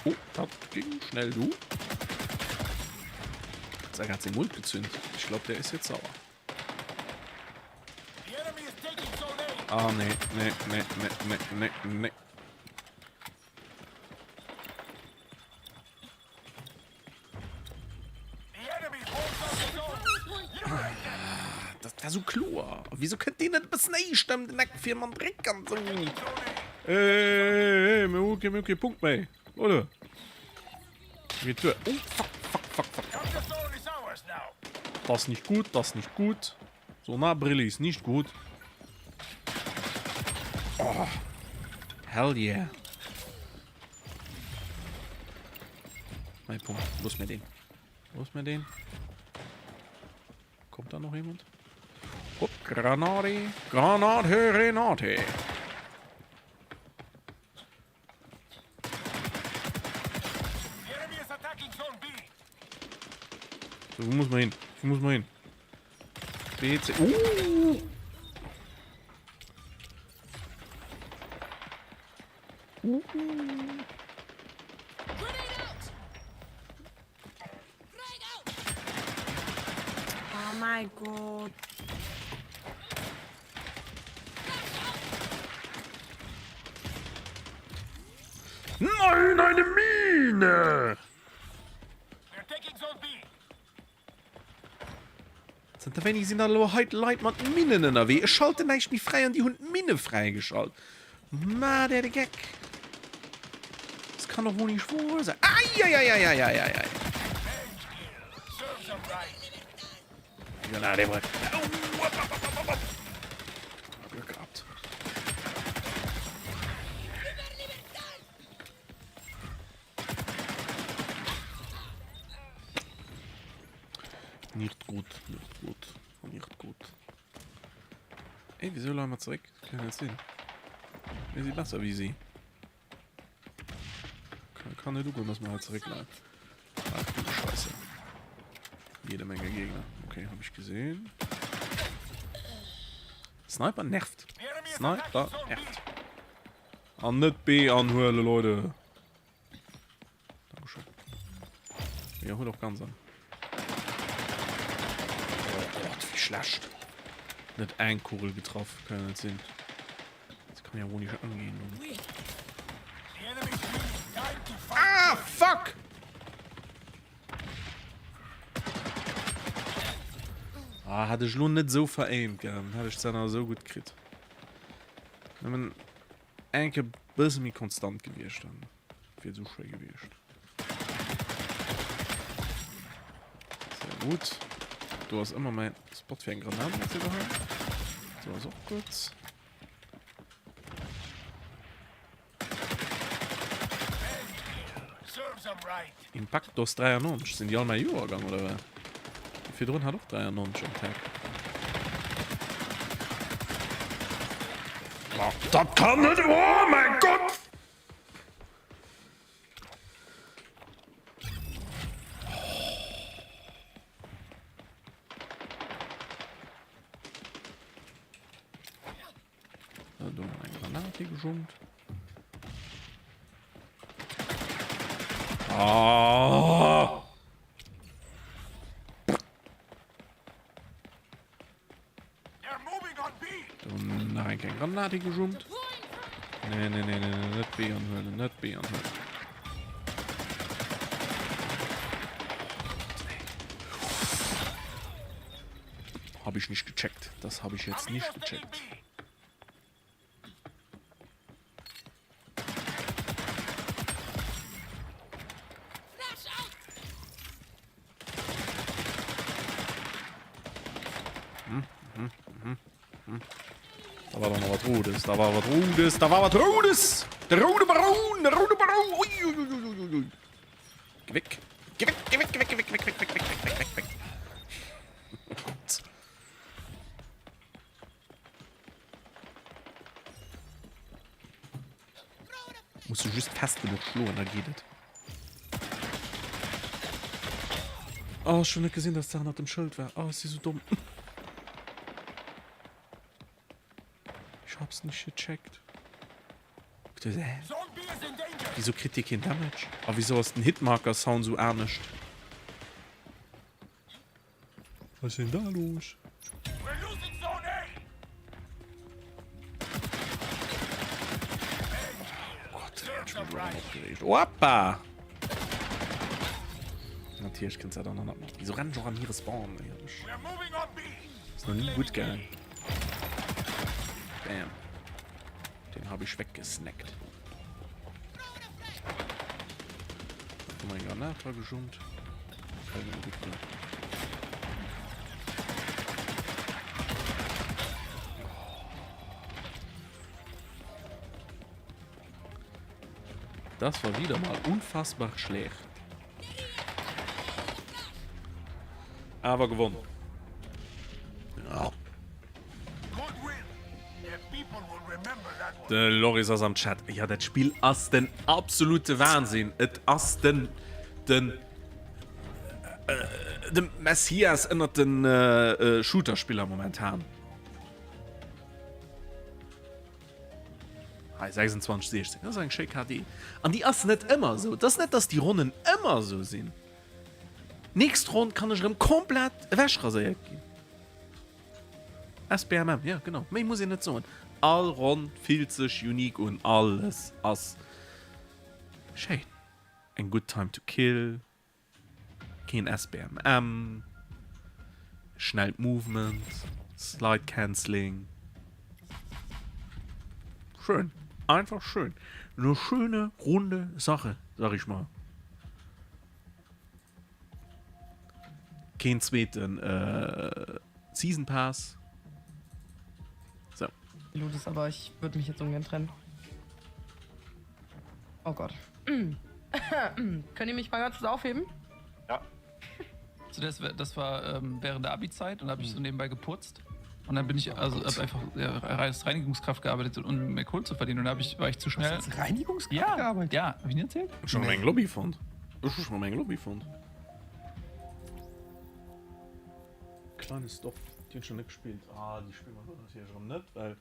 Oh, das ging schnell, du. Er hat den Mund gezündet. Ich glaube, der ist jetzt sauer. Ah, nee. Das war so klar. Wieso könnt ihr nicht bis nicht stimmen? Den Nacken für man Dreck an so. Okay, Punkt bei. Oder? Geht durch. Oh, fuck. Das ist nicht gut. So nah Brille ist nicht gut. Oh. Hell yeah. Mein Punkt. Wo ist mir den? Kommt da noch jemand? Oh, Granate. So, wo muss man hin? BC. Oh mein Gott. Nein, eine Mine! Sind wenn ich sind heute Leute mit Minen in der Weh. Ich schalte nicht mich frei und die Hund Mine freigeschaltet. Ma, der Gag. Das kann doch wohl nicht wahr sein. Ai. Ja, der war. Glück gehabt. Nicht gut. Ey, wieso lassen wir zurück? Kann ich jetzt sehen. Wer sieht besser wie sie? Kann nicht gut, dass man halt zurückladen. Ach du Scheiße. Jede Menge Gegner. Okay, habe ich gesehen. Sniper nervt. An nicht B anhören, Leute. Dankeschön. Ja, hol doch ganz an. Oh Gott, wie schlecht. Nicht ein Kugel getroffen, kann ja nicht sehen. Das kann ja wohl nicht angehen. Ah, fuck! Ah, hatte ich nur nicht so veraimt, gern. Hatte ich es dann auch so gut gekriegt. Wenn man ein bisschen konstant gewesen dann. Wird so schwer gewesen. Sehr gut. Du hast immer mein Spot für einen Granaten jetzt hier daheim. So, ist auch gut. Impact dos 93. Sind die alle mal Jahrgang oder was? Die Fedron hat auch 93 am Tag. Oh, das kann nicht! Oh mein Gott! Da haben wir eine Granate geschummt. Oh! Nein, kein Granate geschummt. Nee, nicht B anhören, nicht B anhören. Habe ich nicht gecheckt. Das habe ich jetzt nicht gecheckt. Da war doch noch was Rotes, da war was Rotes, da war was Rotes! Der rote Baron, der rote Baron! Uiuiuiui. Geh weg! Geh weg, geh weg, geh weg, geh weg, weg, weg, weg, weg, weg, weg, weg. Oh Gott. Musst du just fest genug schlurren, da geht es. Oh, schon nicht gesehen, dass da nach dem Schild war. Oh, ist sie so dumm. Ich hab's nicht gecheckt. Wieso kriegt ihr kein Damage? Aber wieso ist ein Hitmarker-Sound so ernst? Was ist denn da los? Oh Gott, ich bin so aufgeregt. Opa! Natürlich kannst du ja dann noch machen. Wieso rennen schon an ihre Spawn? Ist noch nie gut gegangen. Bam. Den habe ich weggesnackt. Oh mein Granat war geschummt. Das war wieder mal unfassbar schlecht. Aber gewonnen. Ja. Der Loris ist am Chat. Ja, das Spiel ist den absolute Wahnsinn. Es ist den Messias in den Shooter-Spieler momentan. 26, 16. Das ist ein schick HD. Und die ist nicht immer so. Das ist nicht, dass die Runden immer so sind. Nächste Runde kann ich komplett wegrasiert gehen. SBMM, ja genau. Mehr muss ich nicht sagen. All rund fühlt sich unique und alles als schön. Ein good time to kill. Kein SBMM. Schnell Movement. Slide Canceling. Schön. Einfach schön. Eine schöne, runde Sache, sag ich mal. Kein zweiten Season Pass. So. Lotus, aber ich würde mich jetzt ungern trennen. Oh Gott. Könnt ihr mich mal ganz kurz aufheben? Ja. Also das war während der Abi-Zeit und da habe ich so nebenbei geputzt. Und dann bin ich hab einfach als Reinigungskraft gearbeitet, um mehr Kohle zu verdienen. Und da war ich zu schnell. Hast du als Reinigungskraft gearbeitet? Ja, hab ich nicht erzählt? Schon mein Lobbyfond. Das ist schon mein Lobbyfond. Kleines Stoff. Die haben schon nicht gespielt. Ah, die spielen wir das hier schon nicht, weil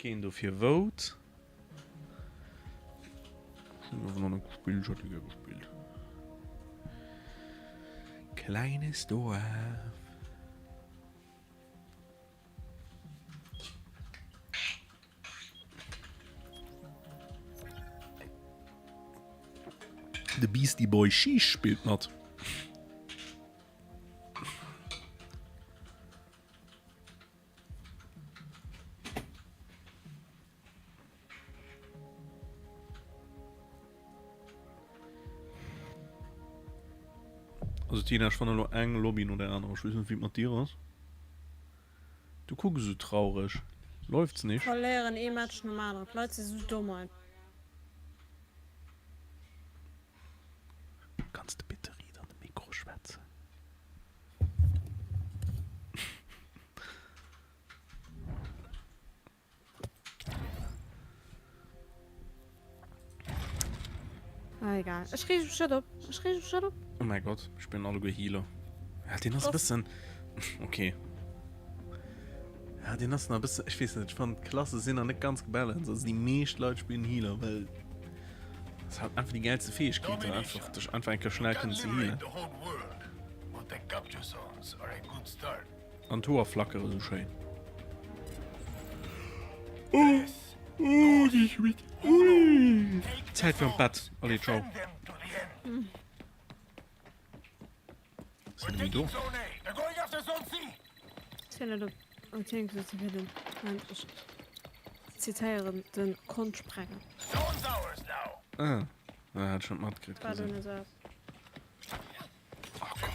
kein dafür Vote. Ich habe noch nicht gespielt, ich hatte gespielt. Kleines Dorf. The Beastie Boy Sheesh spielt nicht. Also Tina, ich fand nur eine Lobby oder andere. Ich weiß nicht, wie mit dir ist. Du guckst so traurig. Läuft's nicht? Verlieren E-Match normal. Leute sind so dumm. Halt. Kannst du bitte wieder an dem Mikro schwätzen? Ah, egal. Ich rede shut up. Oh mein Gott, ich bin alle Healer. Ja, den hast ein bisschen... Okay. Ja, den hast du noch ein bisschen... Ich weiß nicht, ich fand Klasse sind noch nicht ganz gebalanced. Also die meisten Leute spielen Healer, weil... Das hat einfach die geilste Fähigkeit. Einfach, dass ich einfach schnell können zu healen. An Tor flackere so schön. Oh, ich mit. Zeit für ein Bett. Alle, ciao. Was ist denn mit du? Ich denke, sie werden zitieren den Grundsprenger. Ah, er hat schon matt gekriegt. Warte, nicht so. Oh Gott.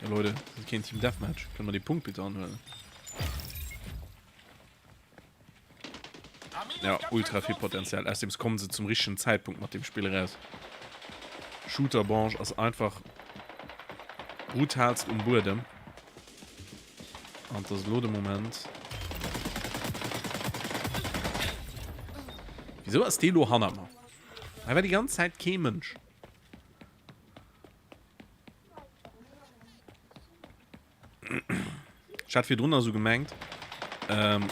Ja, Leute, das ist kein Team Deathmatch. Können wir die Punkt bitte anhören? Ja, ultra viel Potenzial. Erstens kommen sie zum richtigen Zeitpunkt mit dem Spiel raus. Shooter-Branche ist einfach brutalst und Boden. Und das Lode-Moment. Wieso ist Delo Hanama? Er war die ganze Zeit kein Mensch. Ich hatte viel drunter so gemerkt, wenn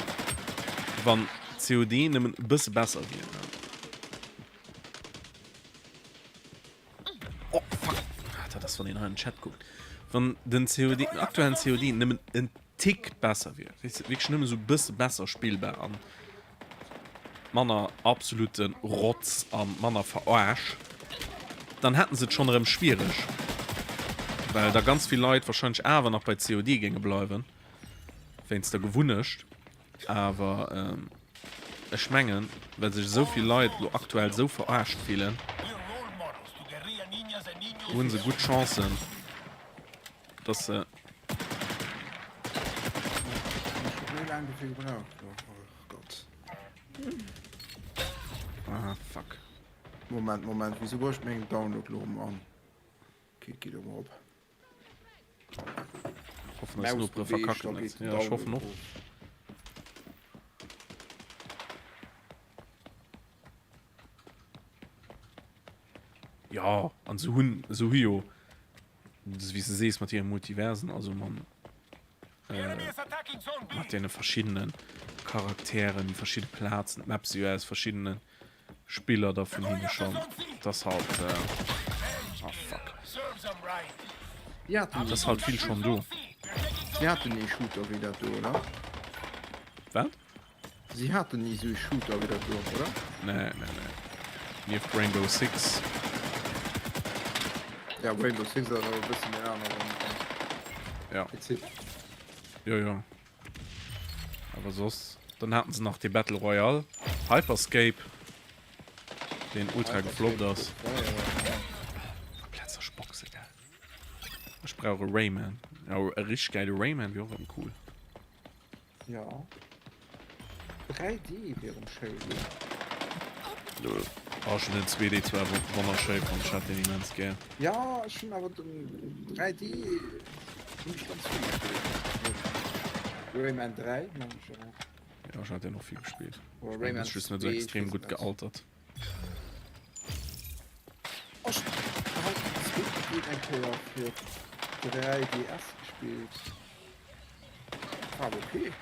COD ein bisschen besser wird. Oh, fuck. Hat er das von den neuen Chat guckt. Wenn den COD, aktuellen COD ein Tick besser wird. Wirklich nur so ein bisschen besser spielbar an. Meiner absoluten Rotz an meiner Verarsch. Dann hätten sie es schon schwierig. Weil da ganz viele Leute wahrscheinlich aber noch bei COD gänge bleiben. Wenn es da gewünscht. Aber es mengen, weil sich so viele Leute aktuell so verarscht fühlen, haben sie gute Chancen, dass sie. Ah, fuck. Moment, wieso war ich mir einen Download loben an? Okay, geht um ab. Hoffen, dass nur verkacken ist. Ja, ich hoffe noch. Ja, an so hun so hio. Das wie sie siehst mit ihren Multiversen, also man hat ja verschiedenen Charakteren, die verschiedene Plätzen, Maps, US, verschiedene Spieler davon hin schon. Das halt, oh fuck. Ja, das ist halt viel schon du. Sie hatte nie Shooter wieder du, oder? Was? Sie hatte nie so Shooter wieder du, oder? Nee. Mir Rainbow Six. Ja, Rainbow Six ist aber ein bisschen mehr. Ja. Ja. Aber sonst, dann hatten sie noch die Battle Royale, Hyperscape, den ultra gefloppt ist. Plätze Spoxe, gell. Ich brauche Rayman. Ja, ein richtig geiler Rayman wäre auch cool. Ja. 3D wäre schön. Auch schon den 2D, wunderschön von Chat, den immens gern. Ja, schon, aber 3D. Nicht ganz viel. Rayman 3, manchmal. Ja, ich hatte ja noch viel gespielt. Rayman das ist nicht so extrem gut gealtert. Oh, ich habe für 3DS gespielt. Aber okay.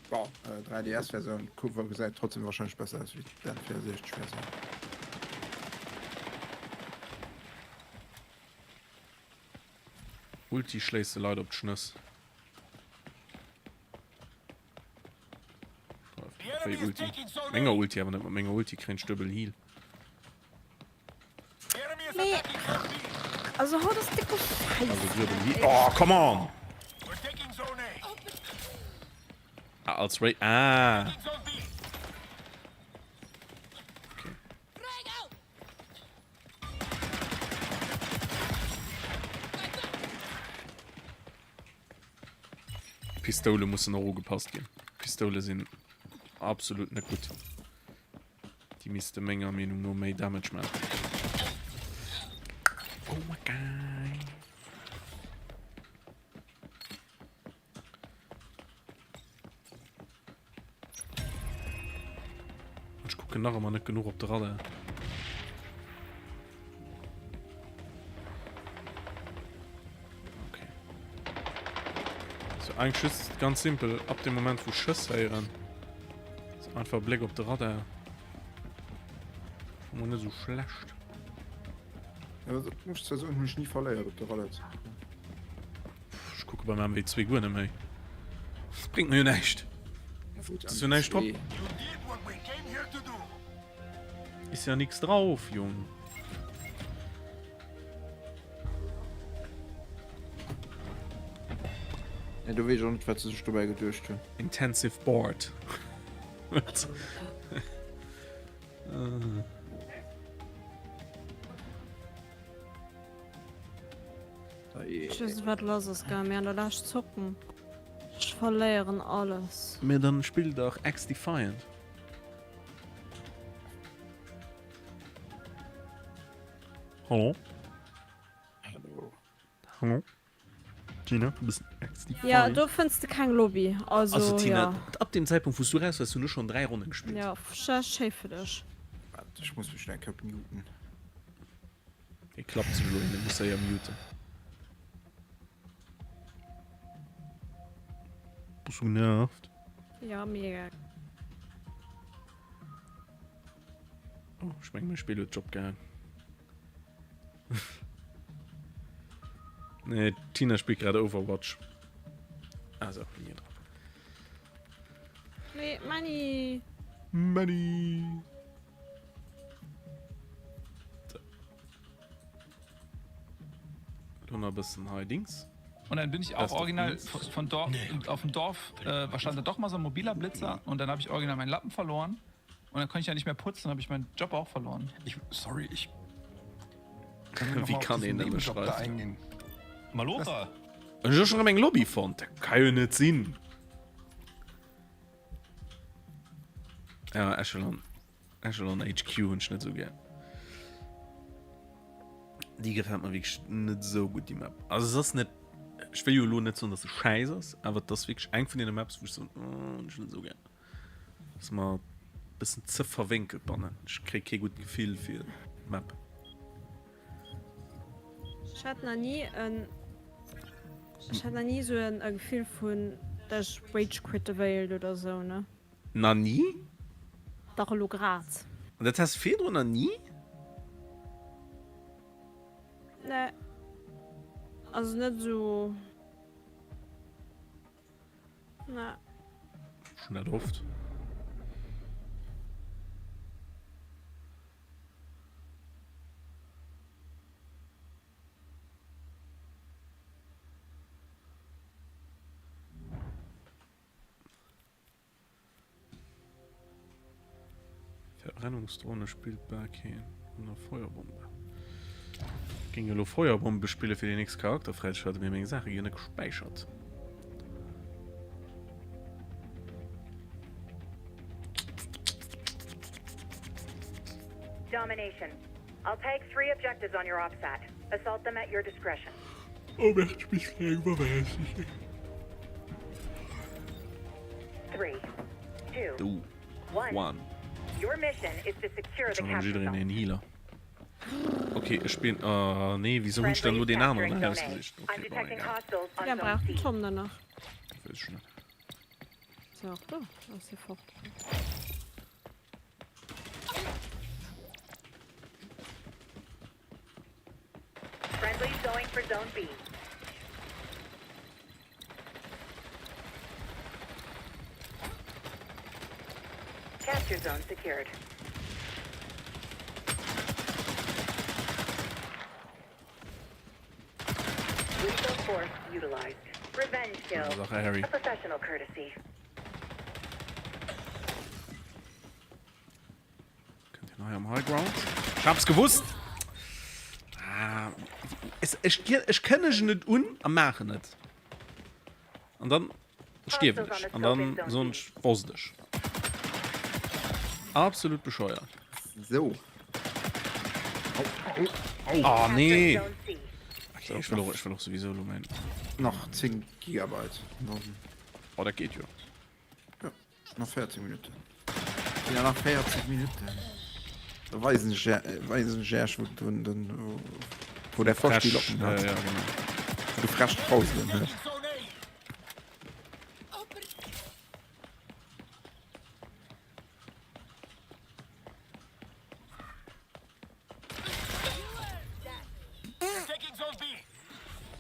Wow, 3DS-Version, Kupfer gesagt, trotzdem wahrscheinlich besser als wie der Version. Ulti schlägst du Leute auf die Schnüss. Ulti. Menge Ulti, aber nicht mal Menge Ulti, kein Stöbel Heal. Nee. Also hau das dicke Scheiße. Oh, come on! Als Ray. Ah! Pistole muss in Euro gepasst gehen. Pistole sind absolut nicht gut. Die müsste Menge Meinung nur mehr Damage machen. Oh my god. Ich gucke nachher mal nicht genug auf der Radar. Eigentlich ist es ganz simpel, ab dem Moment wo Schuss heieren ist einfach Blick auf der Radar und nicht so schlecht. Ja, du musst so mich nie verleiert auf der Radar. Ich gucke bei meinem W2 gut nicht mehr. Das bringt mir nicht. Das ist ja nicht drauf. Ist ja nichts drauf, Junge. Ja, du weißt auch nicht, was sich dabei gedurcht hat. Intensive Board. Ich weiß nicht, was los ist, gar mehr. Da lass ich zucken. Ich verlieren alles. Mir dann spielt doch X-Defiant. Hallo? Hallo? Tina, du bist X-Defiant. Ja, du findest kein Lobby. Also Tina, ja. ab dem Zeitpunkt, wo du raus hast du nur schon 3 Runden gespielt. Ja, schön für dich. Warte, ich muss mich schnell muten. Ich klappt zu Leute, du musst ja muten. Bist du genervt? Ja, mega. Oh, ich mein, ich spiele den Job gern. Nee, Tina spielt gerade Overwatch. Also, hier drauf. Nee, Money. Money. So. Du noch ein bisschen Dings. Und dann bin ich auch original von Dorf, auf dem Dorf, stand da doch mal so ein mobiler Blitzer und dann habe ich original meinen Lappen verloren und dann konnte ich ja nicht mehr putzen, dann habe ich meinen Job auch verloren. Wie kann ich denn beschreiben? Malocha! Und ich schon eine Lobby fand, kann ja nicht sein. Ja, Echelon HQ und ich nicht so gern. Die gefällt mir wirklich nicht so gut, die Map. Also das ist nicht, ich will ja nicht so, dass es scheiße ist, aber das ist wirklich ein von den Maps, wo ich so, ich will so gern. Dass man ein bisschen zu verwinkelt, ich kriege kein gutes Gefühl für die Map. Ich hatte noch nie so ein Gefühl von, dass ich Rage Quit wählt oder so, ne? Na nie? Doch, lo grad. Und das hast du Fedro noch nie? Ne. Also nicht so. Na. Schon nicht oft. Verbrennungsdrohne spielt Berghen und eine Feuerbombe. Ging ja Feuerbombe spiele für den nächsten Charakter freischalten, mir meine Sache hier nicht gespeichert. Domination. I'll take 3 objectives on your OPSAT. Assault them at your discretion. Oh, möchte ich mich überweisen. 3, 2, Du. 1. Your mission is to secure the Schon capture wieder in zone. den Healer. Okay, ich bin. Nee, wieso wünscht er nur den anderen Hausgesicht? I'm Okay, war detecting egal. hostiles on Ja, zone braucht C. Tom danach. Ich weiß schon nicht. So, du. Das ist hier fort. Friendly's going for zone B. Capture zone secured. Lethal force utilized. Revenge kill. Sache, Harry. A professional courtesy. Könnt ihr noch am High Ground? Ich hab's gewusst! Ich kenne es nicht am machen nicht. Und dann stirb ich. Und dann so ein Wurstisch. Absolut bescheuert. So. Oh, nee. Okay, ich will auch sowieso mein. Noch 10 Gigabyte. Oh, das geht ja. Ja, noch 40 Minuten. Ja, nach 40 Minuten. Da weisen Gersch, wo der Vorspiellocken hat. Ja, genau. Du fragst raus, ne?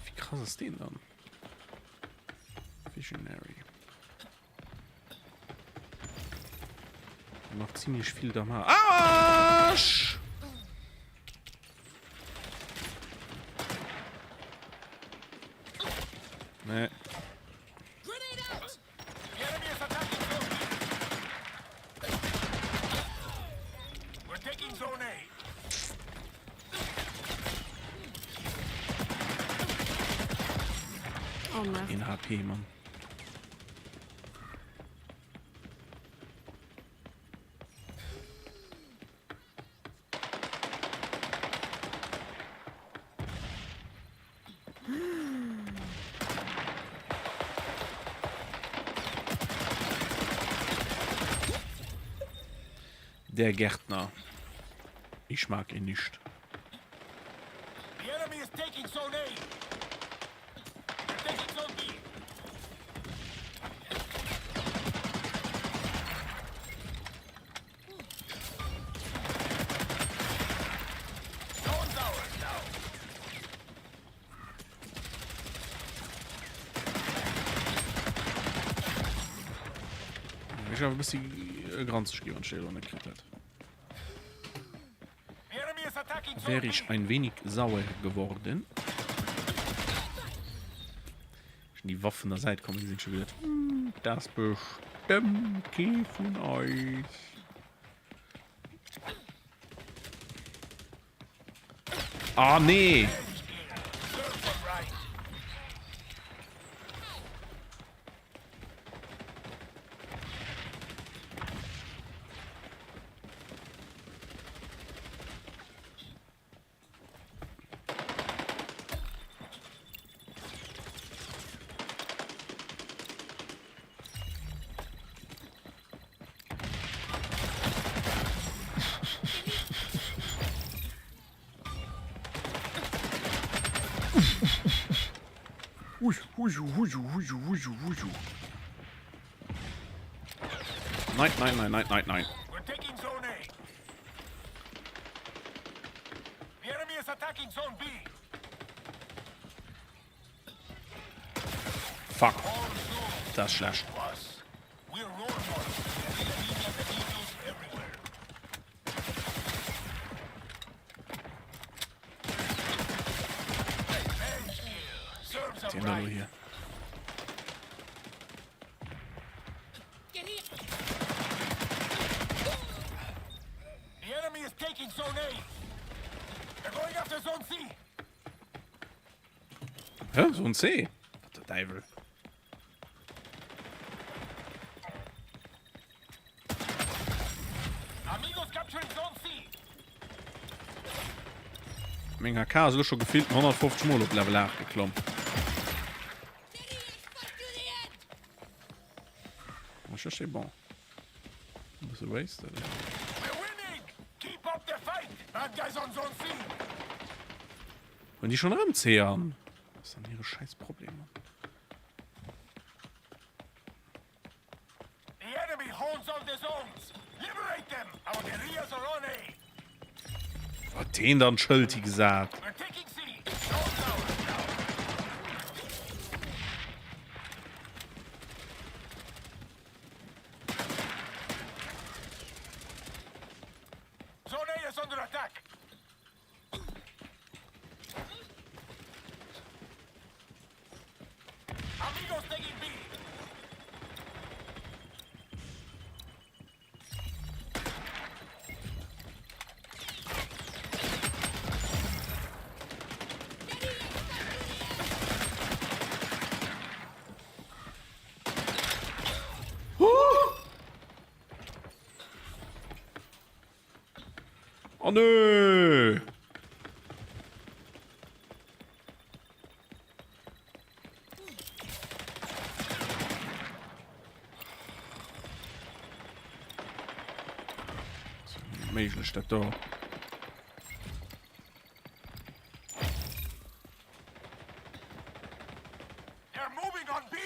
Wie krass ist den dann? Visionary. Macht ziemlich viel da mal. Arsch! Nee. Oh nein. In HP, Mann. Der Gärtner. Ich mag ihn nicht. The enemy is taking zone A. They're taking zone B. Zone's ours now. Ich habe ein bisschen Granz gegeben und nicht gekriegt hat. Wäre ich ein wenig sauer geworden. Die Waffen der Seite kommen, sind schon wieder. Das bestimmt kein von euch. Ah, nee. Nein, nein, nein, nein, nein, nein. We're taking zone A. The enemy is attacking zone B. Fuck. Das ist schlecht. We're role models. Guerrilla ninjas and niños everywhere. 10 Dollar hier. The enemy is taking zone A. They're going after zone C. Hä? So ein C? Der Teufel. Amigos capturing zone C. Mein HK ist schon gefühlt 150 Mal auf Level 8 geklommen. Das ist schon bon. Ein bisschen wasted. We're winning. Keep up the fight. Bad guys on zone C. Und die schon am C haben. Was sind ihre scheiß Probleme? The enemy holds all the zones. Liberate them. Our guerrillas are on A. Hat den dann Schulti gesagt. We're taking C. Zone's ours now. Zone A is under attack. Amigos taking B. Oh nö! Möglich, das da. They're moving on B.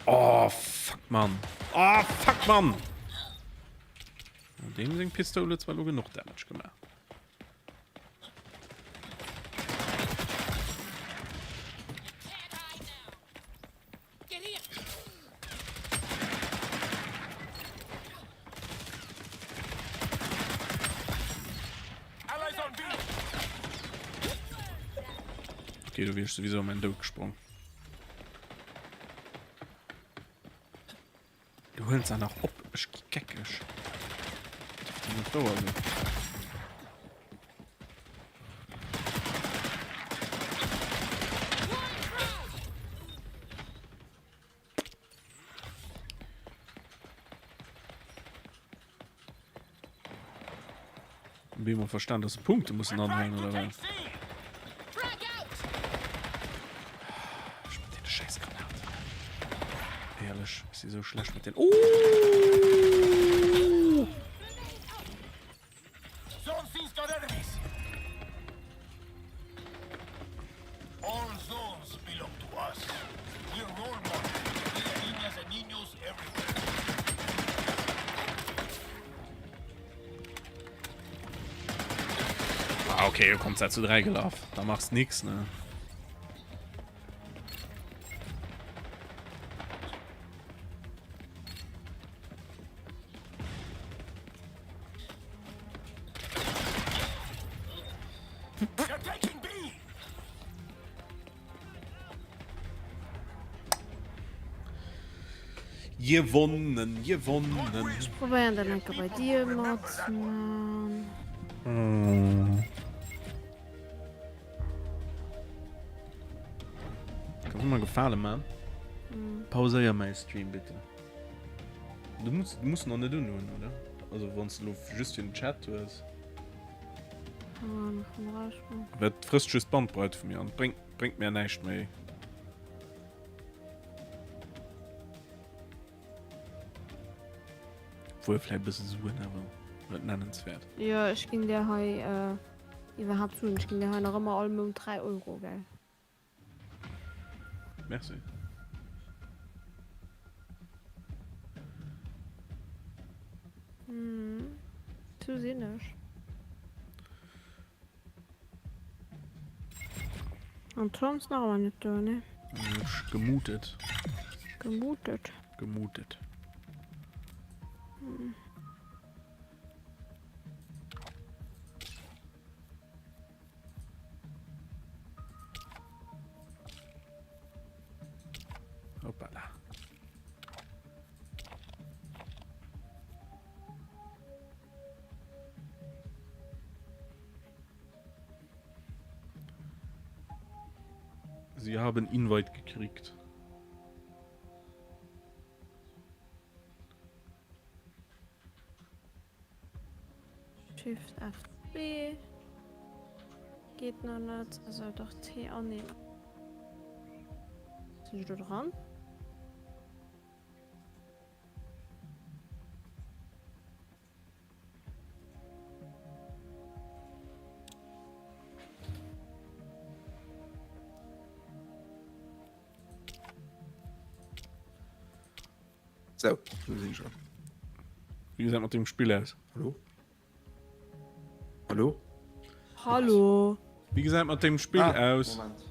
Oh, fuck, Mann. Oh, fuck, Mann. Und dem sind Pistole zwar nur genug Damage gemacht. Allies on B. Okay, du wirst sowieso um einen Dope gesprungen. Du holst dann auch ab, ich keckisch. Wie man verstanden, dass Punkte müssen anhängen oder was? Ich mit den scheiß Granaten. Ehrlich, ist sie so schlecht mit den. Zone C's got enemies. All zones belong to us. We're role models. We're niñas and niños everywhere. Ah, okay, du kommst ja zu 3 gelaufen. Da machst nix, ne? They're taking B. Gewonnen, gewonnen. Probieren dann einfach bei dir mal zu machen. Kannst du mal gefallen, Mann? Pause ja mein Stream, bitte. Du musst noch nicht tun, oder? Also, wenn du just in den Chat tust. Wird frisches Bandbreite von mir und bringt mir nichts mehr. Obwohl vielleicht ein bisschen suchen, aber nicht nennenswert. Ja, ich ging der heute überhaupt zu. Ich ging der heute noch immer alle um 3 Euro, gell? Merci. Zu sinnig. Und sonst noch aber nicht da, ne? Gemutet. Gemutet. Gemutet. Hoppala. Sie haben Invite gekriegt. Shift FB. Geht noch nicht. Also doch T annehmen. Sind du dran? So, wir sind schon. Wie gesagt, mit dem Spiel aus. Hallo? Hallo? Hallo. Wie gesagt, mit dem Spiel aus. Moment.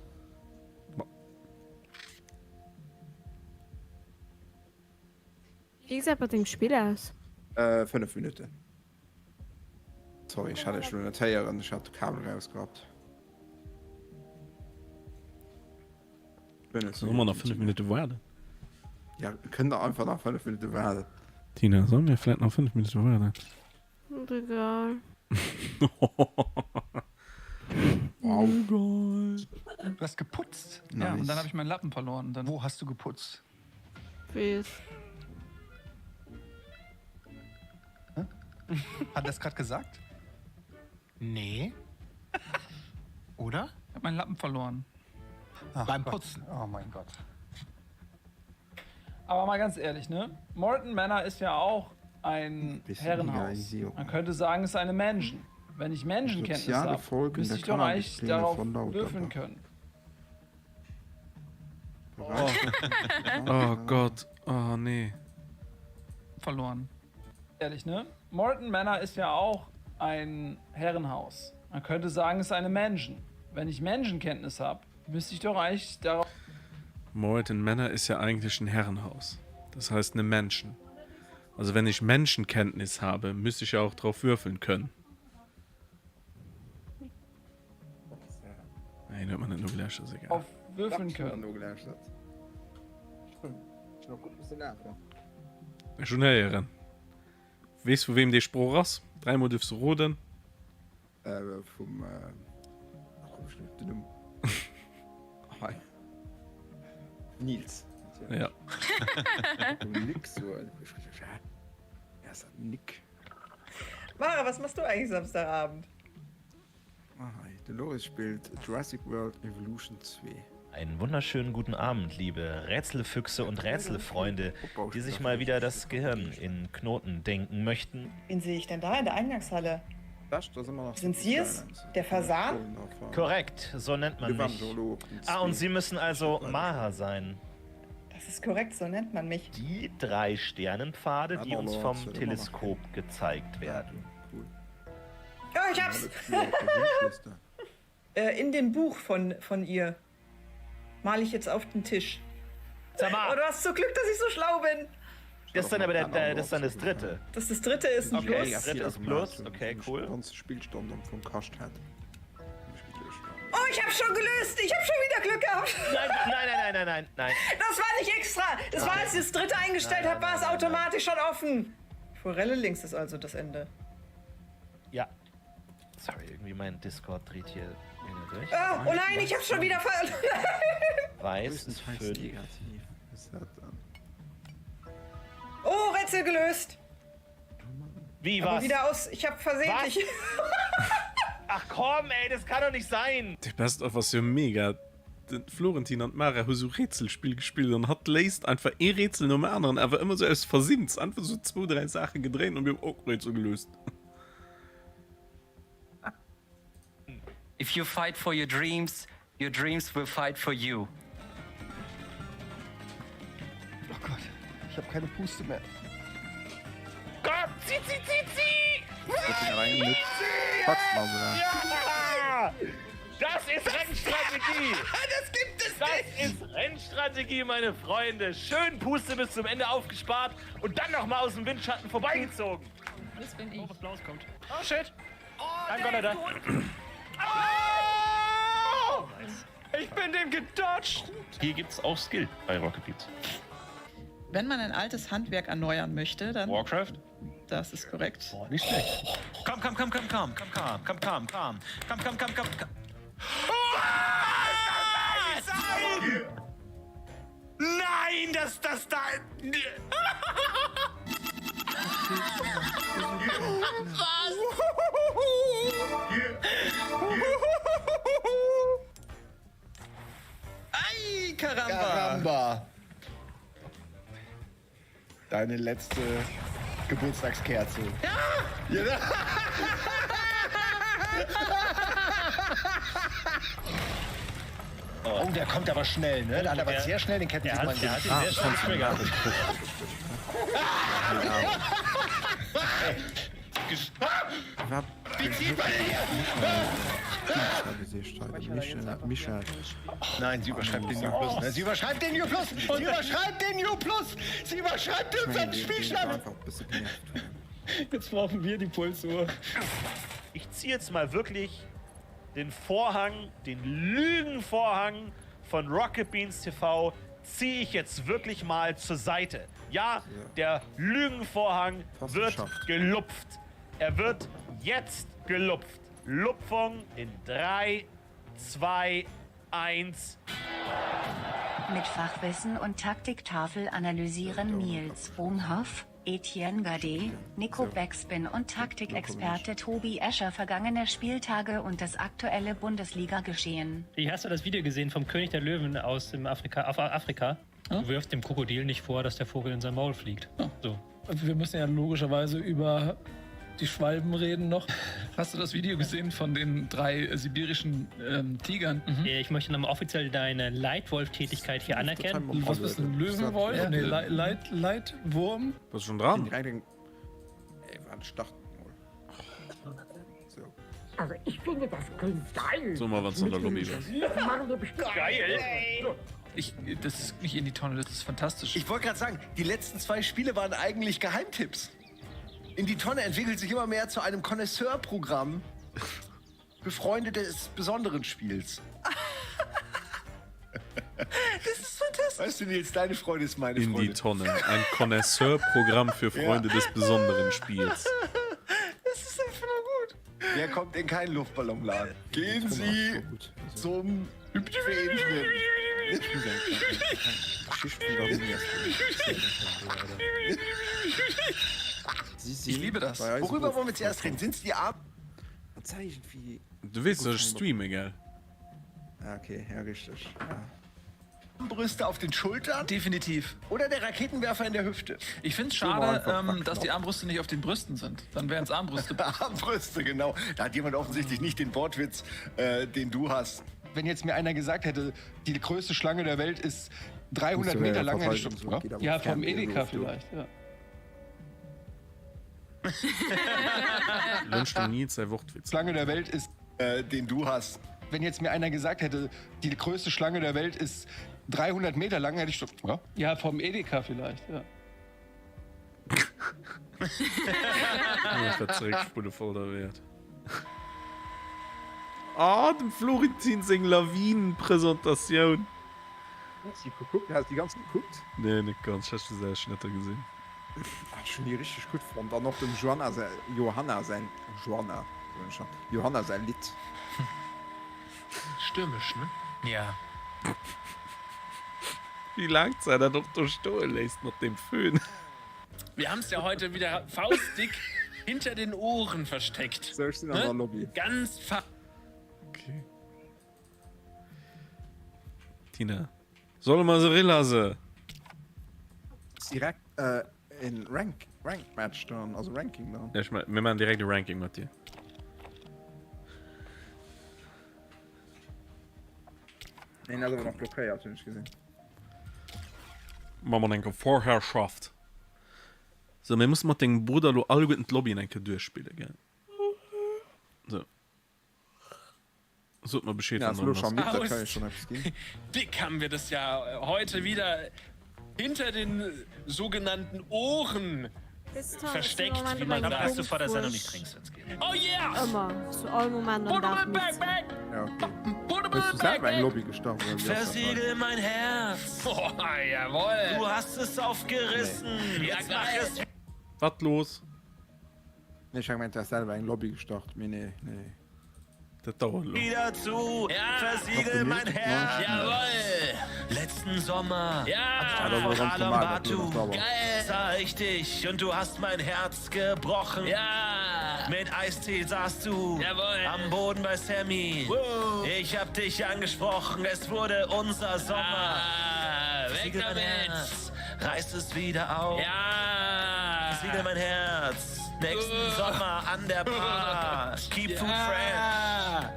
Wie gesagt, bei dem Spiel aus? 5 Minuten. Sorry, ich hatte schon eine Teier und ich hatte Kabel rausgehabt. Sollen wir noch 5 Minuten warten? Ja, wir können da einfach noch 5 Minuten warten. Tina, sollen wir vielleicht noch 5 Minuten warten? Egal. Wow. Du hast geputzt. Ja, Nice. und dann habe ich meinen Lappen verloren. Und dann, wo hast du geputzt? weiß. Hat er das gerade gesagt? Nee. Oder? Ich hab meinen Lappen verloren. Beim Putzen. Oh mein Gott. Aber mal ganz ehrlich, ne? Morton Manor ist ja auch ein Herrenhaus. Man könnte sagen, es ist eine Mansion. Wenn ich Menschenkenntnis habe, müsste ich doch eigentlich darauf würfeln können. Oh Gott. Oh nee. Verloren. Ehrlich, ne? Morton Manor ist ja auch ein Herrenhaus. Man könnte sagen, es ist eine Mansion. Wenn ich Menschenkenntnis habe, müsste ich doch eigentlich darauf... Morton Manor ist ja eigentlich ein Herrenhaus. Das heißt eine Menschen. Also wenn ich Menschenkenntnis habe, müsste ich ja auch drauf würfeln können. Nein, hört man nicht nur gleich, ist egal. Auf würfeln können. Schon näher. Weißt du, von wem der Spruch ist? 3 Mal darfst du roden. Vom Hi. Nils. Ja. Nick so. Ja, ist Nick. Mara, was machst du eigentlich Samstagabend? Dolores spielt Jurassic World Evolution 2. Einen wunderschönen guten Abend, liebe Rätselfüchse und Rätselfreunde, die sich mal wieder das Gehirn in Knoten denken möchten. Wen sehe ich denn da in der Eingangshalle? Sind Sie es? Der Fasan? Korrekt, so nennt man mich. Und Sie müssen also Mara sein. Das ist korrekt, so nennt man mich. Die 3 Sternenpfade, die uns vom Teleskop gezeigt werden. Oh, ich hab's! In dem Buch von ihr male ich jetzt auf den Tisch. Sag mal. Oh, du hast so Glück, dass ich so schlau bin. Das ist dann aber das ist dann das dritte. Das dritte ist ein Okay, Plus. das dritte ist Plus. Okay, cool. Spielstand vom Kast hat. Oh, ich hab's schon gelöst. Ich hab schon wieder Glück gehabt. Nein. Das war nicht extra. Das war, als ich das dritte eingestellt habe, war es automatisch schon offen. Forelle links ist also das Ende. Ja. Sorry, irgendwie mein Discord dreht hier durch. Oh nein, ich hab's schon wieder verloren. Weiß ist 5. Oh, Rätsel gelöst. Wie, Aber was? wieder aus. Ich hab versehentlich. Ach komm, ey, das kann doch nicht sein. Die Best of was ja mega. Florentin und Mara haben so Rätselspiel gespielt und hat lässt einfach Rätsel noch anderen, aber immer so als Versinns. Einfach so 2, 3 Sachen gedreht und wir haben auch Rätsel gelöst. If you fight for your dreams will fight for you. Oh Gott, ich habe keine Puste mehr. Gott, zieh! Ja! Das ist Rennstrategie! Das gibt es Das ist Rennstrategie, meine Freunde. Schön Puste bis zum Ende aufgespart und dann nochmal aus dem Windschatten vorbeigezogen. Das bin ich. Was Blaues kommt. Oh shit! Nein, Gott, da. Oh! Ich bin dem gedodged. Hier gibt's auch Skill bei Rocket Beans. Wenn man ein altes Handwerk erneuern möchte, dann... Warcraft? Das ist korrekt. Boah, nicht schlecht. Komm. Nein, das da. Ei, Karamba. Karamba. Deine letzte Geburtstagskerze. Ja! Ja. Oh, der kommt aber schnell, ne? Der hat aber sehr schnell den Captain. Der hat ihn sehr schnell getriggert. Wie zieht man Michael. Nein, sie überschreibt den New Plus. Ne? Sie überschreibt den New Plus! Sie überschreibt den New Plus! Sie überschreibt unseren Spielstand! Jetzt brauchen wir die Pulsuhr. Ich ziehe jetzt mal wirklich den Vorhang, den Lügenvorhang von Rocket Beans TV, ziehe ich jetzt wirklich mal zur Seite. Ja, der Lügenvorhang wird gelupft. Er wird jetzt gelupft. Lupfung in 3, 2, 1. Mit Fachwissen und Taktiktafel analysieren Nils Bohmhoff, Etienne Gade, Nico Backspin und Taktikexperte Tobi Escher vergangene Spieltage und das aktuelle Bundesliga-Geschehen. Hast du das Video gesehen vom König der Löwen aus dem Afrika? Du wirfst dem Krokodil nicht vor, dass der Vogel in sein Maul fliegt. So. Wir müssen ja logischerweise über die Schwalben reden noch. Hast du das Video gesehen von den 3 sibirischen Tigern? Ich möchte nochmal offiziell deine Leitwolf-Tätigkeit hier anerkennen. Was ist ein Löwenwolf? Ja. Nee, Leitwurm? Was ist schon dran? Ey, war ein Start. So. Also ich finde, das klingt geil. So mal was in der Lobby. Geil. Das ist nicht in die Tonne, das ist fantastisch. Ich wollte gerade sagen, die letzten 2 Spiele waren eigentlich Geheimtipps. In die Tonne entwickelt sich immer mehr zu einem Connoisseur-Programm für Freunde des besonderen Spiels. Das ist fantastisch. Weißt du, Nils, deine Freude ist meine Freude. In die Tonne. Ein Connoisseur-Programm für Freunde des besonderen Spiels. Das ist einfach nur gut. Wer kommt in keinen Luftballonladen? Gehen Sie zum Fähnchen. Ich liebe das. Worüber wollen wir zuerst reden? Sind es die Arme? Zeichen wie. Du willst doch streamen, gell? Okay, ja, richtig. Armbrüste auf den Schultern? Definitiv. Oder der Raketenwerfer in der Hüfte? Ich finde es schade, dass die Armbrüste nicht auf den Brüsten sind. Dann wären es Armbrüste. Armbrüste, genau. Da hat jemand offensichtlich nicht den Wortwitz, den du hast. Wenn jetzt mir einer gesagt hätte, die größte Schlange der Welt ist 300 Meter lang, hätte ich schon... Ja, vom Edeka vielleicht, ja. Wünscht du nie zwei Wortwitze. Schlange der Welt ist, den du hast. Wenn jetzt mir einer gesagt hätte, die größte Schlange der Welt ist 300 Meter lang, hätte ich schon... Ja, vom Edeka vielleicht, ja. Das wird Zurückspule voll der Wert. Dem Florentin sing Lawinen-Präsentation. Hast du geguckt? Hast du die ganzen geguckt? Nee, nicht ganz. Hast du sehr schnetter gesehen. Schon die richtig gut von. Dann noch dem Johanna sein Lied. Stürmisch, ne? Ja. Wie lang sei er doch durchstohlen lässt mit dem Föhn? Wir haben es ja heute wieder faustdick hinter den Ohren versteckt. Soll ich in der Lobby? Ganz Okay. Tina. Soll mal so relassen? Direkt in Rank-Match dann, also Ranking dann. Ja, wir machen direkt ein Ranking mit dir. Nein, also noch blockiert, hab ich nicht gesehen. Machen wir eine Vorherrschaft. So, wir müssen mit dem Bruder alle guten Lobby in eine durchspielen, gell? So. So, mal Bescheid ja, von schon mit, da kann ich schon etwas gehen. Dick haben wir das ja heute wieder hinter den sogenannten Ohren versteckt, wie man da dass du vor der Sendung nicht trinkst, wenn's geht. Oh yeah! Immer, zu allen Momenten darf nichts. Ja, okay. Bist du selber in Lobby gestorben? Versiegel mein Herz. Oh, jawohl. Du hast es aufgerissen. Nee. Jetzt mach es. Was los? Nee, ich hab gemeint, er ist selber in Lobby gestartet. Nee. Das dauert noch. Wieder zu. Ja. Versiegel mein Herz. Jawohl. Letzten Sommer. Ja. Von Alambatu. Geil. Sah ich dich und du hast mein Herz gebrochen. Ja. Mit Eistee saßt du. Jawohl. Am Boden bei Sammy. Ich hab dich angesprochen. Es wurde unser Sommer. Weg damit. Reißt es wieder auf. Ja. Versiegel mein Herz. Nächsten Sommer an der Bar. Keep food fresh.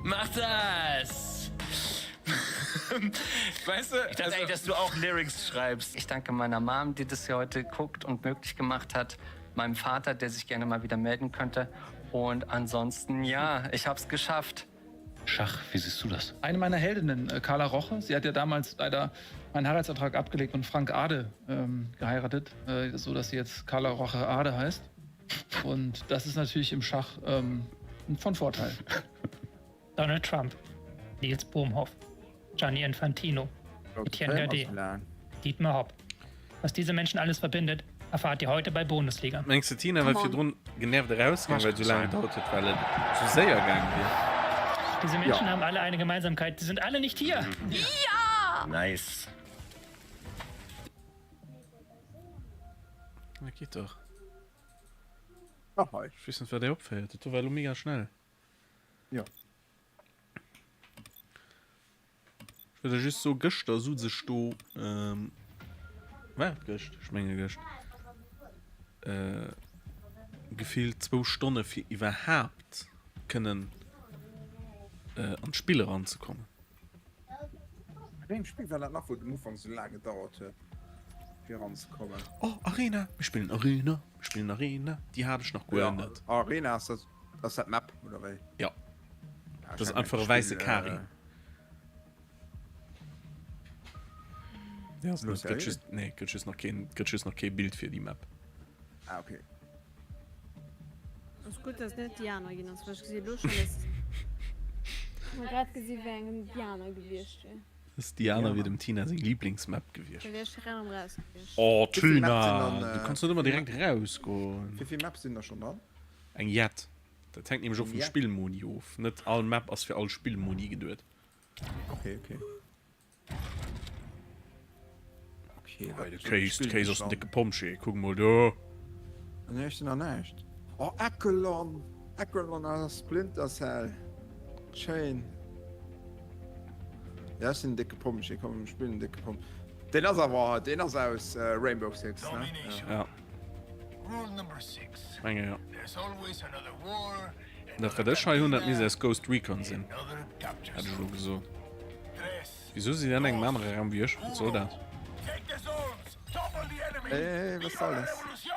Mach das. Weißt du, ich dachte eigentlich, dass du auch Lyrics schreibst. Ich danke meiner Mom, die das hier heute guckt und möglich gemacht hat. Meinem Vater, der sich gerne mal wieder melden könnte. Und ansonsten, ja, ich hab's geschafft. Schach, wie siehst du das? Eine meiner Heldinnen, Carla Roche, sie hat ja damals leider meinen Heiratsantrag abgelegt und Frank Ade geheiratet, so dass sie jetzt Carla Roche Ade heißt. Und das ist natürlich im Schach von Vorteil. Donald Trump, Nils Bohmhoff, Gianni Infantino, Etienne Gade, Dietmar Hopp. Was diese Menschen alles verbindet, erfahrt ihr heute bei Bundesliga. Meinst du, Tina, weil wir drin genervt rausgehen, weil so lange dauert hat, weil er zu sehr gegangen wird? Diese Menschen haben alle eine Gemeinsamkeit, die sind alle nicht hier. Ja! Nice. Na, geht doch. Ach, hi. Ich weiß nicht, wer der abfällt. Das war mega schnell. Ja. Ich würde just so gestern so sich du gestern ich meine gestern gefehlt 2 Stunden für überhaupt können an Spiele ranzukommen. Dem Spiel war das noch, wo du Anfang so lange dauerte, hier ranzukommen. Oh, Arena. Wir spielen Arena. Wir spielen Arena. Die habe ich noch geändert. Ja, Arena ist das Map, oder wie? Ja. Ja, Das ist einfach eine weiße Kari. Ja, Los, gibt noch kein Bild für die Map. Ah, okay. Das ist gut, dass nicht Diana gehen, sonst wäre ich gesehen, los ist. Ich habe gerade gesehen, wer ein Diana gewirrscht wäre. Das ist Diana wie dem Tina seine Lieblingsmap gewirrscht. Da wäre ich rein und raus. Oh, Wie viele Maps Tina! sind dann, Du kannst nicht immer direkt rausgehen. Wie viele Maps sind da schon dran? Ein Jet. Das hängt nämlich auf dem Jet? Spielmodi auf. Nicht alle Map als für alle Spielmodi geduld. Okay. Okay, Du kriegst aus dem dicke Pomsche. Guck mal da. Nicht, noch nicht. Oh, Echelon! Echelon als Splinter Cell. Schön. Ja, das sind dicke Pommes. Ich komme im Spielen dicke Pommes. Den ist aus Rainbow Six, ne? Ja. Rule number 6. Menge, ja. There's always another war. Na, für das Schei 100 mies als Ghost Recon sind. Hat ich schon gesagt. Wieso sie denn einen anderen Raum wie ich? Was soll das? Take the zones. Topple the enemy. Was soll das? Revolution.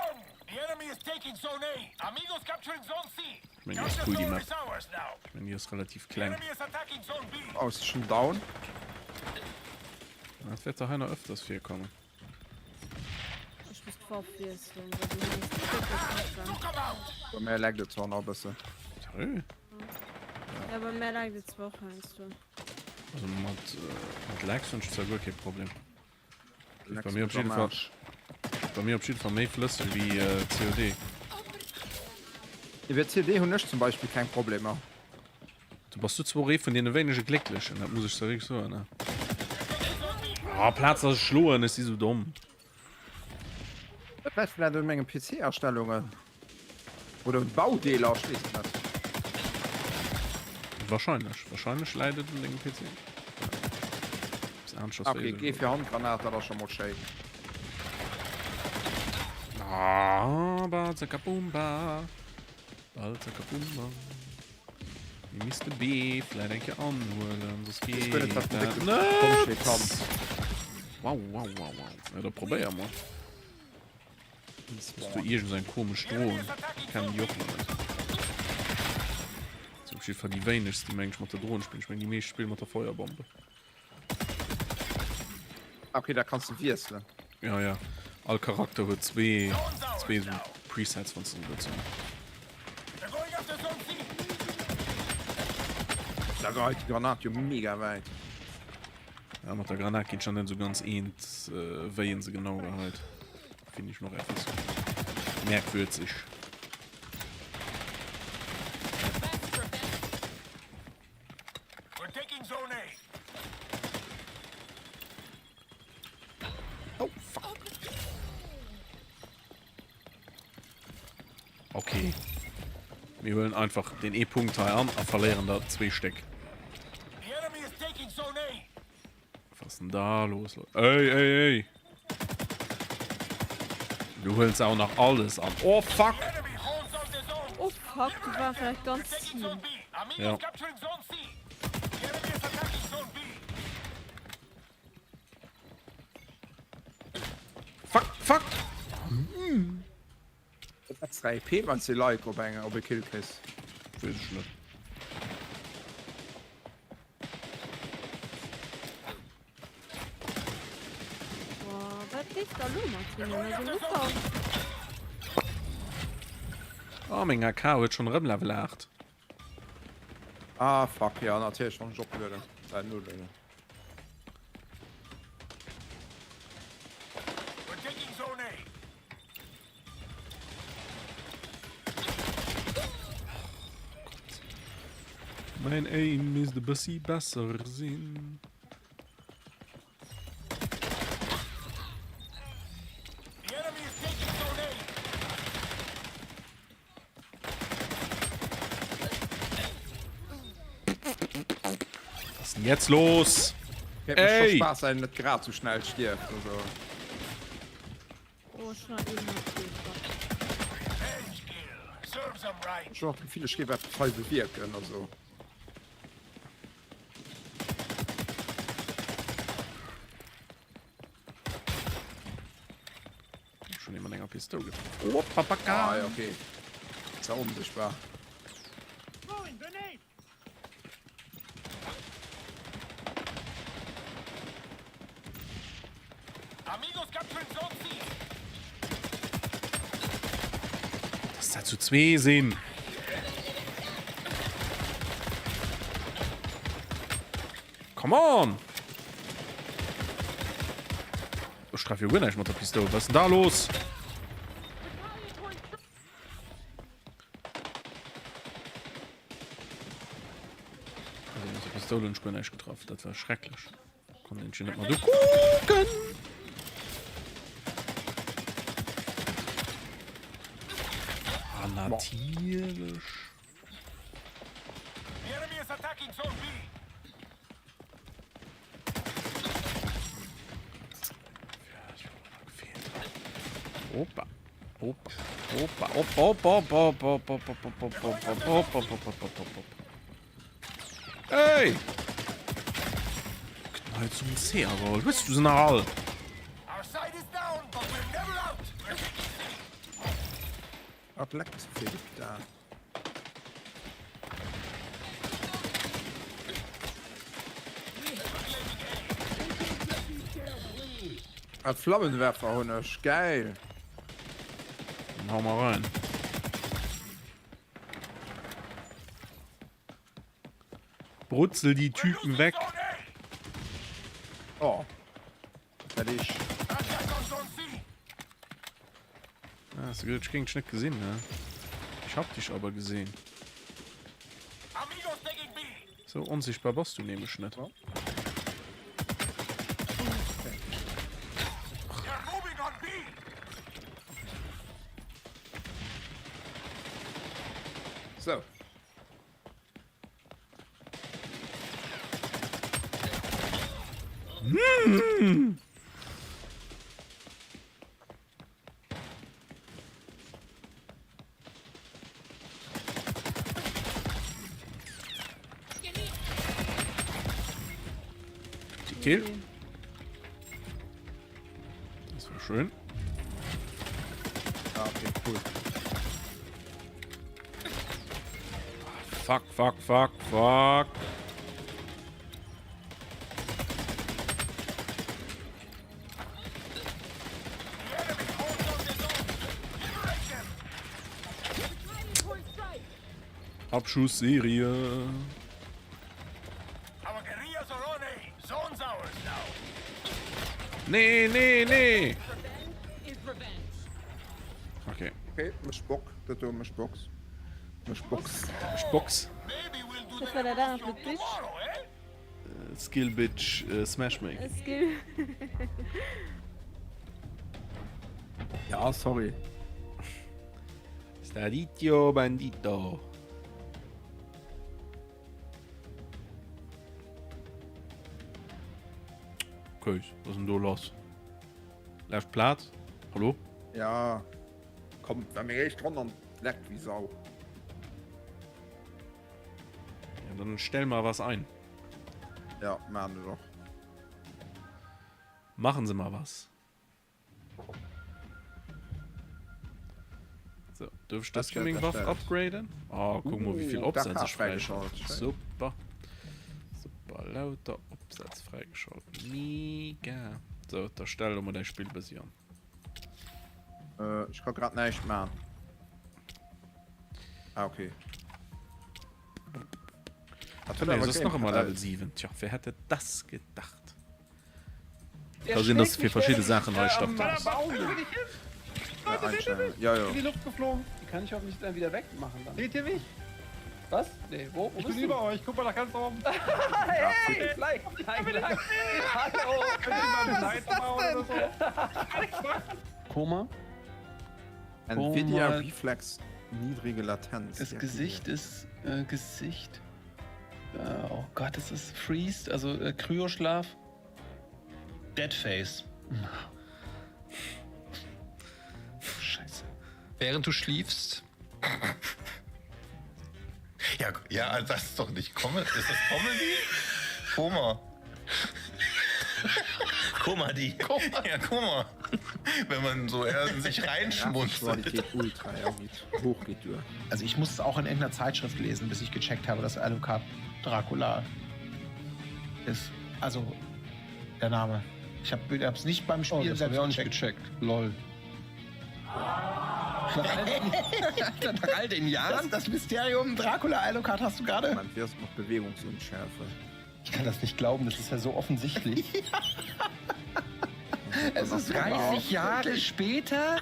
The enemy is taking zone A. Amigos capturing zone C. Ich meine, die ist cool, die Map. Ich meine, die ist relativ klein. Enemy is attacking zone B. Oh, ist schon down? Das wird doch einer öfters viel kommen. Ich muss drauf wirseln. Bei mir lag das zwar noch besser. Toll. Ja, aber mehr lag jetzt Woche, meinst du? Also mit Lags und ist ja gar kein Problem. Lags Bei mir auf und jeden Fall. Marsch. Bei mir auf jeden Fall mehr flüssig wie COD. Ich werde CD und nicht zum Beispiel kein Problem haben. Du bist du zwar von denen weniger glücklich und das muss ich sagen so, ne? Ah, Platz aus Schluren ist die so dumm. Das heißt vielleicht eine Menge PC-Erstellungen. Oder Baudeler schließt das. Wahrscheinlich leidet den PC. Okay, geh für Handgranate oder schon mal schön. Aber Zakabumba. Zakabumba. Die Mr. B, vielleicht denke ich anholen, das geht. Ich bin jetzt auf dem Wow. Ja, da probier ja mal. Bist du irgend so ein komisches Stroh? Kann die auch nicht. Zum Beispiel von die wenigsten, die manchmal mit der Drohne spielen. Ich meine, die meisten spielen mit der Feuerbombe. Okay, da kannst du wirseln. Ja. All Charakter hat zwei so Presets von so gut. Da geht die Granate mega weit. Ja, mit der Granate geht schon nicht so ganz wehen sie genau halt. Finde ich noch etwas merkwürdig. We're taking zone A. Oh, fuck. Okay. Wir wollen einfach den E-Punkt teilen und verlieren da 2 Stück. The enemy is taking zone A. Was ist denn da los? Ey. Du hältst auch noch alles an. Oh, fuck. Oh fuck, du warst vielleicht ganz Team. Ja. Fuck. Das 3P, wenn sie Like ob ich Kill kriegst. Weiß ich nicht. Boah, was liegt da los, Martin? Also Lukas. Oh, mein AK wird schon Level 8. Ah, fuck, ja, natürlich schon Job würde. Sei null, Leute. We're taking zone A. Mein Aim ist der Bussi besser Sinn. denn jetzt los? Ey! Spaß sein, nicht gerade so schnell stirbt. Also. Oh, schon eben Schon viele Schreber voll bewirken oder so. Schon immer länger Pistole getroffen. Oh, Papaka! Ah, ja, okay. Ist ja unsichtbar. Das hat zu 2 sehen. Come on! Ich treffe ja nicht mit der Pistole. Was ist denn da los? Also mit der Pistole und ich bin echt getroffen. Das war schrecklich. Konnte den nicht mal gucken. Ah, natürlich. Opa. Opa. Opa. Opa. Opa. Opa. Opa. Opa. Opa. Opa. Opa. Opa. Opa. Ey! Knall zum Server. Bist du so nah? Hat lecker so viel da. Hat Flammenwerfer Honnisch. Geil. Dann hau mal rein. Brutzel die Typen weg. Oh. Fertig. Ah, hast du gehört, ich ging nicht gesehen, ne? Ich hab dich aber gesehen. So unsichtbar warst du nämlich nicht. Oh. So. Mm. Die Kill. Das war schön. Ah, okay, cool. Fuck, fuck, fuck, fuck. Abschussserie. Nee, nee, nee. Okay. Okay, mich Bock. Das tut mich Box. Mich Box. Box. Was war da noch mit Bitch? Skill Bitch Smash Make. Skill. Ja, sorry. Staditio Bandito. Okay, was ist denn da los? Läuft Platz? Hallo? Ja. Kommt, wenn mir echt drunter leckt wie Sau. Ja, dann stell mal was ein. Ja, machen wir doch. Machen Sie mal was. So, dürfte ich das Gaming-Buff upgraden? Oh, guck mal, wie viel Absatz ich freigeschaltet. Super. Super, lauter Absatz freigeschaltet. Mega. So, da stellen wir das Spiel basieren. Ich kann gerade nicht machen. Ah, okay. Nee, das ist noch immer Level 7. Tja, wer hätte das gedacht? Da sind das für verschiedene Sachen neu stoppen. Ja, ja. In die Luft geflogen. Die kann ich hoffentlich dann wieder wegmachen. Dann. Seht ihr mich? Was? Nee, wo ich bin über euch. Guck mal nach ganz oben. Hey, gleich. Hallo. Was ist das denn? Koma. Nvidia Reflex. Niedrige Latenz. Das Gesicht ist Gesicht. Oh Gott, das ist Freeze, also Kryoschlaf. Deadface. Scheiße. Während du schliefst. Ja, das ist doch nicht Comedy. Ist das Comedy? Koma. Comedy. Ja, Koma. Wenn man so eher in sich reinschmunzelt. Ultra, ja, hoch geht durch. Also ich musste es auch in irgendeiner Zeitschrift lesen, bis ich gecheckt habe, dass Alucard Dracula ist. Also der Name. Ich hab's nicht beim Spiel das hab ich auch nicht gecheckt. Lol. Nach all den Jahren? Das Mysterium Dracula Alucard hast du gerade? Man wirst noch Bewegungsunschärfe. Ich kann das nicht glauben, das ist ja so offensichtlich. Es ist 30 Jahre später.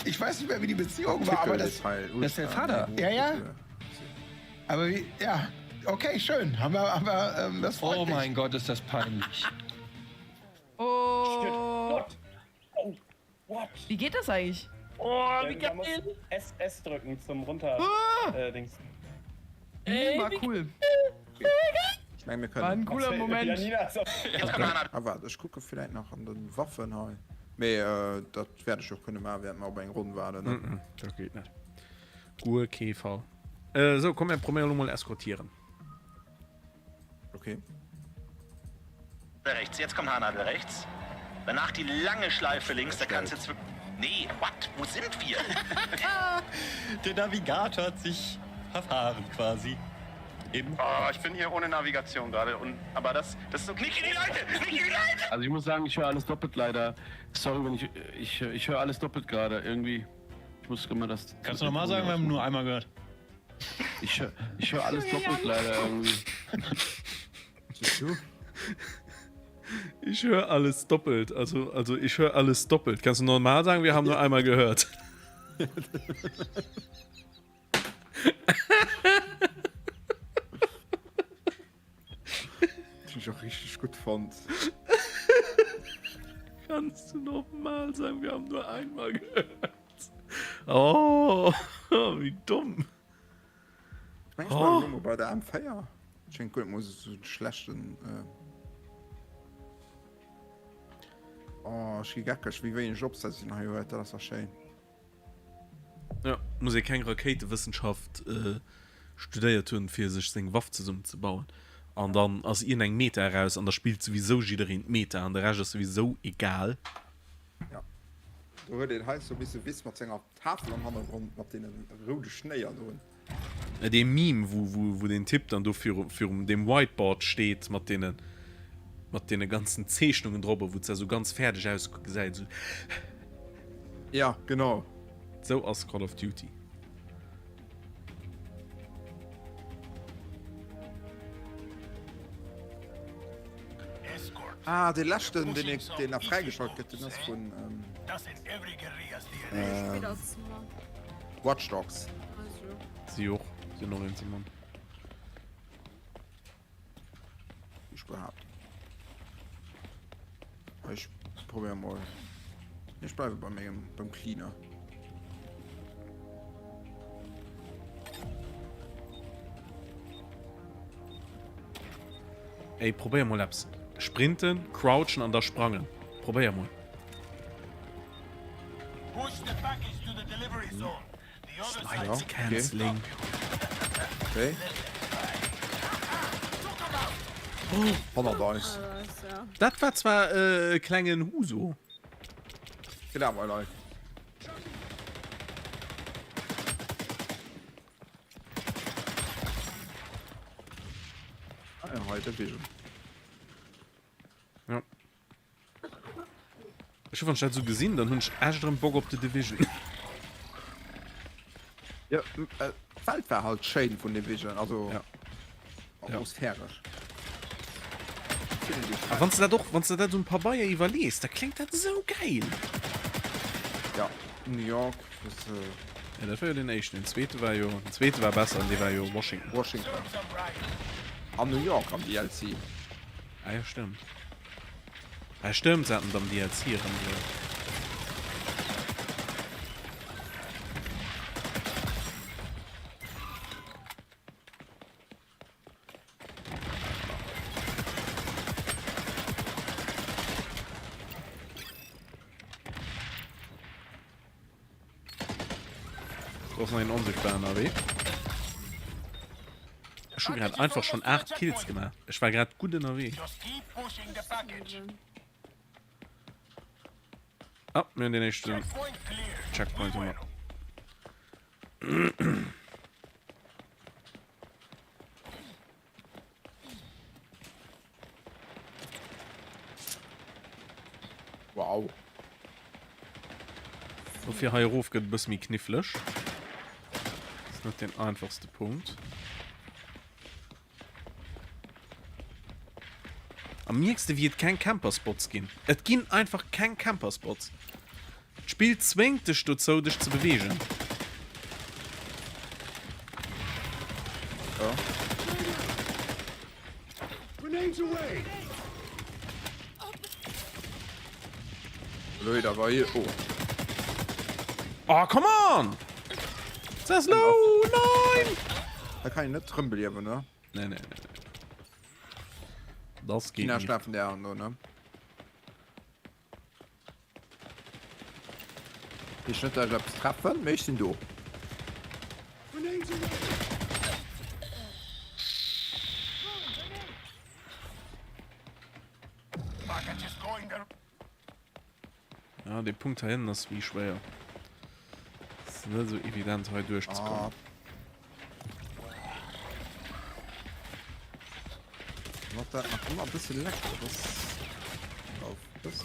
Ich weiß nicht mehr, wie die Beziehung war, aber das ist der Vater. Ja. Aber ja, okay, schön. Aber das freut mich. Oh mein Gott, ist das peinlich. Oh. Wie geht das eigentlich? Oh, wie geil! S drücken zum runter. Dings. War cool. Ich meine, wir können. War ein cooler Moment. Aber ich gucke vielleicht noch an den Waffen. Aber das werde ich auch können mal, werden wir bei einer Runde warten. Das geht nicht. Urkäfer. So, komm, wir probieren mal eskortieren. Okay. Rechts, jetzt kommt Hanadel rechts. Danach die lange Schleife links, da kannst du jetzt... Nee, what? Wo sind wir? Der Navigator hat sich verfahren quasi. Oh, ich bin hier ohne Navigation gerade. Aber das ist so... Nicht in die Leute! Nicht in die Leute! Also ich muss sagen, ich höre alles doppelt leider. Sorry, wenn ich höre alles doppelt gerade. Irgendwie. Ich muss immer das... Kannst du nochmal sagen, wir haben nur einmal gehört. Ich hör alles doppelt leider irgendwie. Ich höre alles doppelt. Also ich höre alles doppelt. Kannst du normal sagen, wir haben nur einmal gehört. Die ich auch richtig gut fand. Kannst du nochmal sagen, wir haben nur einmal gehört. Oh, wie dumm. Manchmal bei der Feier. Ich denke, muss es so einen schlechten. Ich gehe gar nicht, wie wenig Jobs das ich nachher heute, das ist schön. Ja, muss ich keine Raketenwissenschaft studiert tun, für sich seine Waffe zusammenzubauen. Und dann, als ihr einen Meter heraus, und da spielt sowieso jeder einen Meter, und der Rest ist sowieso egal. Ja. Du hörst den heißt so ein bisschen wissen, mit seiner Tafel am Hintergrund, mit den roten Schnee drin. Dem Meme, wo den Tipp dann für dem Whiteboard steht, mit den ganzen Zeichnungen drauf, wo es ja so ganz fertig ausgesehen so. Ja, genau. So aus Call of Duty. Den letzten, den er freigeschaltet hat, ist von Watch Dogs. Sie auch. Sie noch in Simon. Ich gehabt. Ich probiere mal. Ich bleibe beim Cleaner. Ey, probier mal Apps. Sprinten, crouchen an der Sprangen. Probier mal. Ja, Canceling. Okay. Oh, da ist. Das war zwar kleinen Huso. Genau, mal Leute. Heute Vision. Ja. Ich habe schon so gesehen, dann habe ich erst drin Bock auf die Division. Ja, Welt war halt schön von Division, also ja. Atmosphärisch. Aber wenn du da so ein paar Bayer überlegst, da klingt das so geil. Ja, New York, das ja, das war ja den ersten. Der zweite war besser, und der war ja Washington. Am New York am DLC. Ah ja, stimmt. Ah, stimmt, sie hatten dann DLC hier. brauchst noch einen unsichtbaren AW. Schuri hat einfach schon 8 Kills gemacht. Ich war gerade gut in AW. Ah, wir haben den nächsten Checkpoint gemacht. Wow. So viel Heiruf geht bis mir knifflig. Das ist nicht der einfachste Punkt. Am nächsten wird kein Camperspots gehen. Es gehen einfach kein Camperspots. Das Spiel zwingt dich dazu, dich zu bewegen. Ja. Blöd, aber hier. Oh. Oh, come on! Das ist low! Nein! Da kann ich nicht drin bleiben, ne? Nee. Das geht nicht. Schlafen der andere, ne? Ich nicht, dass ich treffen, möchten du. Ja, der Punkt da hinten ist wie schwer. Das ist nicht so evident, heute durchzukommen. Macht da immer ein bisschen lecker. Das auf das.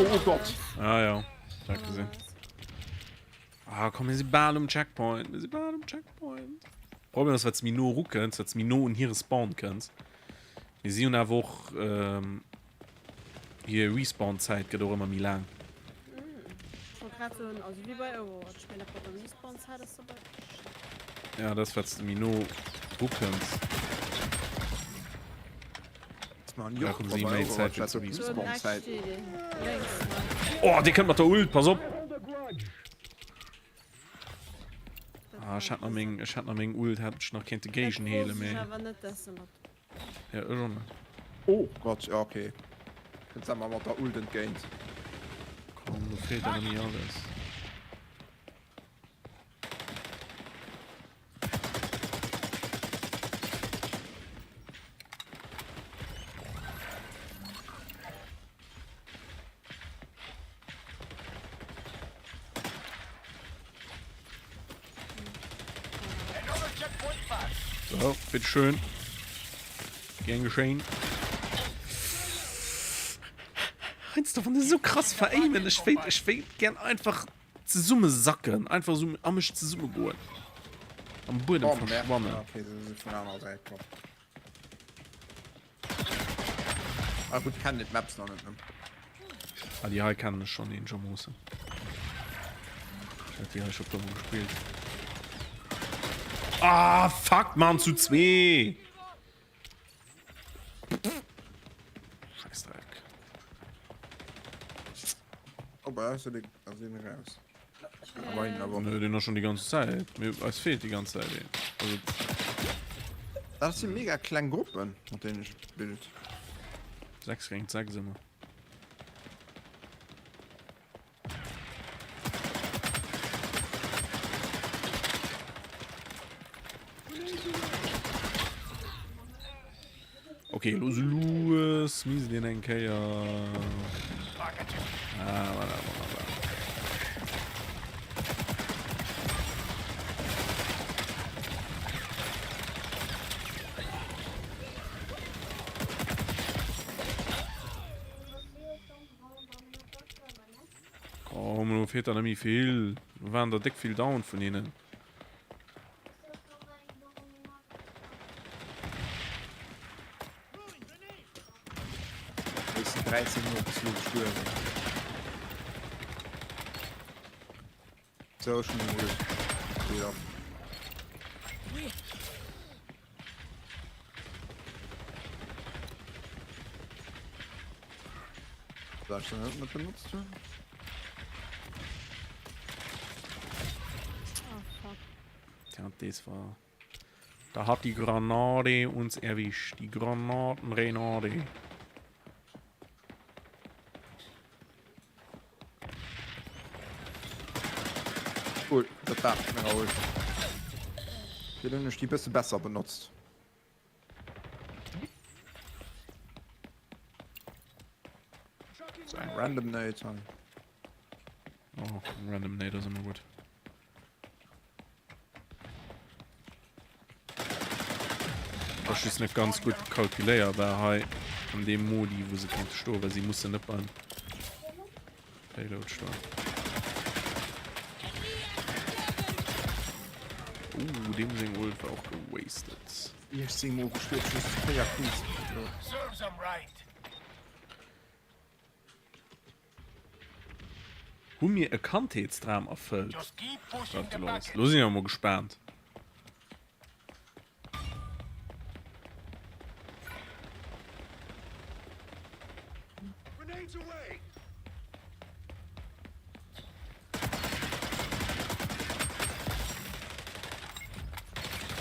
Oh Gott. Ah ja, ich hab gesehen. Ah, komm, wir sind bald am Checkpoint. Wir sind bald am Checkpoint. Problem ist, wenn du mich nur rucken kannst, wenn du mich nur in hier spawnen kannst. Wir sehen einfach, hier Respawn-Zeit geht auch immer mehr lang. Ich wollte gerade so, also wie bei Overwatch, wenn der Respawn-Zeit ist dabei. Ja, das, wenn du mich nur rucken kannst. Ja, kommen Sie mehr Zeit für zu Respawn-Zeit. Oh, die kennt man der Ult, pass auf! Ah, ich hab noch meinen Ult, hab ich noch keine Gation hele mehr. Ja, irre. Oh Gott, ja, okay. Jetzt haben wir mal der Ult entgained. Komm, da fehlt ja nicht alles. So, bitteschön. Gern geschehen. Eins davon ist so krass vereimen. Ich will gern einfach zur Summe sacken. Einfach so am mich zur Summe gehen. Am Boden verschwommen. Okay, das ist von der anderen Seite. Aber gut, ich kann nicht Maps noch nicht. Ah, die High kann ich schon in Jamose. Ich hab die High schon mal gespielt. Ah, fuck, man, zu 2. Scheißdreck. Oh, da ist er den raus. Aber ihn aber. Nö, den noch schon die ganze Zeit. Es fehlt die ganze Zeit. Also, das sind mega kleine Gruppen, mit denen ich bildet. 6 gegen 6 immer. Okay, los, Louis, mies den Enke, ja. Ah, warte. Komm, nur fehlt da nämlich viel. Wir waren da dick viel down von ihnen. Das sind 13 Uhr bis Luke stören. So, schon gut. Das schon nicht benutzt. Tja, das war... Da hat die Granate uns erwischt. Die Granatenrenade. Cool, das darf mir raus. Ich hätte die bisschen besser benutzt. So ein Random Nade. Oh, ein Random Nade ist immer gut. Das ist nicht ganz gut kalkuliert, aber an dem Modi, wo sie kommt, stehen, weil sie mussten nicht beim Payload stehen. Dem sind wohl auch gewastet. Ich sehe mal gestürzt, das ist ja cool. Serves them right. Wo mir Erkanntheitsdrama erfüllt. Los sind ja mal gespannt.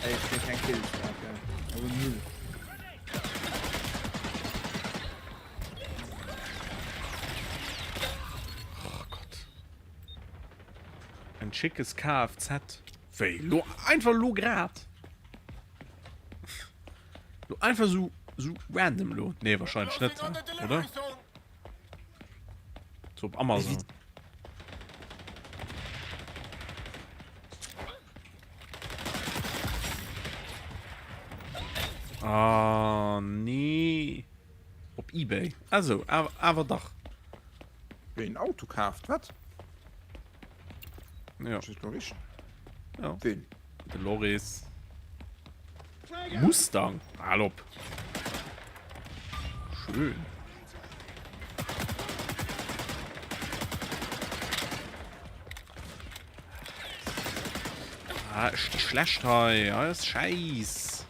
Ey, ich bin kein Kill. Okay. Aber null. Oh Gott. Ein schickes Kfz. Einfach lo grad. Einfach so random lo. Nee, wahrscheinlich nicht, oder? So auf Amazon. Ah, nee. Auf eBay. Also, aber doch. Wer ein Auto kauft, was? Ja. Das ist logisch. Ja. Wen? Der Loris. Mustang. Hallo. Schön. Ah, ist die schlecht heute. Ja, ist scheiß.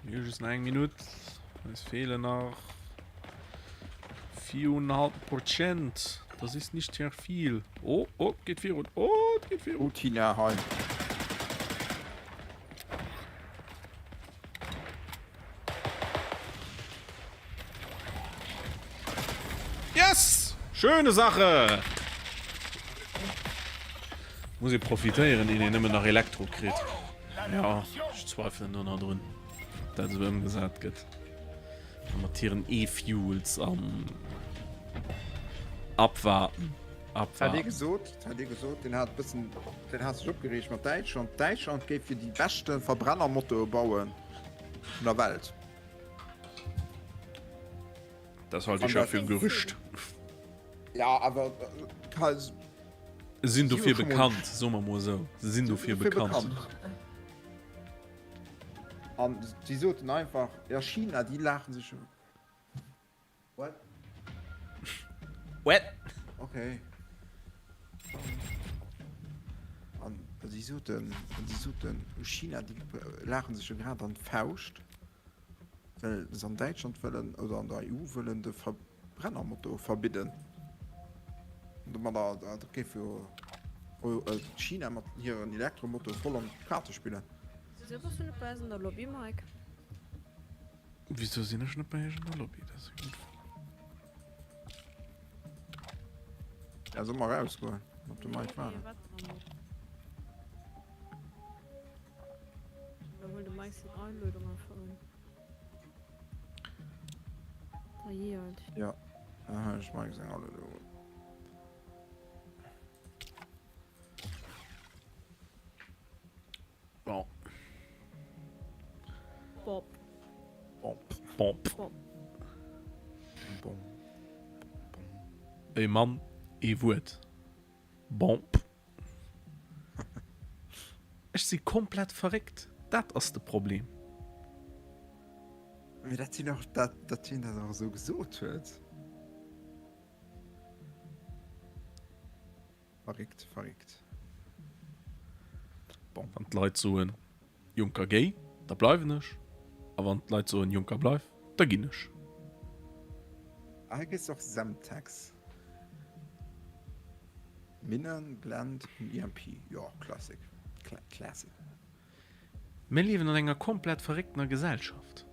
Hier ist 9 Minuten. Es fehlen noch 4,5%. Das ist nicht sehr viel. Oh, geht viel rund. Oh, geht viel rund. Tina heim. Yes! Schöne Sache! Muss ich profitieren, die nicht mehr nach Elektro kriegt. Ja, ich zweifle nur noch drin. Das ist ihm gesagt geht. Montieren E-Fuels am Abwarten. Hat die gesagt, den hat bisschen, den hast du abgeregt mit Deutschland. Deutschland geht für die besten Verbrennermotor bauen in der Welt. Das halte ich ja für ein Gerücht. Ja, aber sind dafür bekannt, so mal so. Sind dafür bekannt. Und die sollten einfach, ja, China, die lachen sich schon. What? What? Okay. Und die sollten, China, die lachen sich schon gerade an Faust. Weil sie an Deutschland wollen, oder an der EU wollen den Verbrennermotor verbieten. Und man da geht für China mit hier ein Elektromotor voll an Karte spielen. Wieso bist du nicht bei in der Lobby, Mike? Wieso sind wir nicht bei in der Lobby? Das ist gut. Ja, so mal rausgehen. Ob du Mike war. Da wollte Mike die Einladung erfüllen. Da hier halt. Ja. Aha, ich mag sagen, alle da. Bon. Bob. Bob. Ey Mann, ich wut. Bomb. Ich sie komplett verreckt. Das ist das Problem. Wie das sie noch, das sie das auch so gesucht wird. Verrückt. Bon. Wenn die Leute so ein Junker gehen, da bleiben nicht. Aber wenn die Leute so ein Junker bleiben, da gehen nicht. Eigentlich ist auch Samtax. Minnern, Blend und EMP. Ja, Klassik. Klassik. Wir leben in einer komplett verrückten Gesellschaft.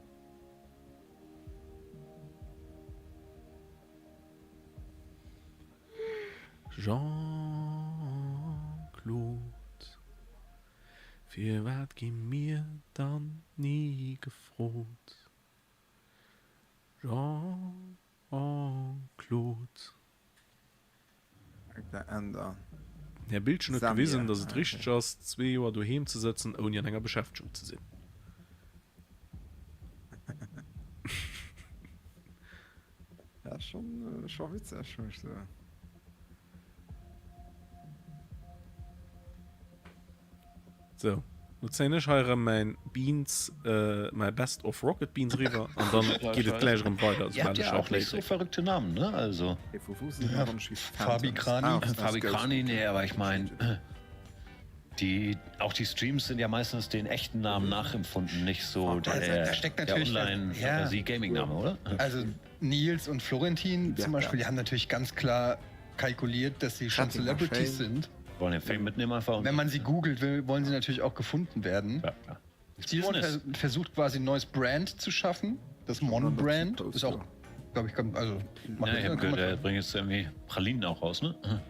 Jean-Claude, für was gehen mir dann nie gefroht? Jean-Claude. Der Ender. Der Bild schon nicht gewesen, dass es richtig ist, 2 Jahre daheim zu sitzen, ohne an einer Beschäftigung zu sein. Ja, schon witzig, schon so. So, jetzt sehe ich heute mein Beans, mein Best of Rocket Beans rüber und dann geht es gleich weiter. Also Ihr habt ja auch nicht so verrückte Namen, ne? Also. Ja, Fabi Krani, nee, aber ich meine, auch die Streams sind ja meistens den echten Namen nachempfunden, nicht so da steckt natürlich der Online-Gaming-Name, oder? Also Nils und Florentin zum Beispiel, die haben natürlich ganz klar kalkuliert, dass sie schon Celebrities sind. Wollen den Fame mitnehmen einfach. Wenn man sie googelt, wollen sie natürlich auch gefunden werden. Ja, ja. Steven versucht quasi ein neues Brand zu schaffen. Das Mon-Brand ist auch, glaube ich, also... Ja, ich habe gehört, er bringt jetzt irgendwie Pralinen auch raus, ne?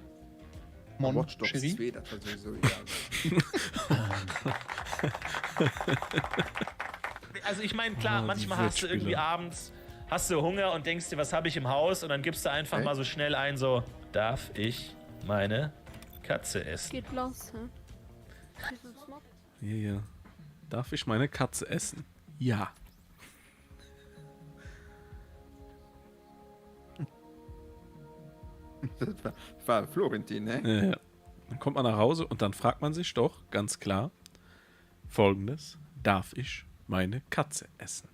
Mon Cherie? Also ich meine, klar, manchmal hast du irgendwie abends, hast du Hunger und denkst dir, was habe ich im Haus? Und dann gibst du einfach mal so schnell ein, so, darf ich meine Katze essen? Geht los, hä? Ja. Darf ich meine Katze essen? Ja. Das war Florentin, ne? Ja. Dann kommt man nach Hause und dann fragt man sich doch ganz klar Folgendes: Darf ich meine Katze essen?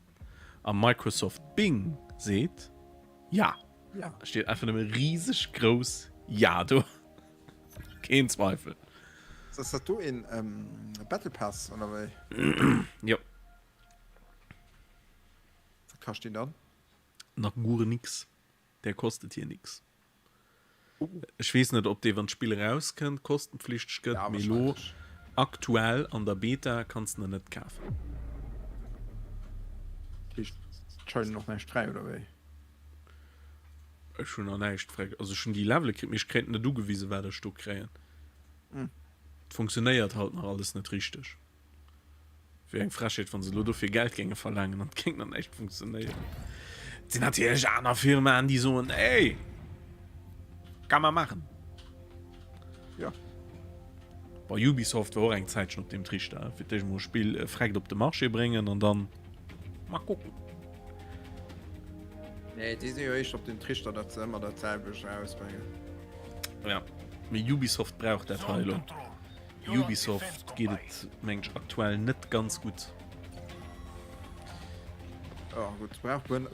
Am Microsoft Bing seht, ja. Ja. Steht einfach nur riesig groß Ja, du. Kein Zweifel. Das hast du in Battle Pass, oder was? Ja. Was kostet den dann? Noch gar nix. Der kostet hier nix. Ich weiß nicht, ob der, wenn das Spiel rauskommt, kostenpflichtig geht. Ja, Melo. Aktuell an der Beta kannst du noch nicht kaufen. Ich schaue noch nicht frei, oder wie? Schon noch nicht frei. Also schon die Level kriegt mich nicht du gewesen, wer das Stück kriegen. Funktioniert halt noch alles nicht richtig. Für ein Frechheit von so Ludo für Geldgänge verlangen und ging dann echt funktionieren. Es sind natürlich auch noch Firmen, die so, ey, kann man machen. Ja. Bei Ubisoft war auch eine Zeit schon auf dem Trichter. Für dich muss Spiel fragt auf den Marché bringen und dann mal gucken. Nee, die sind ja echt auf den Trichter, dass sie immer der Zeit ausbringen. Ja, mit Ubisoft braucht der Teil. Ubisoft geht es manchmal aktuell nicht ganz gut. Ja, gut, es braucht ein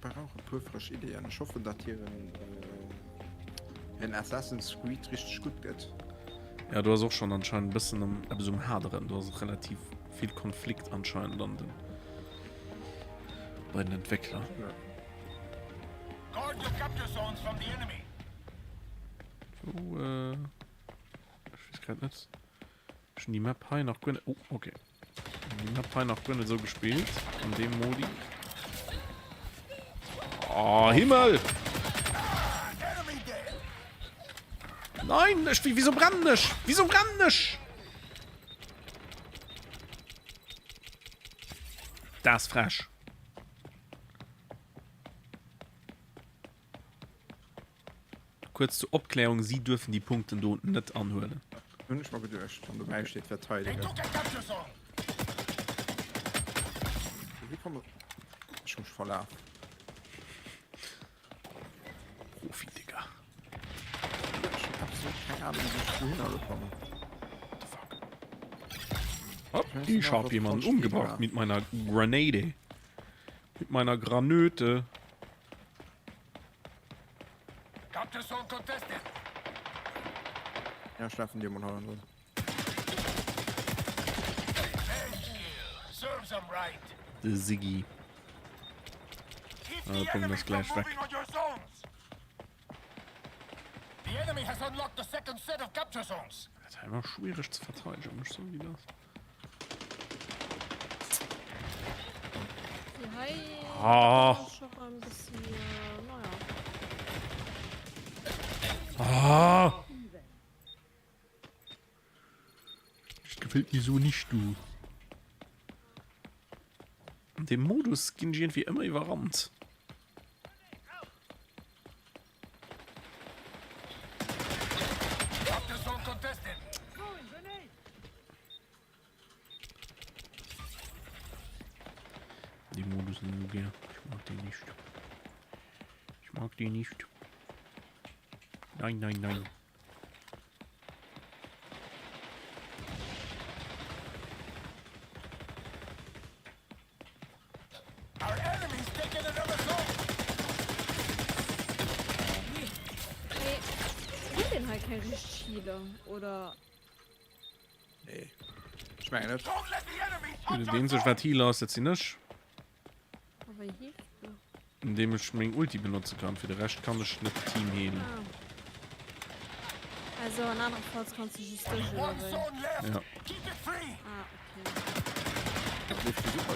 paar frische Ideen. Ich hoffe, dass hier in Assassin's Creed richtig gut geht. Ja, du hast auch schon anscheinend ein bisschen im Hadern. Du hast relativ viel Konflikt anscheinend an den bei den Entwicklern. Ja. So, ich weiß gerade nicht. Schon die Map hier nach Gründe. Oh, okay. Die Map hier nach Gründe so gespielt. In dem Modi. Oh, Himmel! Nein, wieso brandisch? Wieso brandisch? Das ist fresh. Kurz zur Abklärung, Sie dürfen die Punkte da unten nicht anhören. Und ich mal gedurcht, und dabei steht Verteidiger. Wie kommen wir? Schon voll ab. Profi, Digga. Ich hab so keine Ahnung, wie ich wohin alle komme. What the fuck? Ich hab jemanden umgebracht mit meiner Grenade. Mit meiner Granöte. Ja, schlafen die mal drin. right. Der Siggi. Keep Ah, the bringen enemy das gleich from weg. moving on your zones. The enemy has unlocked the second set of capture zones. Das ist einfach schwierig zu verteidigen, nicht so wie das. Die Hai. Ah. Schon ein bisschen, naja. Ah! Das gefällt mir so nicht, du. Den Modus ging irgendwie immer überrannt. Capture zone contested. Die Modus Nuge. Ich mag die nicht. Ich mag die nicht. Nein, nein, nein. Our enemy's taking another zone. Hey, ich bin halt kein richtig Healer, oder? Nee. Ich meine nicht. Don't let the enemy touch Den sich was Healer aus jetzt nicht. Aber hier. Indem ich mein Ulti benutzen kann. Für den Rest kann ich nicht Team healen. Ah. Also an anderen Ports kannst du just durch, One oder? zone left. Ja. Keep it free. Ah, Das lief super.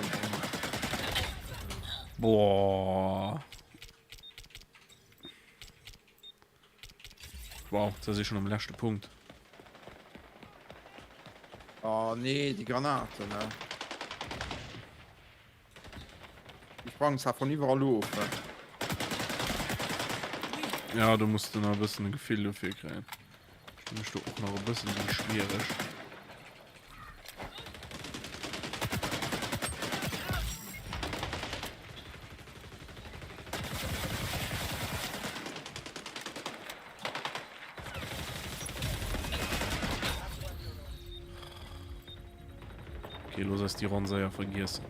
Boah. Wow, das ist schon am letzten Punkt. Oh nee, die Granate, ne? Die sprang von überall auf, ne? Ja, du musst noch ein bisschen ein Gefühl dafür kriegen. Ich möchte auch noch ein bisschen schwierig. Okay, los ist die Ronsa ja vergessen.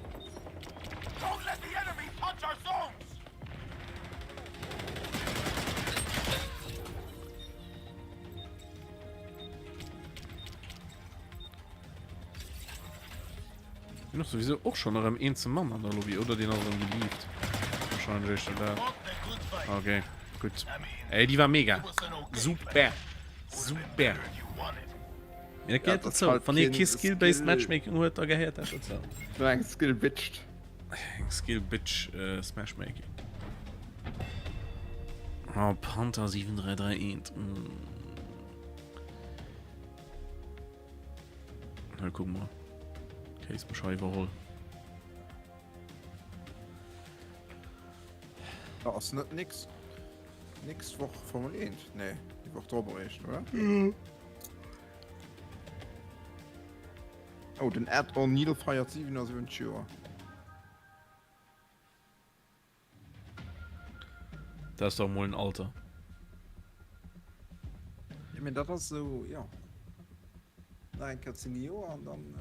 Don't let the enemy touch our zones. Ich bin doch sowieso auch schon noch am einzigen Mann an der Lobby oder den anderen geliebt. Wahrscheinlich da. Okay, gut. Ey, die war mega. Super. Super. Ja, geht das so. Von der Skill-Based Matchmaking hat er gehört. Das ist so. Nein, Skill-Bitched. Skill-Bitch Smashmaking. Oh, Panther 7331. Na, guck mal. Case Bescheid überholen. Da ist nicht nix. Nix Woche Formel 1. Nee, die Woche drüber ist, oder? Oh, den Add-on Needle feiert 77 Jahre. Das ist doch mal ein Alter. Ich meine, das ist so, ja. Nein, 14 Jahre und dann,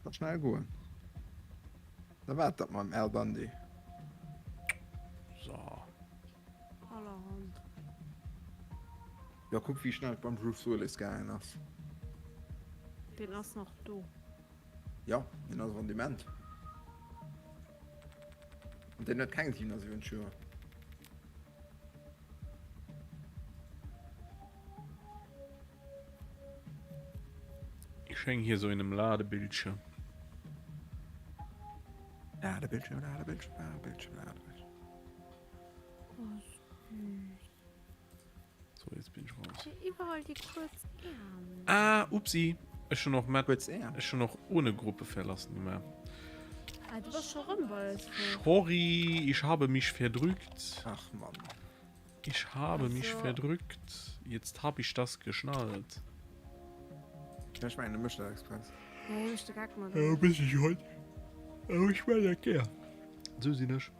das schnell gut. Da war das mal im El Bundy. So. Allerhand. Ja, guck, wie schnell beim Bruce Willis gegangen ist. Den hast noch du. Ja, in das Rendiment. Und den hat kein 77 Jahre. Ich hänge hier so in einem Ladebildschirm. Ladebildschirm. So, jetzt bin ich raus. Überall die kurz Ärmel. Ah, upsi. Ist schon noch Matt. Ist schon noch ohne Gruppe verlassen mehr. Ah, du warst schon rum, bald. Sorry, ich habe mich verdrückt. Ach Mann. Ich habe mich Also- verdrückt. Jetzt habe ich das geschnallt. Ja, ich meine, Mischter Express. Ja, ich möchte gar mal. Ja, bis ich heute. Aber ich meine, okay. So sie nicht.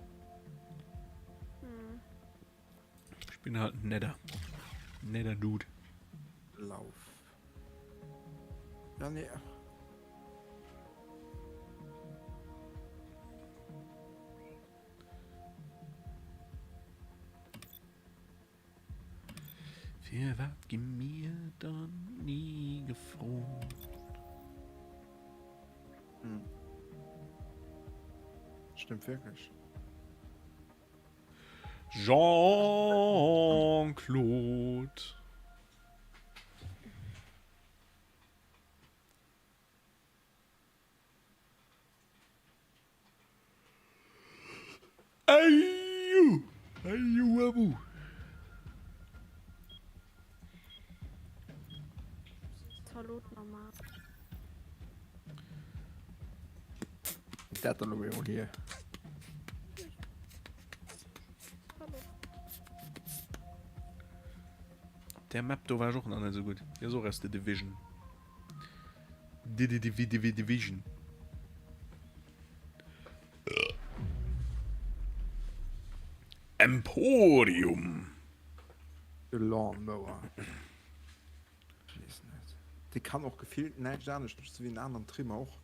Ich bin halt ein netter. Netter Dude. Lauf. Ja, nee. Für was mir dann nie gefroren. Stimmt wirklich. Jean-Claude. Ayu! Ayu, Abu. Salut nochmal. Der hat noch hier. Der Map da war auch noch nicht so gut. Ja, so Rest der Division. Division. Emporium. The Lawnmower. Ich weiß nicht. Die kann auch gefehlt, nein, gar nicht, so wie einen anderen Trimmer auch.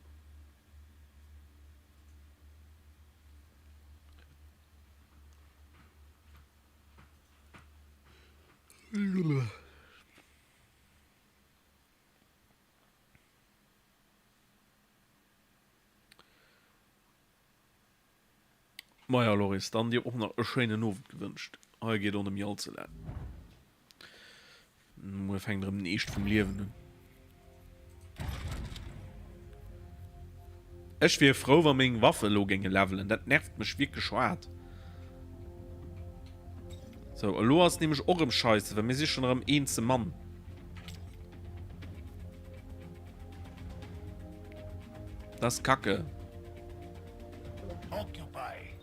Maja, Loris, dann dir auch noch einen schönen Abend gewünscht. Heute geht um Jahr zu lernen. Wir fangen drin nicht vom Leben an. Ich wäre froh, wenn meine Waffe gegen leveln. Das nervt mich wirklich schwarz. So, du hast nämlich auch im Scheiße, wenn wir sich schon am einzigen Mann. Das ist Kacke. Occupy.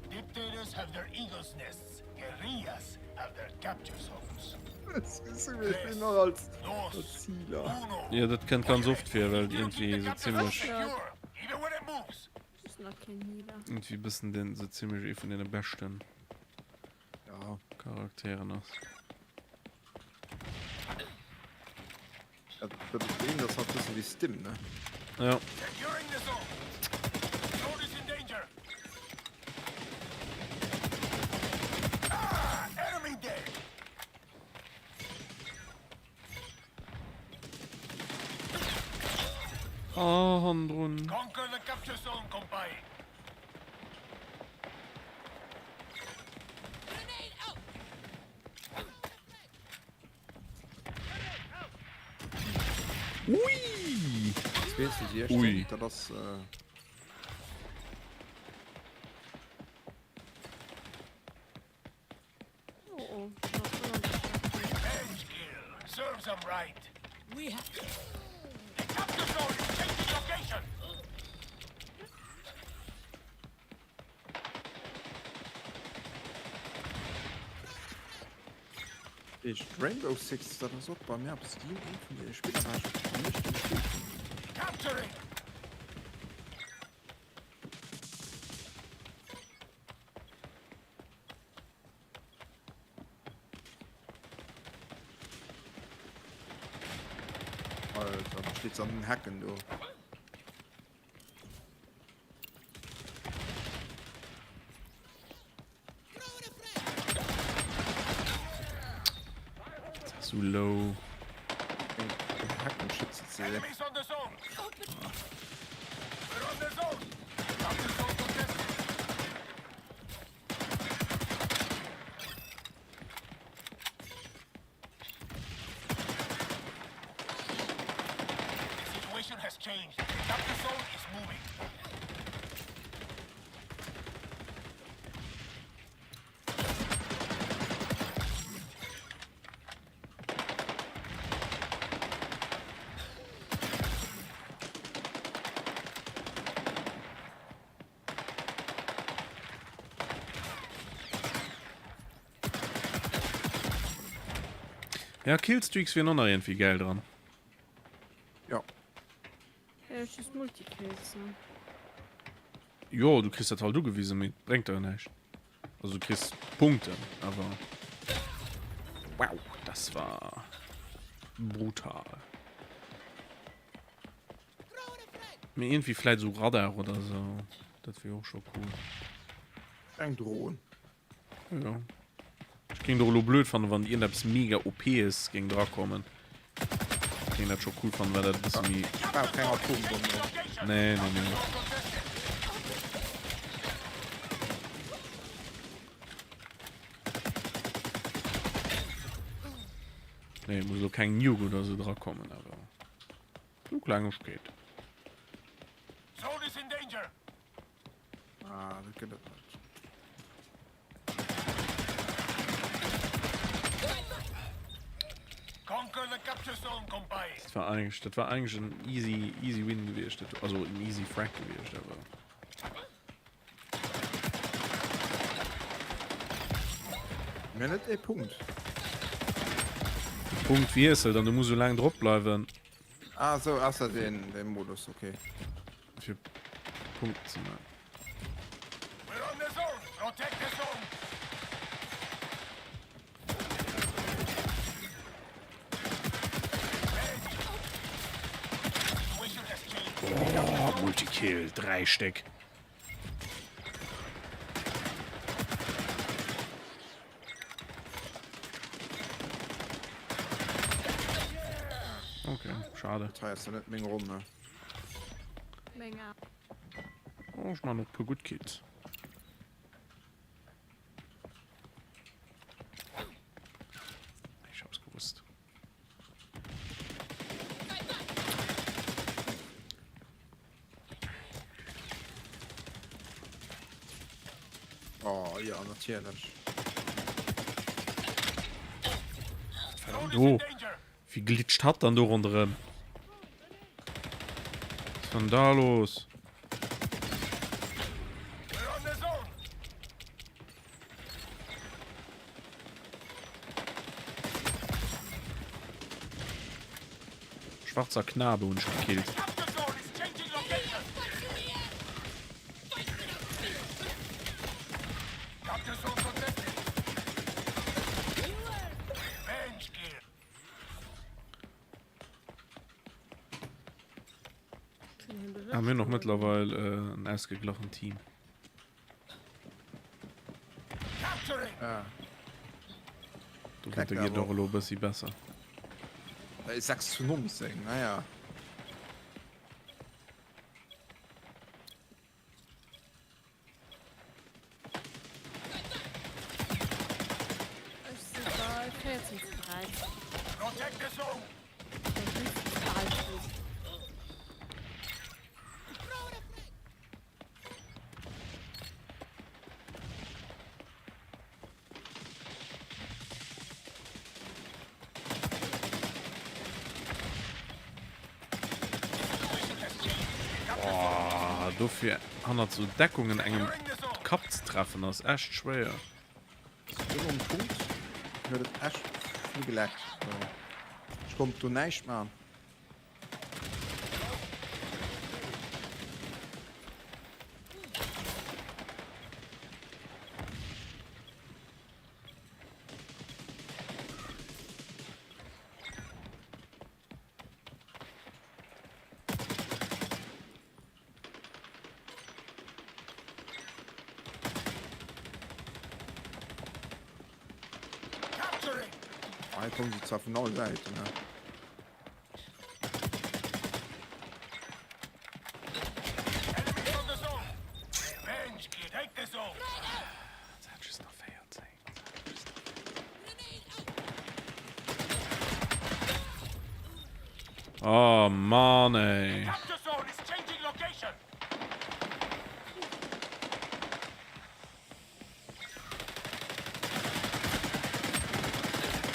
Dictators have their eagles' nests. Guerrillas have their capture zones. Das ist ich bin noch als Zieler. Ja, das kennt ganz oft für, weil die irgendwie so ziemlich. Das ist noch kein Healer. Irgendwie bisschen den so ziemlich von den besten. Ja. Charakteren aus. Ja, das hat ein bisschen wie Stim, ne? Ja. Securing the zone. Zone is in danger. Ah, enemy dead. Ah, Handrun. Conquer the capture zone, compay. Ui! Das weiß ich erst, Ui. da das Oh, Edge kill. Serves them right. We have the capture zone is changing location. ich Rainbow Six, das ist auch bei mir ab Steam von der Spieler war schon nicht gespielt. Capturing. Alter, da steht's an den Hacken, du. So low. Hacken schützt sie. Enemies on the zone. We're on the zone. Capture zone contested. The situation has changed. The capture zone is moving. Ja, Killstreaks wären noch irgendwie geil dran. Ja. Ja, es ist Multikills, ne? Jo, du kriegst das halt du gewesen mit. Bringt doch nicht. Also du kriegst Punkte, aber. Wow, das war brutal. Mir irgendwie vielleicht so Radar oder so. Das wäre auch schon cool. Ein Drohnen. Ja. Ich ging doch nur blöd von, wenn irgendwas mega OP ist gegen da kommen. Ich ging das schon cool von, weil das ein bisschen wie. Ah, kein Atombombe. Nee. Ne, muss so kein Nuke oder so drauf kommen, aber. Flug lange geht. Zone is in danger. Ah, das geht nicht. Conquer the capture zone, compay. Das war eigentlich ein easy Win gewesen. Also ein easy Frag gewesen, aber. Mir nicht der Punkt. Punkt wie ist, dann du musst so lange drauf bleiben. Ah, so, außer den Modus, okay. Für Punkte zu machen. We're on the zone. Protect the zone. Oh, Multikill, 3 Stück. Okay, schade. Das heißt ja nicht Menge rum, ne? Menge. Oh, ich mach noch ein paar gut Kills. Ich hab's gewusst. Oh, ja, natürlich. Verdammt, oh. Wie glitscht hat dann da rundherum? Was ist denn da los? We're on the zone. Schwarzer Knabe und schon gekillt. Capture zone is changing location. Capture zone contested. Revenge kill. Haben wir noch mittlerweile ein ausgeglichenes Team. Capturing. Ja. Du Knack geht aber. doch ein bisschen besser. Da ist 6:19, naja. Ich sehe bei 14 zu 13. Protect the zone. Oh, dafür haben wir so Deckungen engem Kap zu treffen, das ist echt schwer. Ich bin um Punkt. Ich würde echt viel geleckt. So. Ich komm du nicht, Mann. Ah, hier kommen sie zwar von allen Seiten, ne? Enemies on the zone. Revenge kill. Take the zone. That's just not fair, oh Mann, ey. Capture zone is changing location.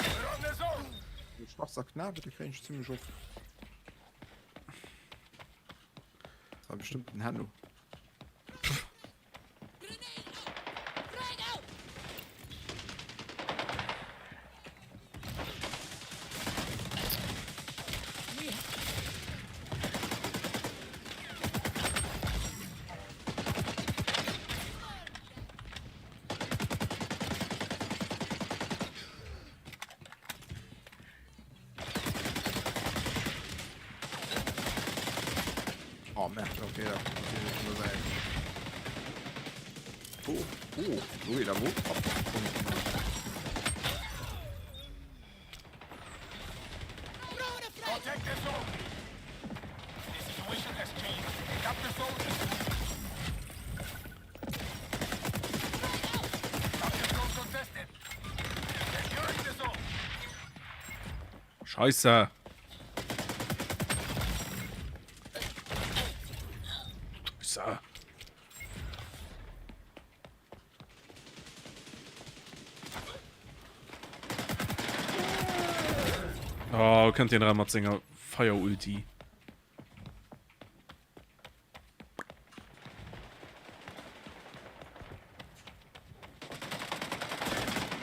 We're on the zone. Du schwarzer Knabe, der krieg ich ziemlich auf. Das war bestimmt ein Hanno. Oh, merkt, okay, da muss nur sein. Oh, da wo? Protect the zone. The situation has changed. Capture zone is... Capture zone contested. Securing the zone. Scheiße. Scheiße. Oh, könnt ihr den Ramatzinger Feuer-Ulti.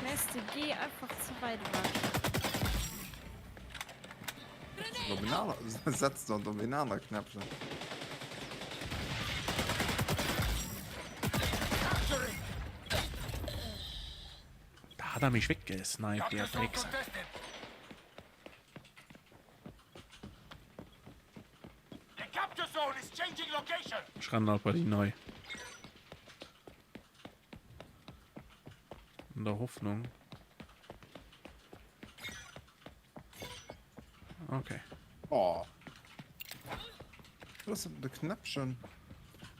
Nächste, geh einfach zu weit weg. Setzt doch Dominaner Knöpfe. Da hat er mich weggesniped, der Drecksack. Ich renn halt bei die neu. In der Hoffnung. Okay. Oh. Was ist denn der Knöpfchen?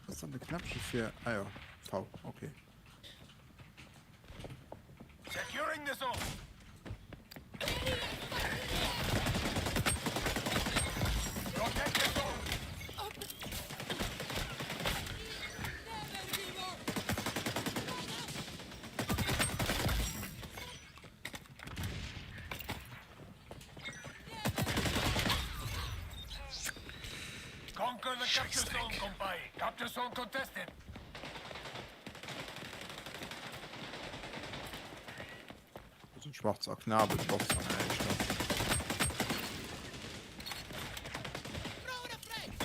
Was ist denn der Knöpfchen für... Ah ja, V, okay. Securing the zone. Protect the zone. Conquer the capture zone, compay. Capture zone contested. So ein schwarzer Knabel, Box von der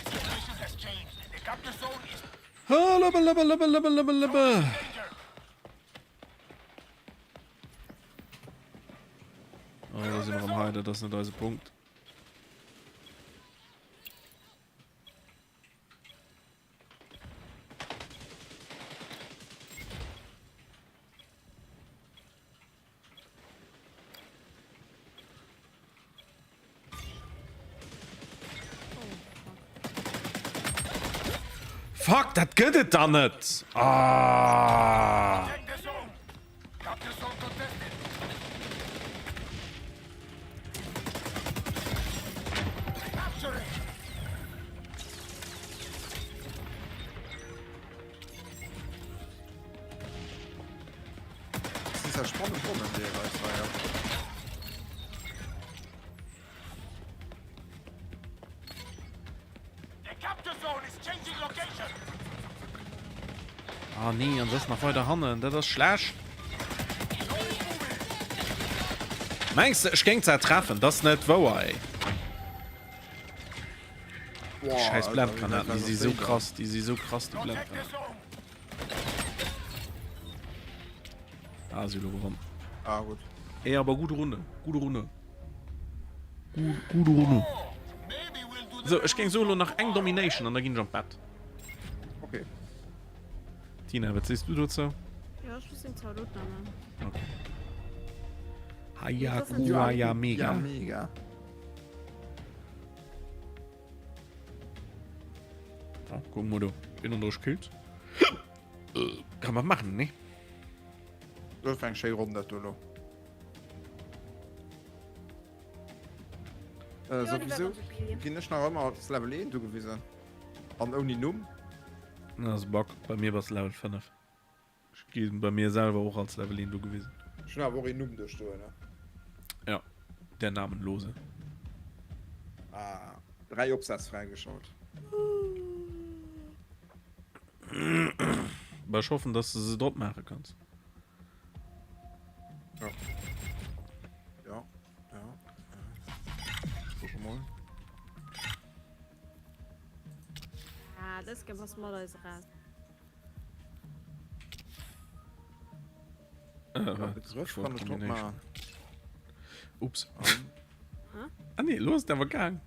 Situation has changed. The capture zone is Oh, da sind wir am Heide, das ist nicht unser Punkt. Fuck, das geht es da nicht. Ah. capture zone contested. Capture it. Das ist ja spannend, wo man der weiß, war ja. The capture zone is changing location. Ah nee, und das nach weiter Hannen, das ist schlecht. Meinst du, ich ging zu treffen, das ist nicht wahr, ey. Wow, Scheiß Alter, Blendgranaten, die sind so krass, die Blendgranaten. Ah, Sylo gewonnen. Ah, gut. Ey, aber gute Runde. Gute Runde. So, ich ging solo nach eng Domination und da ging ich am Bett. Okay. Tina, was siehst du dazu? Ja, ich muss den Zaudot nehmen. Okay. Hayaku, ja, mega. Ja, mega. Ja, guck mal, du. Bin und durchkillt. Kann man machen, ne? Das fängt schön runter, du. Sowieso gehen ich noch immer das Level 1 du gewesen. Und ohne Num. Das ist Bock. Bei mir war es Level 5. Ich gehe bei mir selber auch als Level 1 du gewesen. Schon aber auch in Num durch, ne? Ja. Der Namenlose. Ah, 3 Obsatz freigeschaut. Aber ich hoffe, dass du sie dort machen kannst. Ja. Ja. Guck mal. Ah, das gibt was mal als raus. Ups. Ah nee, los, der war gegangen.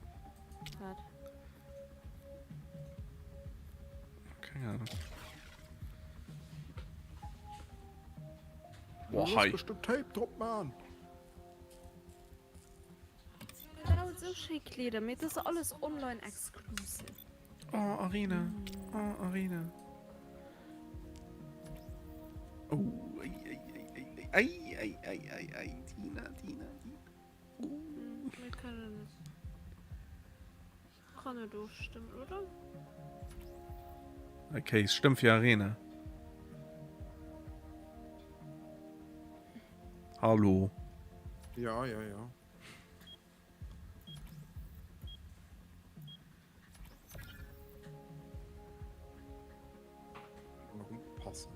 Keine Ahnung. Boah, hi. Bestimmt Tape Drop, Mann. Genau so schick, Lieder. Mit das ist alles online exclusive. Oh, Arena. Oh, Arena. Oh, ei, Tina. Kann er durchstimmen, oder? Okay, es stimmt für Arena. Hallo. Ja. Noch passen.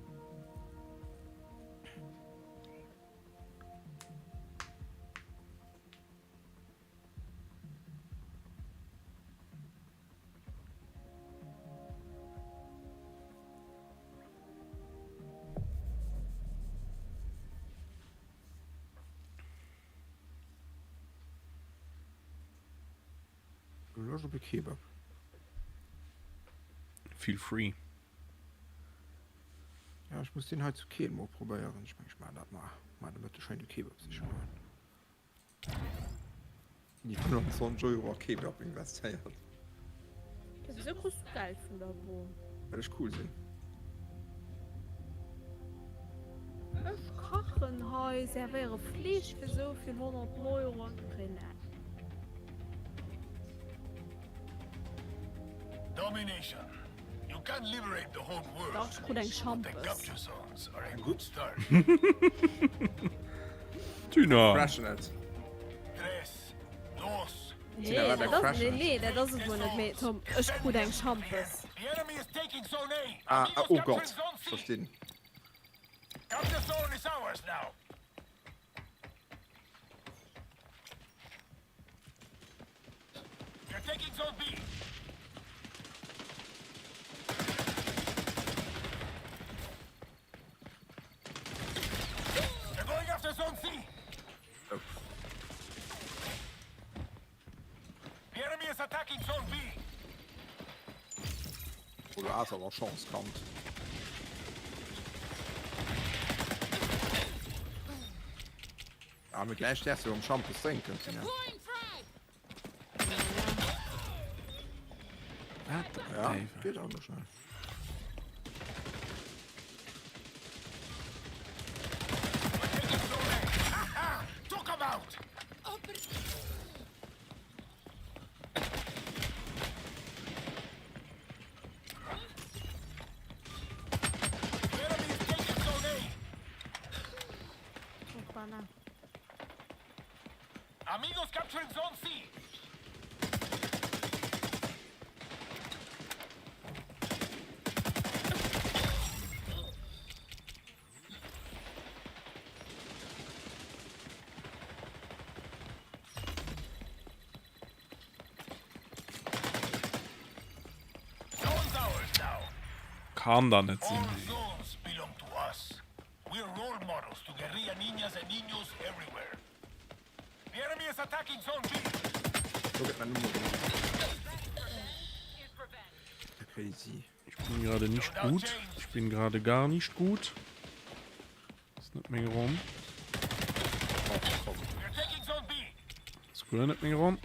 Loge bei Kebab. Feel free. Ja, ich muss den halt zu Keben mal probieren. Ich meine das mal. Meine Mutter scheint die Kebab sich schon hören. Die haben noch so einen Euro Kebab investiert. Wieso kriegst du Geld von da wo? Weil ich cool sind. Ich kochen heu, serviere Fleisch für so viel 100 Euro. Keine. Domination. You can liberate the whole world. Das ist gut, ein The Champus. capture zones are a good start. Tuna. Crashnet. Tres, dos. Nee, das ist wohl nicht mehr, Tom. Ich gut, ein Champus. The enemy is taking zone A. Oh Gott. Verstehen. Capture zone is ours now. You're taking zone B. They're going after zone C. Oh. The enemy is attacking zone B. Wo du hast aber Chance kommt. Ja, mit gleich der du um Champus trinken. Ja, geht auch noch schnell. Took him out. The enemy is taking zone A. Amigos capturing zone C. Zone's ours now. Kann da nicht All sein. zones belong to us. We're role models to guerrilla niñas and niños everywhere. The enemy is attacking zone B. Look at my Nummer. Crazy. Ich bin gerade nicht gut. Ich bin gerade gar nicht gut. Ist nicht mehr rum. You're taking zone B. Ist gut nicht mehr rum.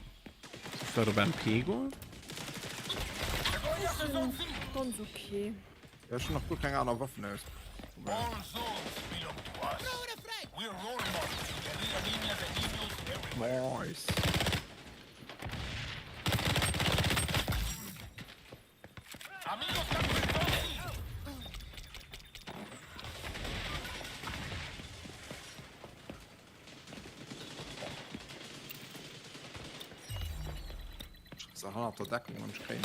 Ist das beim Pego? Ganz okay. Ja, schon noch gut keine andere Waffen ist. All zones belong to us. We're role models to guerrilla niñas and niños everywhere. Nice. Amigos capturing zone C. Sachen auf der Deckung und ich kriege.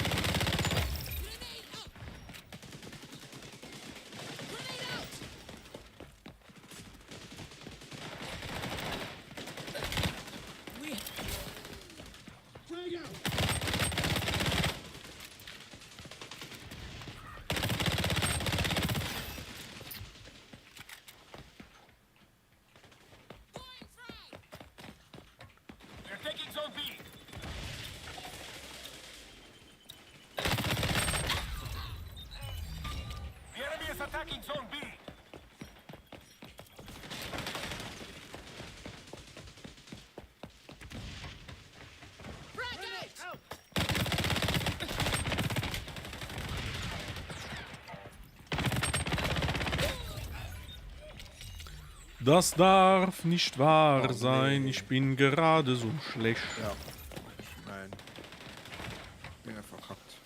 You're taking zone B. The enemy is attacking zone B. Das darf nicht wahr sein. Ich bin gerade so schlecht. Ja. Nein. Ja, verkackt.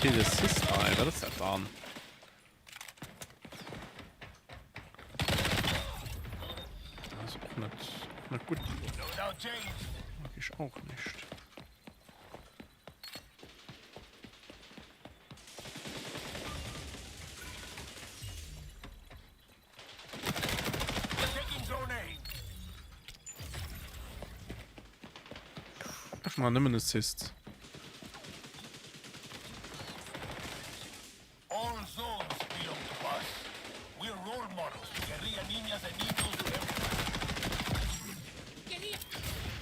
Kill Assist, Alter. Das ist ja dran. Das ist auch nicht. Na gut. Mag ich auch nicht. Ach mal, nimm einen Assist. All zones belong to us. We're role models to guerrilla niñas and niños everywhere.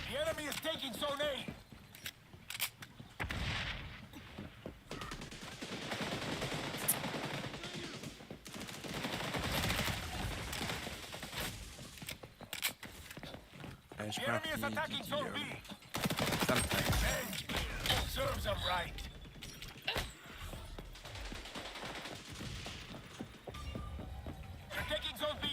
The enemy is taking Zone A. Ich The mag enemy is attacking Zone B. Serves them right. They're taking Zone B.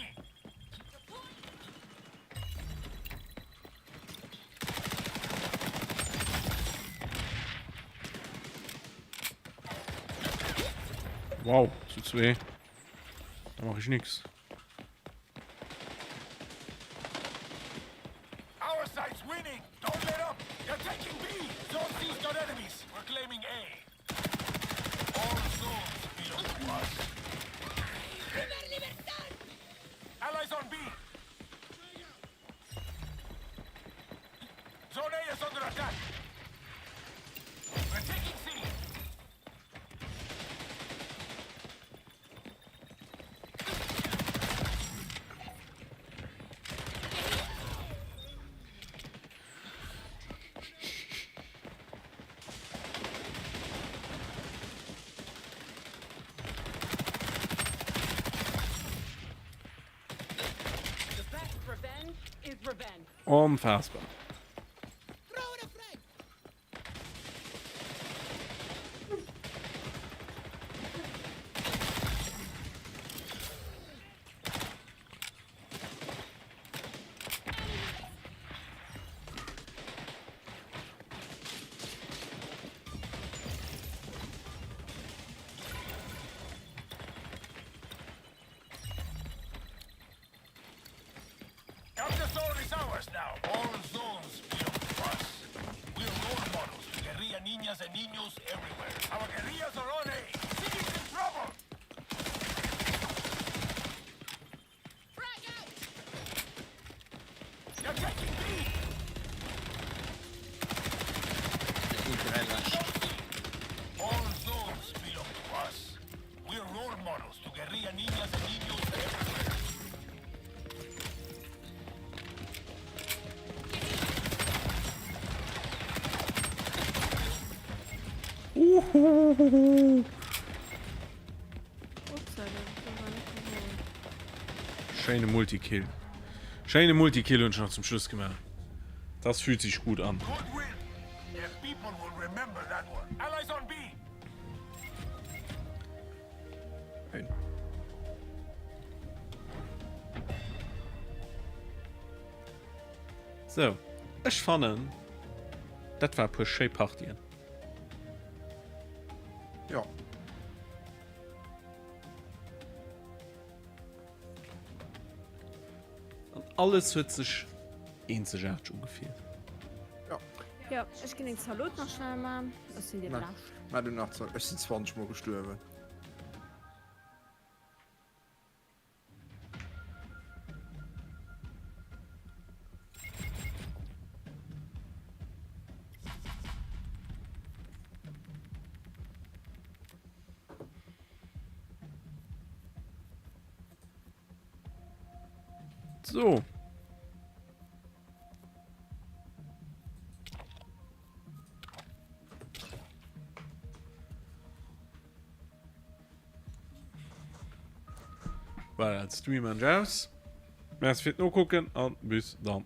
Wow, tut's weh. Da mache ich nix. Our side's winning. Don't let up. They're taking B. Zone C's got enemies. We're claiming A. All zones belong to us. Allies on B. Zone A is under attack. We're taking C. Unfassbar. Capture zone is ours now. All zones belong to us. We're role models to guerrilla niñas and niños everywhere. Our guerrillas are on A. City's in trouble. They're taking B. All zones belong to us. We're role models to guerrilla niñas and niños everywhere. Schöne Multikill. Schöne Multikill und schon zum Schluss gemacht. Das fühlt sich gut an. Good win. Their people will remember that one. Allies on B. Hey. So, ich fand, das war pure schöne Party. Ja. Und alles wird sich einzigartig ungefähr. Ja. Ja, ich gehe den Salut noch schnell mal. Das sind die Nein. Blasch. Nein, du nachts. Ich sind 20 Mal gestorben. So. War als Streamer Jaws. Merci fürs Gucken und bis dann.